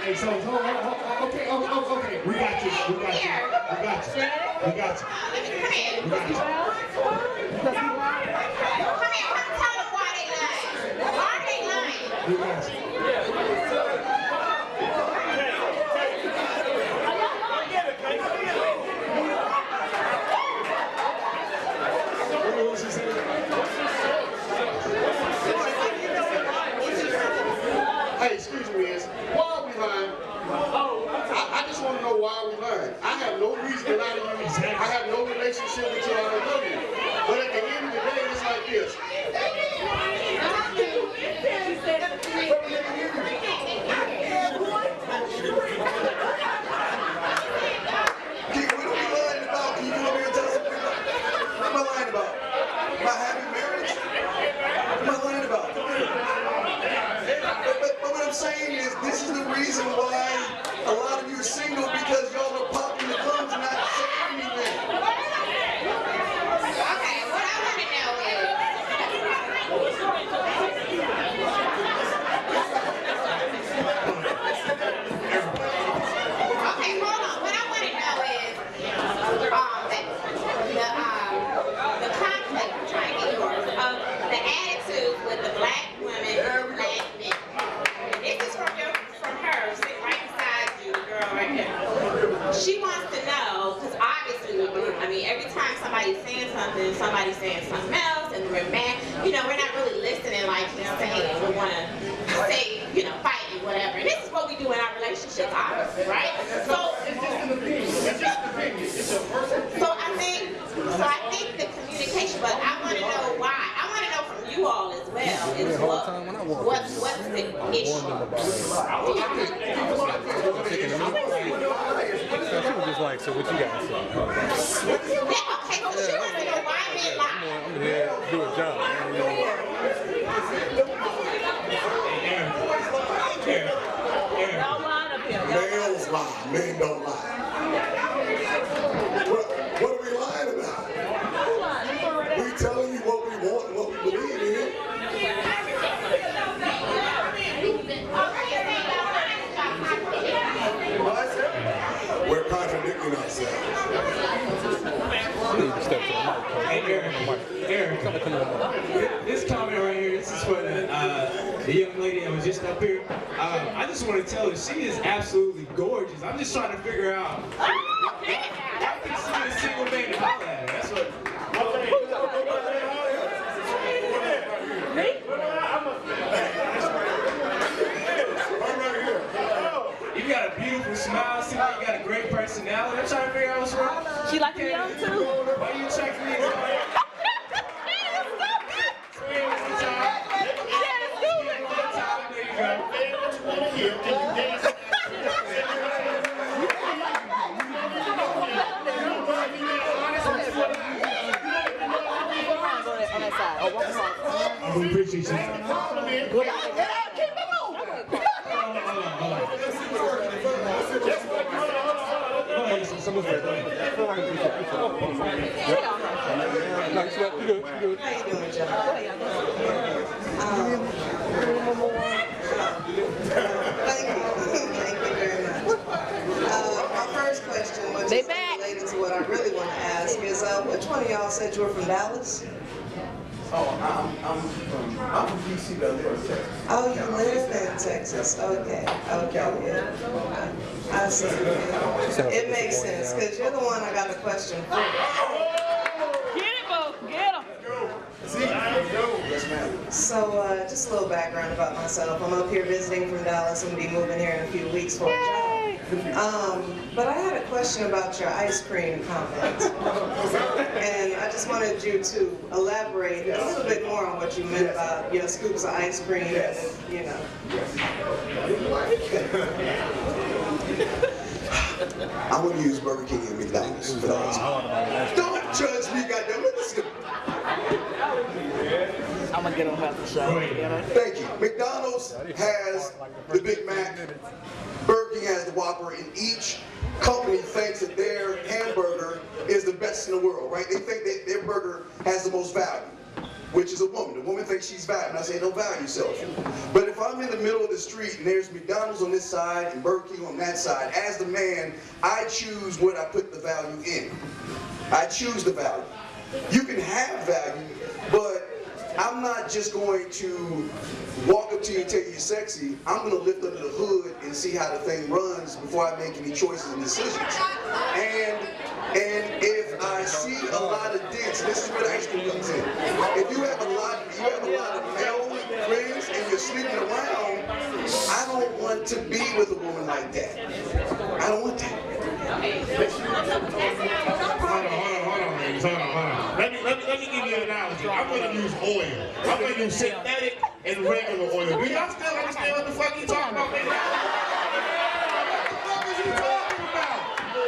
Hey, so, okay, we got you. Hey, excuse me, why are we lying? I just want to know why we lying. I have no reason to lie to you. I have no relationship with you. I don't know you. But at the end of the day, it's like this. This is the reason why a lot of you are single, because y'all are popping the guns and not saying anything. Okay, what I want to know is, okay, hold on. What I want to know is, the conflict, I'm trying to get yours, of the attitude with the black women and the black men. This is from her, sitting right beside you, the girl right there. She wants to know, because obviously, I mean, every time somebody's saying something, somebody's saying something else, and we're mad, you know, we're not really listening like he's saying. We want to say, you know, fight and whatever. And this is what we do in our relationships, obviously, right? So it's just an opinion. It's just an opinion. It's a personal opinion. So I think the communication, but I want to know why. I want to know from you all as well, is what's the issue? She was just like, so what you got to say? Yeah, okay, so she wants to know why men lie. I'm here to do a job. Males lie, men don't lie. What are we lying about? We telling you what we want and what we believe in. We're contradicting ourselves. Hey, Eric, this comment right here, this is for the young lady that was just up here. I just want to tell her she is absolutely gorgeous. I'm just trying to figure out, y'all consider a single man She like me young too? Why you check me? We appreciate you. Get out, keep it moving. How you doing, John? Thank you. Thank you very much. My first question, which is related to what I really want to ask, is which one of y'all said you were from Dallas? Oh, I'm from DC, but I live in Texas. Oh, you live in Texas. Okay. Yeah. I see. It makes sense, because you're the one I got a question for. Get it, Bo. Get him. So, just a little background about myself. I'm up here visiting from Dallas and be moving here in a few weeks for a job. But I had a question about your ice cream comment. And I just wanted you to elaborate a little bit more on what you meant about your scoops of ice cream and, you know. I want to use Burger King and McDonald's for the ice cream. Don't judge me, goddamn it. I'm gonna get him about the show. Thank you. McDonald's has the Big Mac. Burger King has the Whopper, and each company thinks that their hamburger is the best in the world, right? They think that their burger has the most value, which is a woman. The woman thinks she's valued, and I say, don't value yourself. But if I'm in the middle of the street and there's McDonald's on this side and Burger King on that side, as the man, I choose what I put the value in. I choose the value. You can have value, but I'm not just going to walk up to you and tell you you're sexy. I'm going to lift under the hood and see how the thing runs before I make any choices and decisions. And if I see a lot of dents, this is where the ice cream comes in. If you have a lot of male friends and you're sleeping around, I don't want to be with a woman like that. I don't want that. Hold on. Let me give you an analogy. I'm going to use oil. I'm going to use synthetic and regular oil. Do y'all still understand what the fuck you talking about, man? What the fuck is he talking about?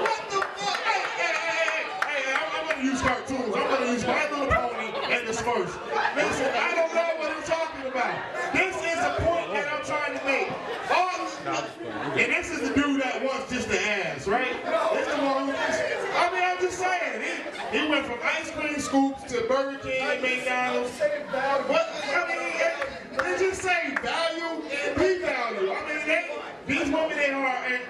What the fuck? Hey, I'm going to use cartoons. I'm going to use My Little Pony and the Smurfs. Listen, I don't know what I'm talking about. This is a point that I'm trying to make. And this is the dude that wants just the ass, right? This the one who I'm just saying. He went from ice cream scoops to Burger King and McDonald's. What? They just say value and p-value. These women,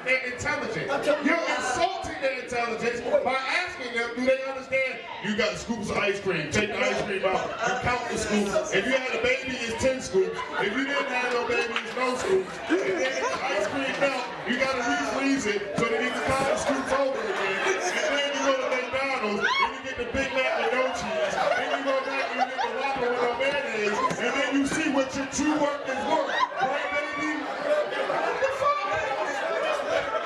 they're intelligent. You're insulting their intelligence by asking them, do they understand? You got scoops of ice cream. Take the ice cream out. You count the scoops. If you had a baby, it's 10 scoops. If you didn't have no baby, it's no scoops. If then the ice cream melt, you got to refreeze it so that you can count the scoops over again. And then you go to McDonald's, and you get the Big Mac with no cheese. Then you go back and you get the Whopper with no mayonnaise. And then you see what your true work is worth. Right, baby? What the fuck?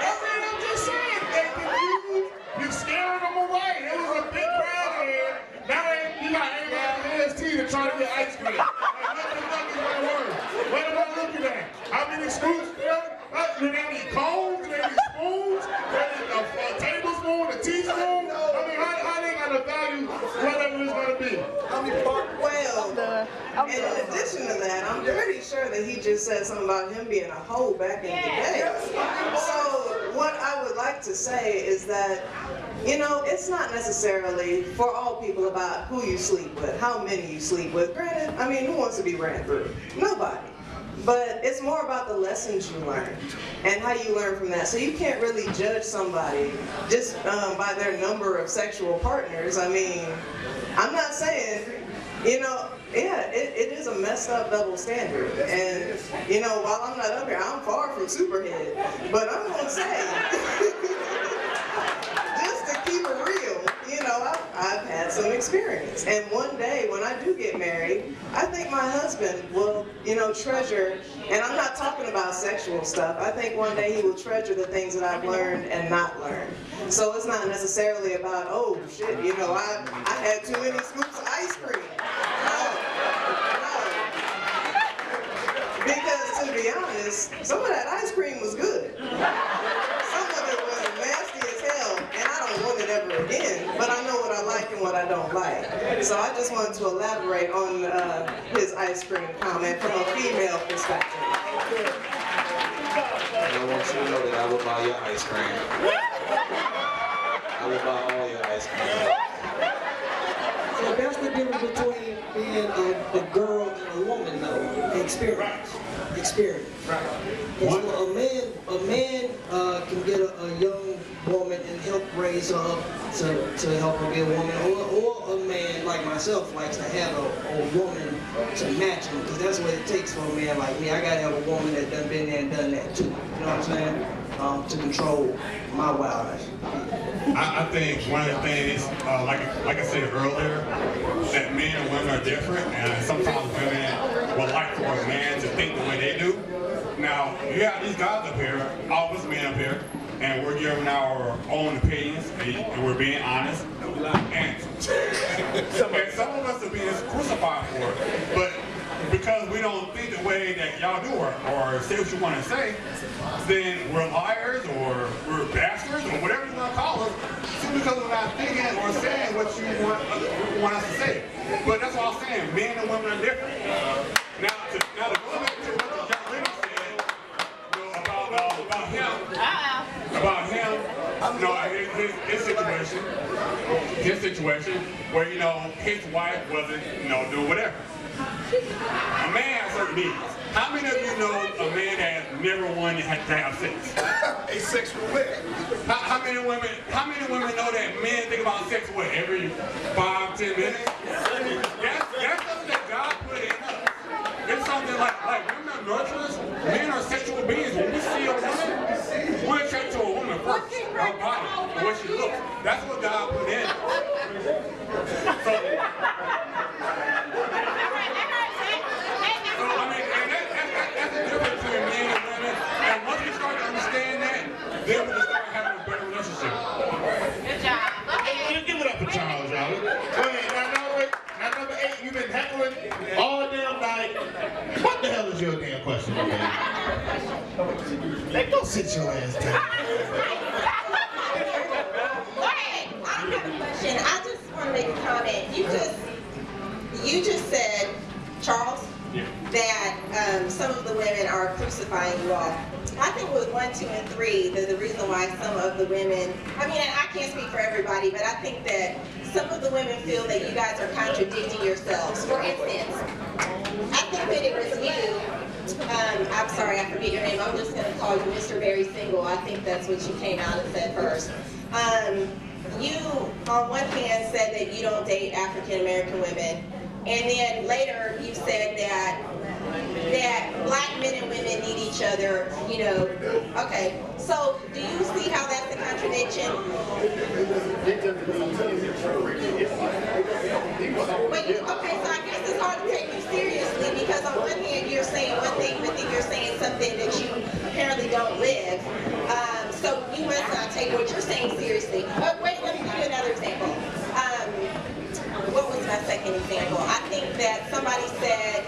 I'm just saying, they confused. You're scaring them away. It was a big crowd here. Now you got everybody in AST to try to get ice cream. Like, what the fuck is my word? What am I looking at? How many scoops? Do they need cones? Do they need spoons? Do they need a tablespoon, a teaspoon? How they gotta value whatever it's gonna be? Well, in addition to that, I'm pretty sure that he just said something about him being a hoe back in the day. So what I would like to say is that, you know, it's not necessarily for all people about who you sleep with, how many you sleep with. Granted, I mean, who wants to be ran through? Nobody. But it's more about the lessons you learn and how you learn from that. So you can't really judge somebody just by their number of sexual partners. I mean, I'm not saying, you know, yeah, it is a messed up double standard. And, you know, while I'm not up here, I'm far from superhead. But I'm going to say, just to keep it real, you know, I've had some experience. And one day when I do get married, I think my husband will, you know, treasure, and I'm not talking about sexual stuff. I think one day he will treasure the things that I've learned and not learned. So it's not necessarily about, oh shit, you know, I had too many scoops of ice cream. No. Because to be honest, some of that ice cream was good. Some of it was nasty as hell, and I don't want it ever again, but I know what I like and what I don't like. So I just wanted to elaborate on his ice cream comment from a female perspective. And I want you to know that I will buy your ice cream. I will buy all your ice cream. So that's the difference between being a girl and a woman, though. Experience. Experience. Right. So a man can get a young woman and help raise her up to help her be a woman, or a man like myself likes to have a woman to match him, because that's what it takes for a man like me. I gotta have a woman that done been there and done that too. You know what I'm saying? To control my wildness. I think one of the things, like I said earlier, that men and women are different, and sometimes women would like for a man to think the way they do. Now, you have these guys up here, all of us men up here, and we're giving our own opinions, and we're being honest. And some of us are being crucified for it, but because we don't think the way that y'all do or say what you want to say, then we're liars or we're bastards or whatever you want to call us, simply because we're not thinking or saying what you want us to say. But that's what I'm saying, men and women are different. Now the woman, to what the young lady said, you know, about him, you know, his situation, where, you know, his wife wasn't, you know, doing whatever. A man has certain needs. How many of you know a man that has never wanted to have sex? Asexual man. How many women know that men think about sex what, every 5-10 minutes? That's something that God put in us. It's something like women are nurturers, men are sexual beings. When we see a woman, we're attracted to a woman first, her body, and what she looks. That's what God put in. Then we can start having a better relationship. Good job. Give it up for Charles, y'all. Wait, now number 8, you've been heckling all damn night. What the hell is your damn question, man? Go sit your ass down. Go ahead. I have a question. I just want to make a comment. You just said, Charles, that some of the women are crucifying you all. I think with 1, 2, and 3, the reason why some of the women, I mean, I can't speak for everybody, but I think that some of the women feel that you guys are contradicting yourselves. For instance, I think that it was you, I'm sorry, I forget your name, I'm just going to call you Mr. Very Single. I think that's what you came out and said first. You, on one hand, said that you don't date African American women, and then later you said that black men and women need each other, you know. Okay, so do you see how that's a contradiction? Okay, so I guess it's hard to take you seriously, because on one hand you're saying one thing, but then you're saying something that you apparently don't live. So you must not take what you're saying seriously. Wait, let me give you another example. What was my second example? I think that somebody said,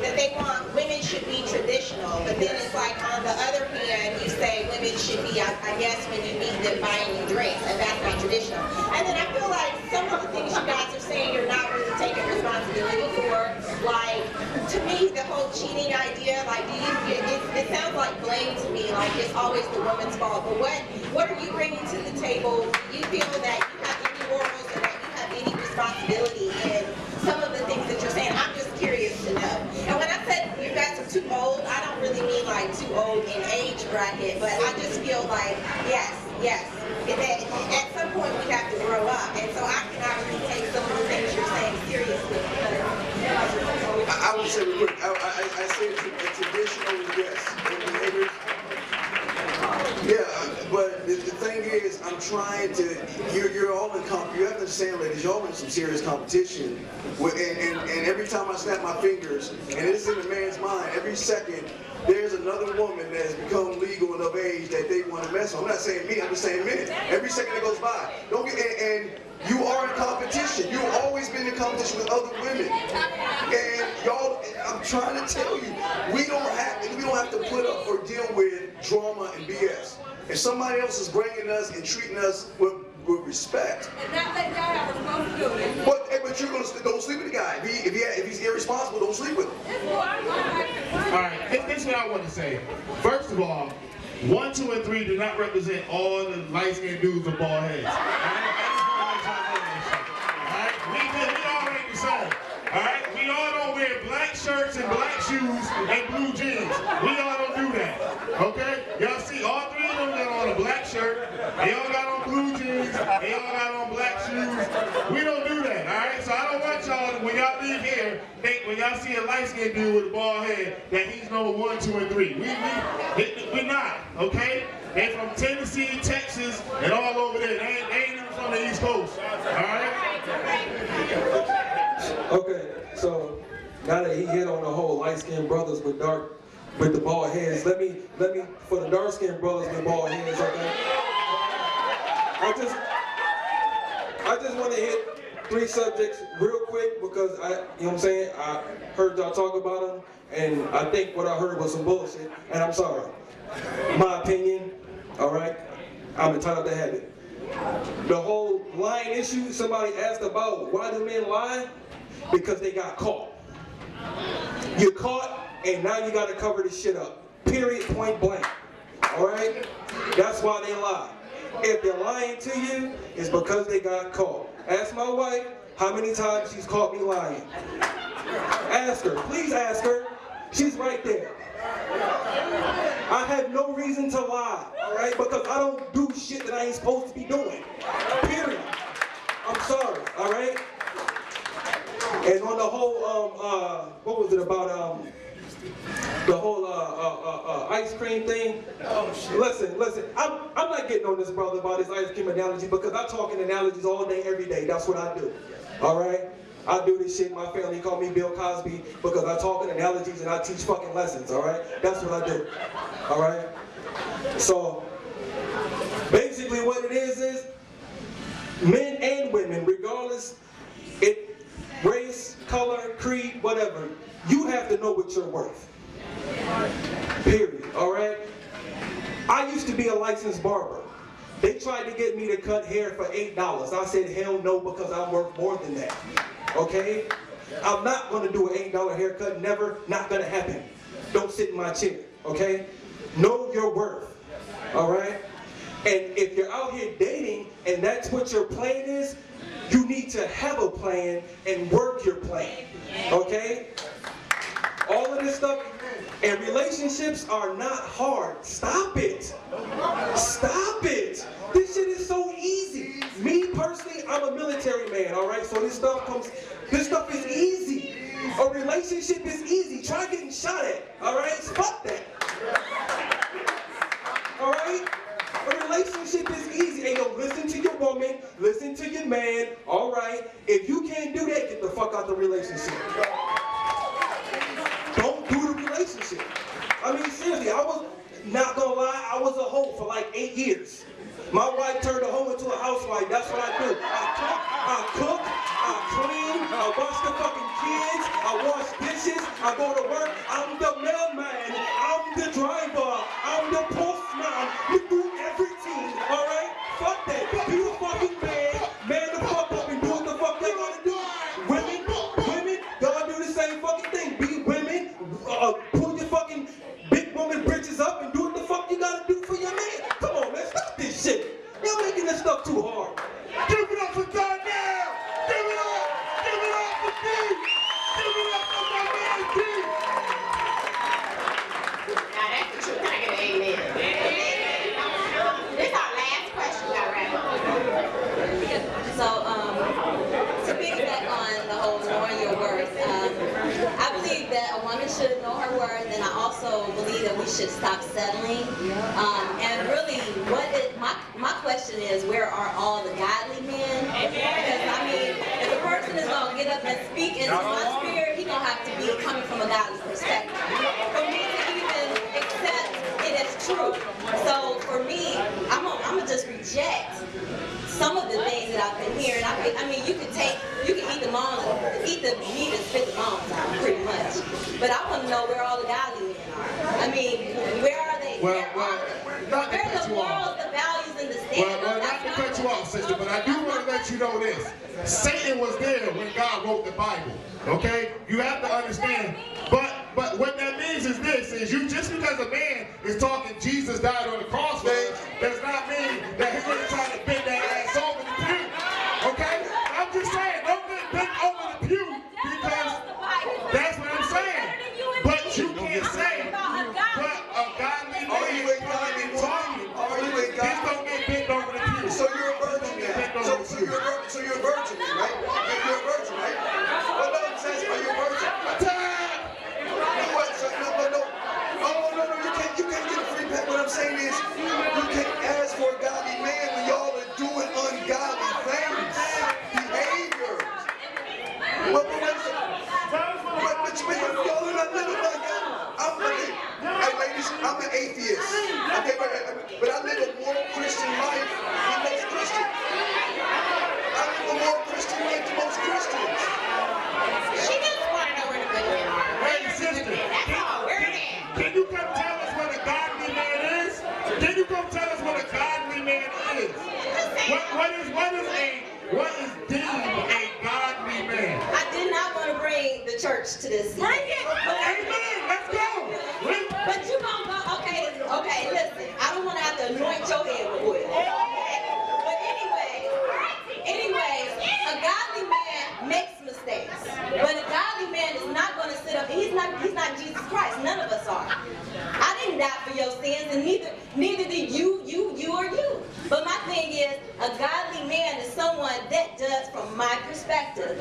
that they want women should be traditional, but then it's like on the other hand, you say women should be, I guess, when you meet them buying you drinks, and that's not traditional. And then I feel like some of the things you guys are saying you're not really taking responsibility for. Like, to me, the whole cheating idea, like, it sounds like blame to me, like it's always the woman's fault. But what are you bringing to the table? Do you feel that you have any morals or that you have any responsibility in some of the things that you're saying? I'm just curious to know. And when I said you guys are too old, I don't really mean like too old in age bracket, but I just feel like, yes, that at some point we have to grow up. And so I cannot really take some of the things you're saying seriously. I would say real quick, I say traditional, yes, in behaviors. Yeah, but the thing is, I'm trying to, you're all in, you have to understand, ladies, you're all in some serious competition. And every time I snap my fingers, and it's in a man's mind, every second, there's another woman that has become legal and of age that they want to mess with. I'm not saying me, I'm just saying men. Every second that goes by. Don't get, and you are in competition. You've always been in competition with other women. And y'all, I'm trying to tell you, we don't have to put up or deal with drama and BS. If somebody else is bringing us and treating us with respect. And not let y'all have responsibility. But you're gonna don't sleep with the guy. If he's irresponsible, don't sleep with him. Alright, this is what I want to say. First of all, 1, 2, and 3 do not represent all the light-skinned dudes with bald heads. Alright, we all ain't the same. Alright, we all don't wear black shirts and black shoes and blue jeans. We all don't do that. Okay? Y'all see all 3 of them got on a black shirt, they all got on blue jeans, they all got on black shoes. We don't do that, alright? So I don't want y'all, when y'all leave here, think when y'all see a light-skinned dude with a bald head, that he's number 1, 2, and 3. We're not, okay? They're from Tennessee, Texas, and all over there. They ain't even from the East Coast, alright? Okay, so now that he hit on the whole light-skinned brothers with the bald heads, let me for the dark-skinned brothers with bald heads, okay? I just want to hit 3 subjects real quick because you know what I'm saying? I heard y'all talk about them, and I think what I heard was some bullshit, and I'm sorry. My opinion, all right? I'm entitled to have it. The whole lying issue, somebody asked about why do men lie? Because they got caught. You're caught, and now you got to cover this shit up. Period, point blank. All right? That's why they lie. If they're lying to you, it's because they got caught. Ask my wife how many times she's caught me lying. Ask her. Please ask her. She's right there. I have no reason to lie, all right? Because I don't do shit that I ain't supposed to be doing. Period. I'm sorry, all right? And on the whole, what was it about, the whole ice cream thing? Oh, shit. Listen, I'm not getting on this brother about his ice cream analogy because I talk in analogies all day, every day. That's what I do, all right? I do this shit, my family call me Bill Cosby because I talk in analogies and I teach fucking lessons, all right? That's what I do, all right? So, basically what it is men and women, regardless, race, color, creed, whatever, you have to know what you're worth. Period, all right? I used to be a licensed barber. They tried to get me to cut hair for $8. I said, hell no, because I'm worth more than that, okay? I'm not gonna do an $8 haircut, never, not gonna happen. Don't sit in my chair, okay? Know your worth, all right? And if you're out here dating and that's what your plan is, you need to have a plan and work your plan, okay? All of this stuff, and relationships are not hard. Stop it. Stop it. This shit is so easy. Me personally, I'm a military man, all right? So this stuff is easy. A relationship is easy. Try getting shot at, all right? Fuck that. All right? A relationship is easy. And yo, listen to your woman, listen to your man, all right? If you can't do that, get the fuck out the relationship. Don't do the relationship. I mean, seriously, I was, not gonna lie, I was a hoe for like 8 years. My wife turned a hoe into a housewife. That's what I do. I cook, I clean, I wash the fucking kids, I wash dishes, I go to work. I'm the mailman, I'm the driver, I'm the postman. You do everything, all right? Fuck that. Be a fucking man the fuck up and do what the fuck they gotta do. Women, y'all do the same fucking thing. Be women, pull your fucking big woman britches up and do what the fuck you gotta do for your man. Come on, man, stop this shit. Y'all making this stuff too hard. Give it up for God now! Give it up! Give it up for me! Give it up for my man P! Now that's the truth. Can I get an amen? This is our last question, y'all right? So, to piggyback on the whole knowing your worth, I believe that a woman should know her worth, and I also believe that we should stop settling. And really, my question is, where my spirit, he gonna have to be coming from a godly perspective. For me to even accept it as true. So for me, I'm gonna just reject some of the things that I've been hearing. I mean, you can eat the meat and spit the bones out, pretty much. But I want to know where all the godly men are. I mean, where are they? Where are the morals, the values, and the standards? Well, not to cut you off, sister, but I do want to let you know this. Satan was there when God wrote the Bible. Okay? You have to understand. But what that means is this, is you just because a man is talking Jesus died on the cross for us, does not mean that he's going to try to bend that ass over the pew. Okay? I'm just saying, don't get bent over the pew because that's what I'm saying. But you can't say, but a godly man is talking. Just don't get bent over the pew. So you're a virgin now. So you're a virgin, right? You're a virgin, right? Well, no, it says, are you a virgin? You can't get a free pass. What I'm saying is, you can't ask for a godly man when y'all are doing ungodly things, behaviors. But y'all are not living like that. Hey ladies, I'm an atheist. Okay, but I live a more Christian life than most Christians. I live a more Christian life than most Christians. She just want to know where the good men are. Hey, sister, can you come tell us what a godly man is? Can you come tell us what a godly man is? What is deemed a godly man? I did not want to bring the church to this. Bring it! Amen! Let's go! But you gonna go, okay, listen. I don't want to have to anoint your head with oil. But anyways, a godly man makes mistakes. But a godly man is not going to sit up, he's not Jesus Christ. None of us are. I didn't die for your sins, and neither did you or you. But my thing is, a godly man is someone that does, from my perspective,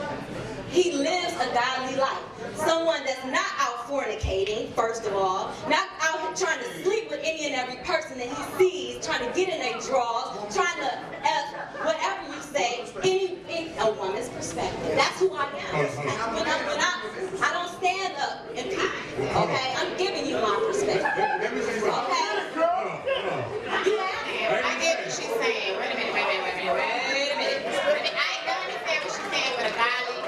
he lives a godly life. Someone that's not out fornicating, first of all, not out here trying to sleep with any and every person that he sees, trying to get in their drawers, trying to, whatever you say, in a woman's perspective. That's who I am. I don't stand up and people, okay? I'm giving you my perspective. Okay? I get what she's saying. Wait a minute. I don't understand what she's saying with a godly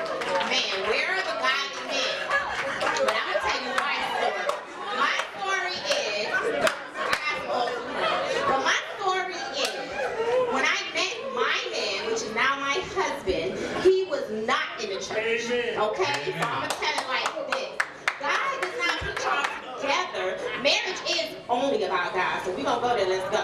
man. Where are the godly men? But I'm going to tell you my story. My story is, when I met my man, which is now my husband, he was not in the church. Okay? So I'm going to tell it like this. God does not put y'all together. Marriage is only about God. So we're going to go there. Let's go.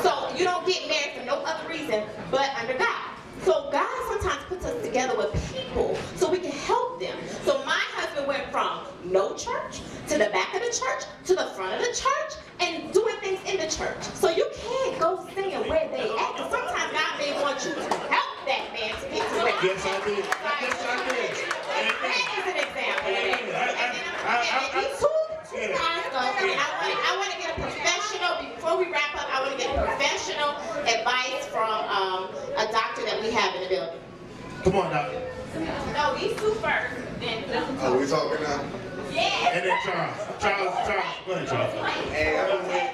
So you don't get married for no other reason but under God. So God sometimes puts us together with people so we can help them. So my husband went from no church to the back of the church to the front of the church and doing things in the church. So you can't go saying where they at. Because sometimes God may want you to help that man to get to where. Yes, I did. Yes, I did. That is an example. And these two guys go, and I want to get a professional, before we wrap up, I want to get professional advice from a doctor that we have in the building. Come on, doctor. No, these two first. Then Oh, we talking now? yeah. And then Charles. Go ahead, Charles. Hey,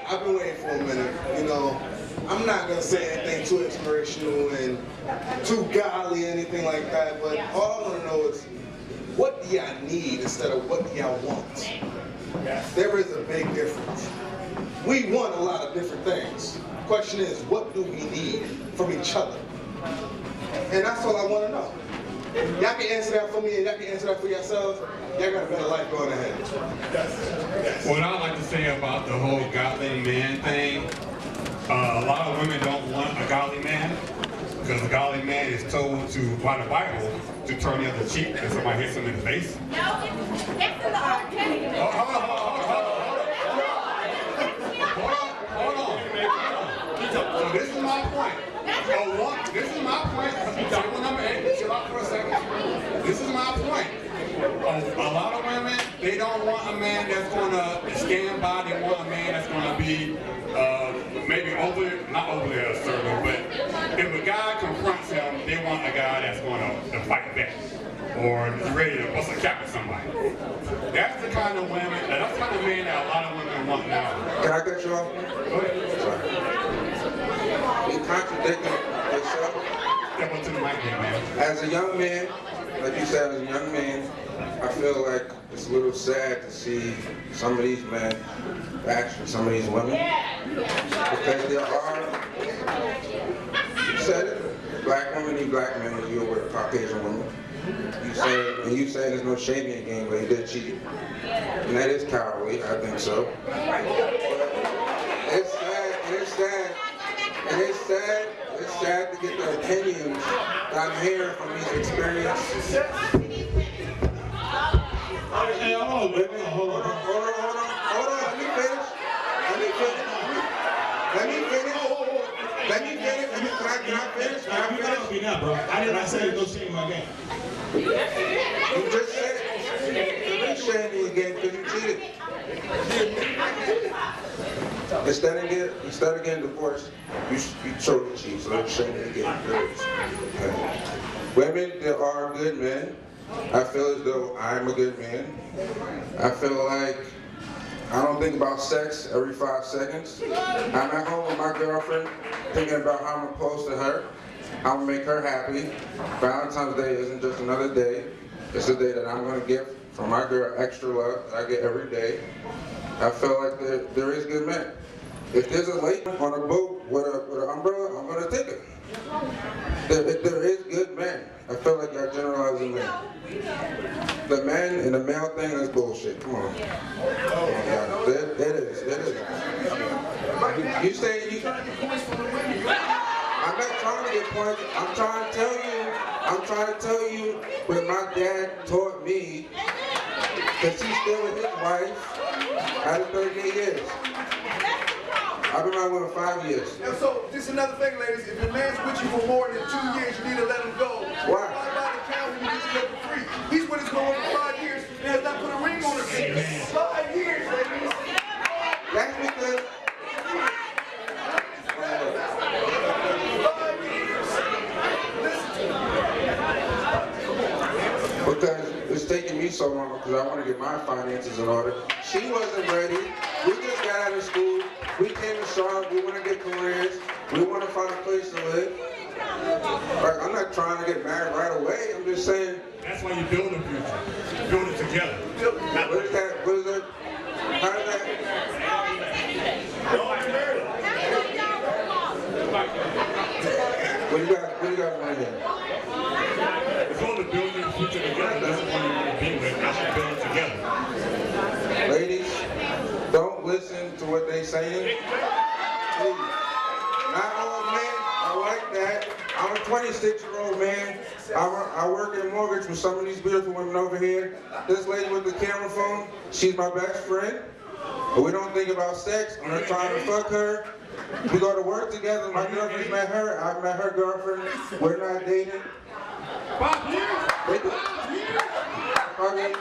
I've been waiting for a minute. You know, I'm not gonna say anything too inspirational and too godly or anything like that, but all I want to know is, what do y'all need instead of what do y'all want? There is a big difference. We want a lot of different things. The question is, what do we need from each other? And that's all I want to know. Y'all can answer that for me, and y'all can answer that for yourselves. Y'all got a better life going ahead. What I like to say about the whole godly man thing, a lot of women don't want a godly man because a godly man is told to, by the Bible, to turn the other cheek if somebody hits him in the face. No, that's in the Old Testament. Hold on. So this is my point. This is my point. Table number 8. Chill out for a second. This is my point. A lot of women, they don't want a man that's going to stand by. They want a man that's going to be maybe not overly assertive, but if a guy confronts him, they want a guy that's going to fight back. or is ready to bust a cap at somebody. That's the kind of women, that's the kind of man that a lot of women want now. Can I cut you off? Go ahead. Sorry. You're contradicting yourself. Step up to the mic here, man. As a young man, like you said, as a young man, I feel like it's a little sad to see some of these men bash for some of these women. Because there are, you said it, black women need black men, and you're with a Caucasian woman. You said there's no shame in the game, but he did cheat. And that is cowardly, I think so. But it's sad, and it's sad, and it's sad. It's sad to get the opinions that I'm hearing from these experiences. Hey, hold on, let me finish. Can I finish? Me now, bro. I did not say there's no shame in my game. You just said it. You shame me again because you cheated. Instead of getting divorced, you chose to cheat, so don't shame me again. Okay. Women, there are good men. I feel as though I'm a good man. I feel like I don't think about sex every 5 seconds. I'm at home with my girlfriend, thinking about how I'm close to her, how I'm gonna make her happy. Valentine's Day isn't just another day. It's a day that I'm gonna give from my girl extra love that I get every day. I feel like there is good men. If there's a lady on a boat with an umbrella, I'm gonna take it. There is good men. I feel like you're generalizing men. The man and the male thing is bullshit. Come on. Oh my God. It is. You say you. I'm not trying to get points. I'm trying to tell you what my dad taught me, because he's still with his wife after 38 years. I've been around with him 5 years. Now, so, this is another thing, ladies. If your man's with you for more than 2 years, you need to let him go. Why? By the count, you need to go for free. He's with his woman for 5 years and has not put a ring on her finger. 5 years, ladies. That's because. 5 years. Listen to me. Because it's taking me so long because I want to get my finances in order. She wasn't ready. We just got out of school. We came to Charlotte. We want to get careers. We want to find a place to live. Like, I'm not trying to get married right away. I'm just saying. That's why you build a future. You build it together. What is that? What is that? How does that? What do you got right here? It's all to build your future together. That's what you want to be with. That's to build it together. Ladies, don't listen to what they saying. Please. Not all men are like that. I'm a 26-year-old man. I work in mortgage with some of these beautiful women over here. This lady with the camera phone, she's my best friend. But we don't think about sex. I'm not trying to fuck her. We go to work together. My girlfriend's met her. I've met her girlfriend. We're not dating. 5 years? 5 years.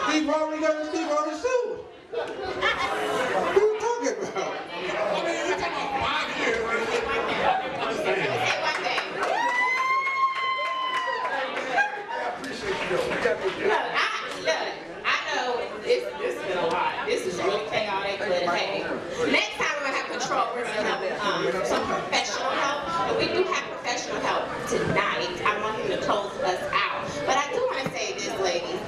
Steve Harvey got Steve Harvey sued. Who are you talking about? I mean, you're talking about 5 years. I'm just saying. I know this has been a lot. This is really chaotic, but hey, next time we're gonna have control. We're gonna have some professional help, and we do have professional help tonight. I want him to close us out, but I do want to say this, ladies.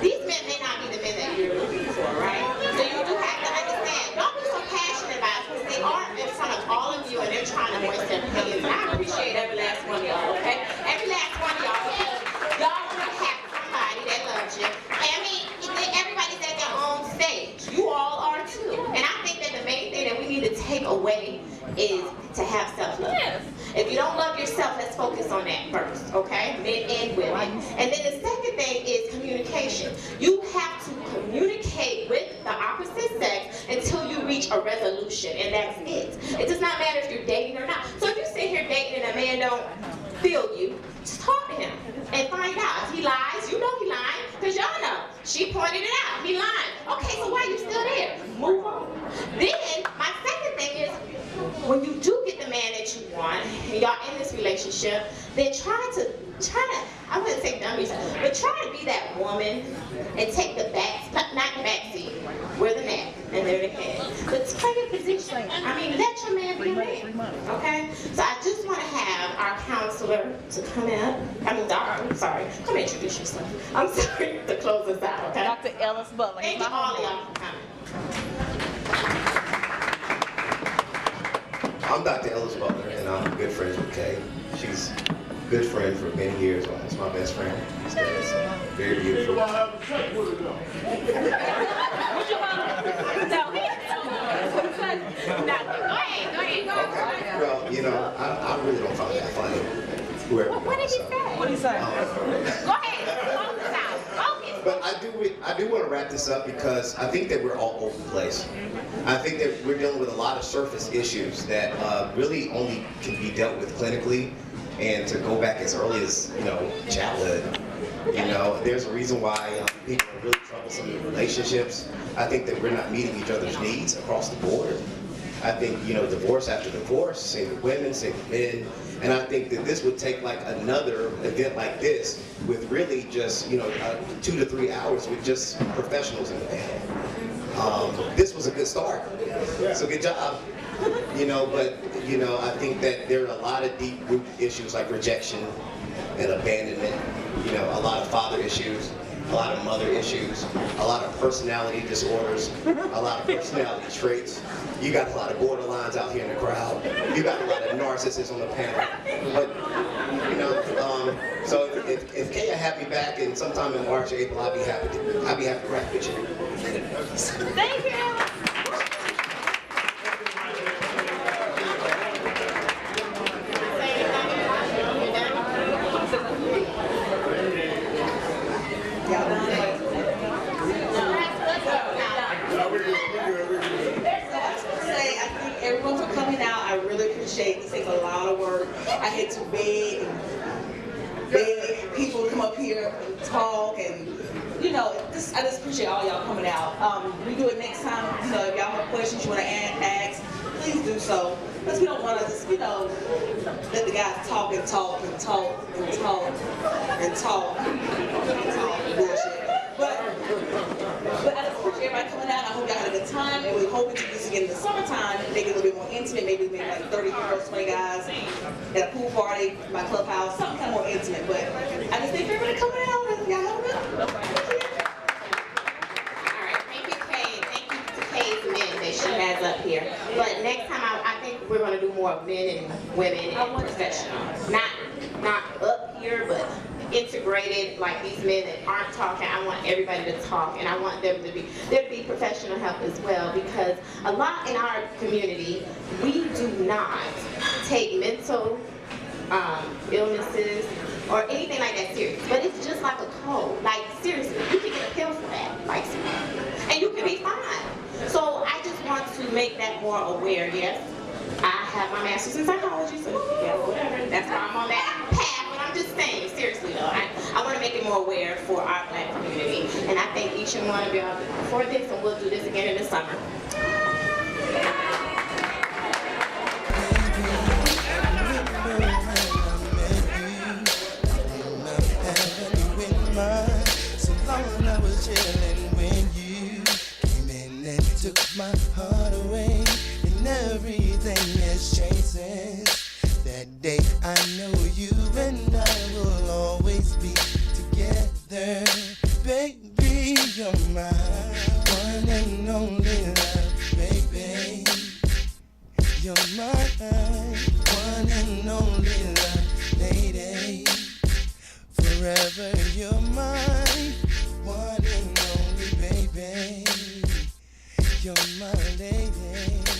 These men may not be the men that you're looking for, right? So you do have to understand. Don't be so passionate about it, because they are in front of all of you, and they're trying to voice their opinions. And I appreciate every last one of y'all. Okay, every last one of y'all, because y'all want to have somebody that loves you. I mean, everybody's at their own stage. You all are too. And I think that the main thing that we need to take away is to have self-love. Yes. If you don't love yourself, let's focus on that first, okay? Men and women. And then the second thing is communication. You have to communicate with the opposite sex until you reach a resolution, and that's it. It does not matter if you're dating or not. So if you sit here dating and a man don't feel you, just talk to him and find out. If he lies, you know he lying, because y'all know. She pointed it out. He lying. Okay, so why are you still there? Move on. Then, my second thing is, when you do get the man that you want, and and y'all in this relationship, then try to, I wouldn't say dumb yourself, but try to be that woman and take the back, not the back seat, we're the neck and they're the head. But play your position. I mean, let your man be a man, okay? So I just want to have our counselor to come out. I'm sorry, come and introduce yourself. I'm sorry to close us out, okay? Dr. Ellis Butler. Thank you all of y'all for coming. I'm Dr. Ellis Butler, and I'm good friends with Kay. She's a good friend for many years, almost my best friend these days. Very beautiful. What's your mom? No. Go ahead. Well, you know, I really don't find that funny. Whoever. What did he say? What did he say? Go ahead. Close this out. Focus. But I do want to wrap this up because I think that we're all over the place. I think that we're dealing with a lot of surface issues that really only can be dealt with clinically, and to go back as early as, you know, childhood. You know, there's a reason why people are really troublesome in relationships. I think that we're not meeting each other's needs across the board. I think, you know, divorce after divorce, single women, single men, and I think that this would take like another event like this with really just, you know, 2 to 3 hours with just professionals in the panel. This was a good start, so good job. You know, but, you know, I think that there are a lot of deep-root issues like rejection and abandonment, you know, a lot of father issues, a lot of mother issues, a lot of personality disorders, a lot of personality traits. You got a lot of borderlines out here in the crowd. You got a lot of narcissists on the panel. But, you know, so if Kay have me back in sometime in March or April, I'll be happy to rap with you. Thank you. Everyone for coming out. I really appreciate it. This takes a lot of work. I had to beg people to come up here and talk, and you know, I just appreciate all y'all coming out. We do it next time. You know, if y'all have questions you want to ask, please do so. Because we don't want to just, you know, let the guys talk and talk and talk and talk and talk and talk bullshit. But I just appreciate everybody coming out. I hope y'all had a good time, and we're hoping to do this again in the summertime, make it a little bit more intimate, maybe like 30 girls, 20 guys at a pool party, my clubhouse, something kind of more intimate. But I just think everybody coming out, and y'all have a good one. All right, thank you, Kay. Thank you to Kay's men that she has up here. But next time, I think we're going to do more men and women and professionals. Not up here, but integrated, like these men that aren't talking. I want everybody to talk, and I want there to be professional help as well, because a lot in our community, we do not take mental illnesses or anything like that serious. But it's just like a cold. Like, seriously, you can get a pill for that, like, and you can be fine. So I just want to make that more aware. Yes, I have my master's in psychology, so yeah, whatever. That's why I'm on that path. But I'm just saying, seriously though, I want to make it more aware for our Black community. And I thank each and one of y'all for this, and we'll do this again in the summer. So long I was chilling when you came in and took my heart away, and everything has changed since that day. I know you and I will always be together, baby. You're my one and only love, baby. You're my one and only love, lady. Forever you're mine, one and only, baby. You're my lady.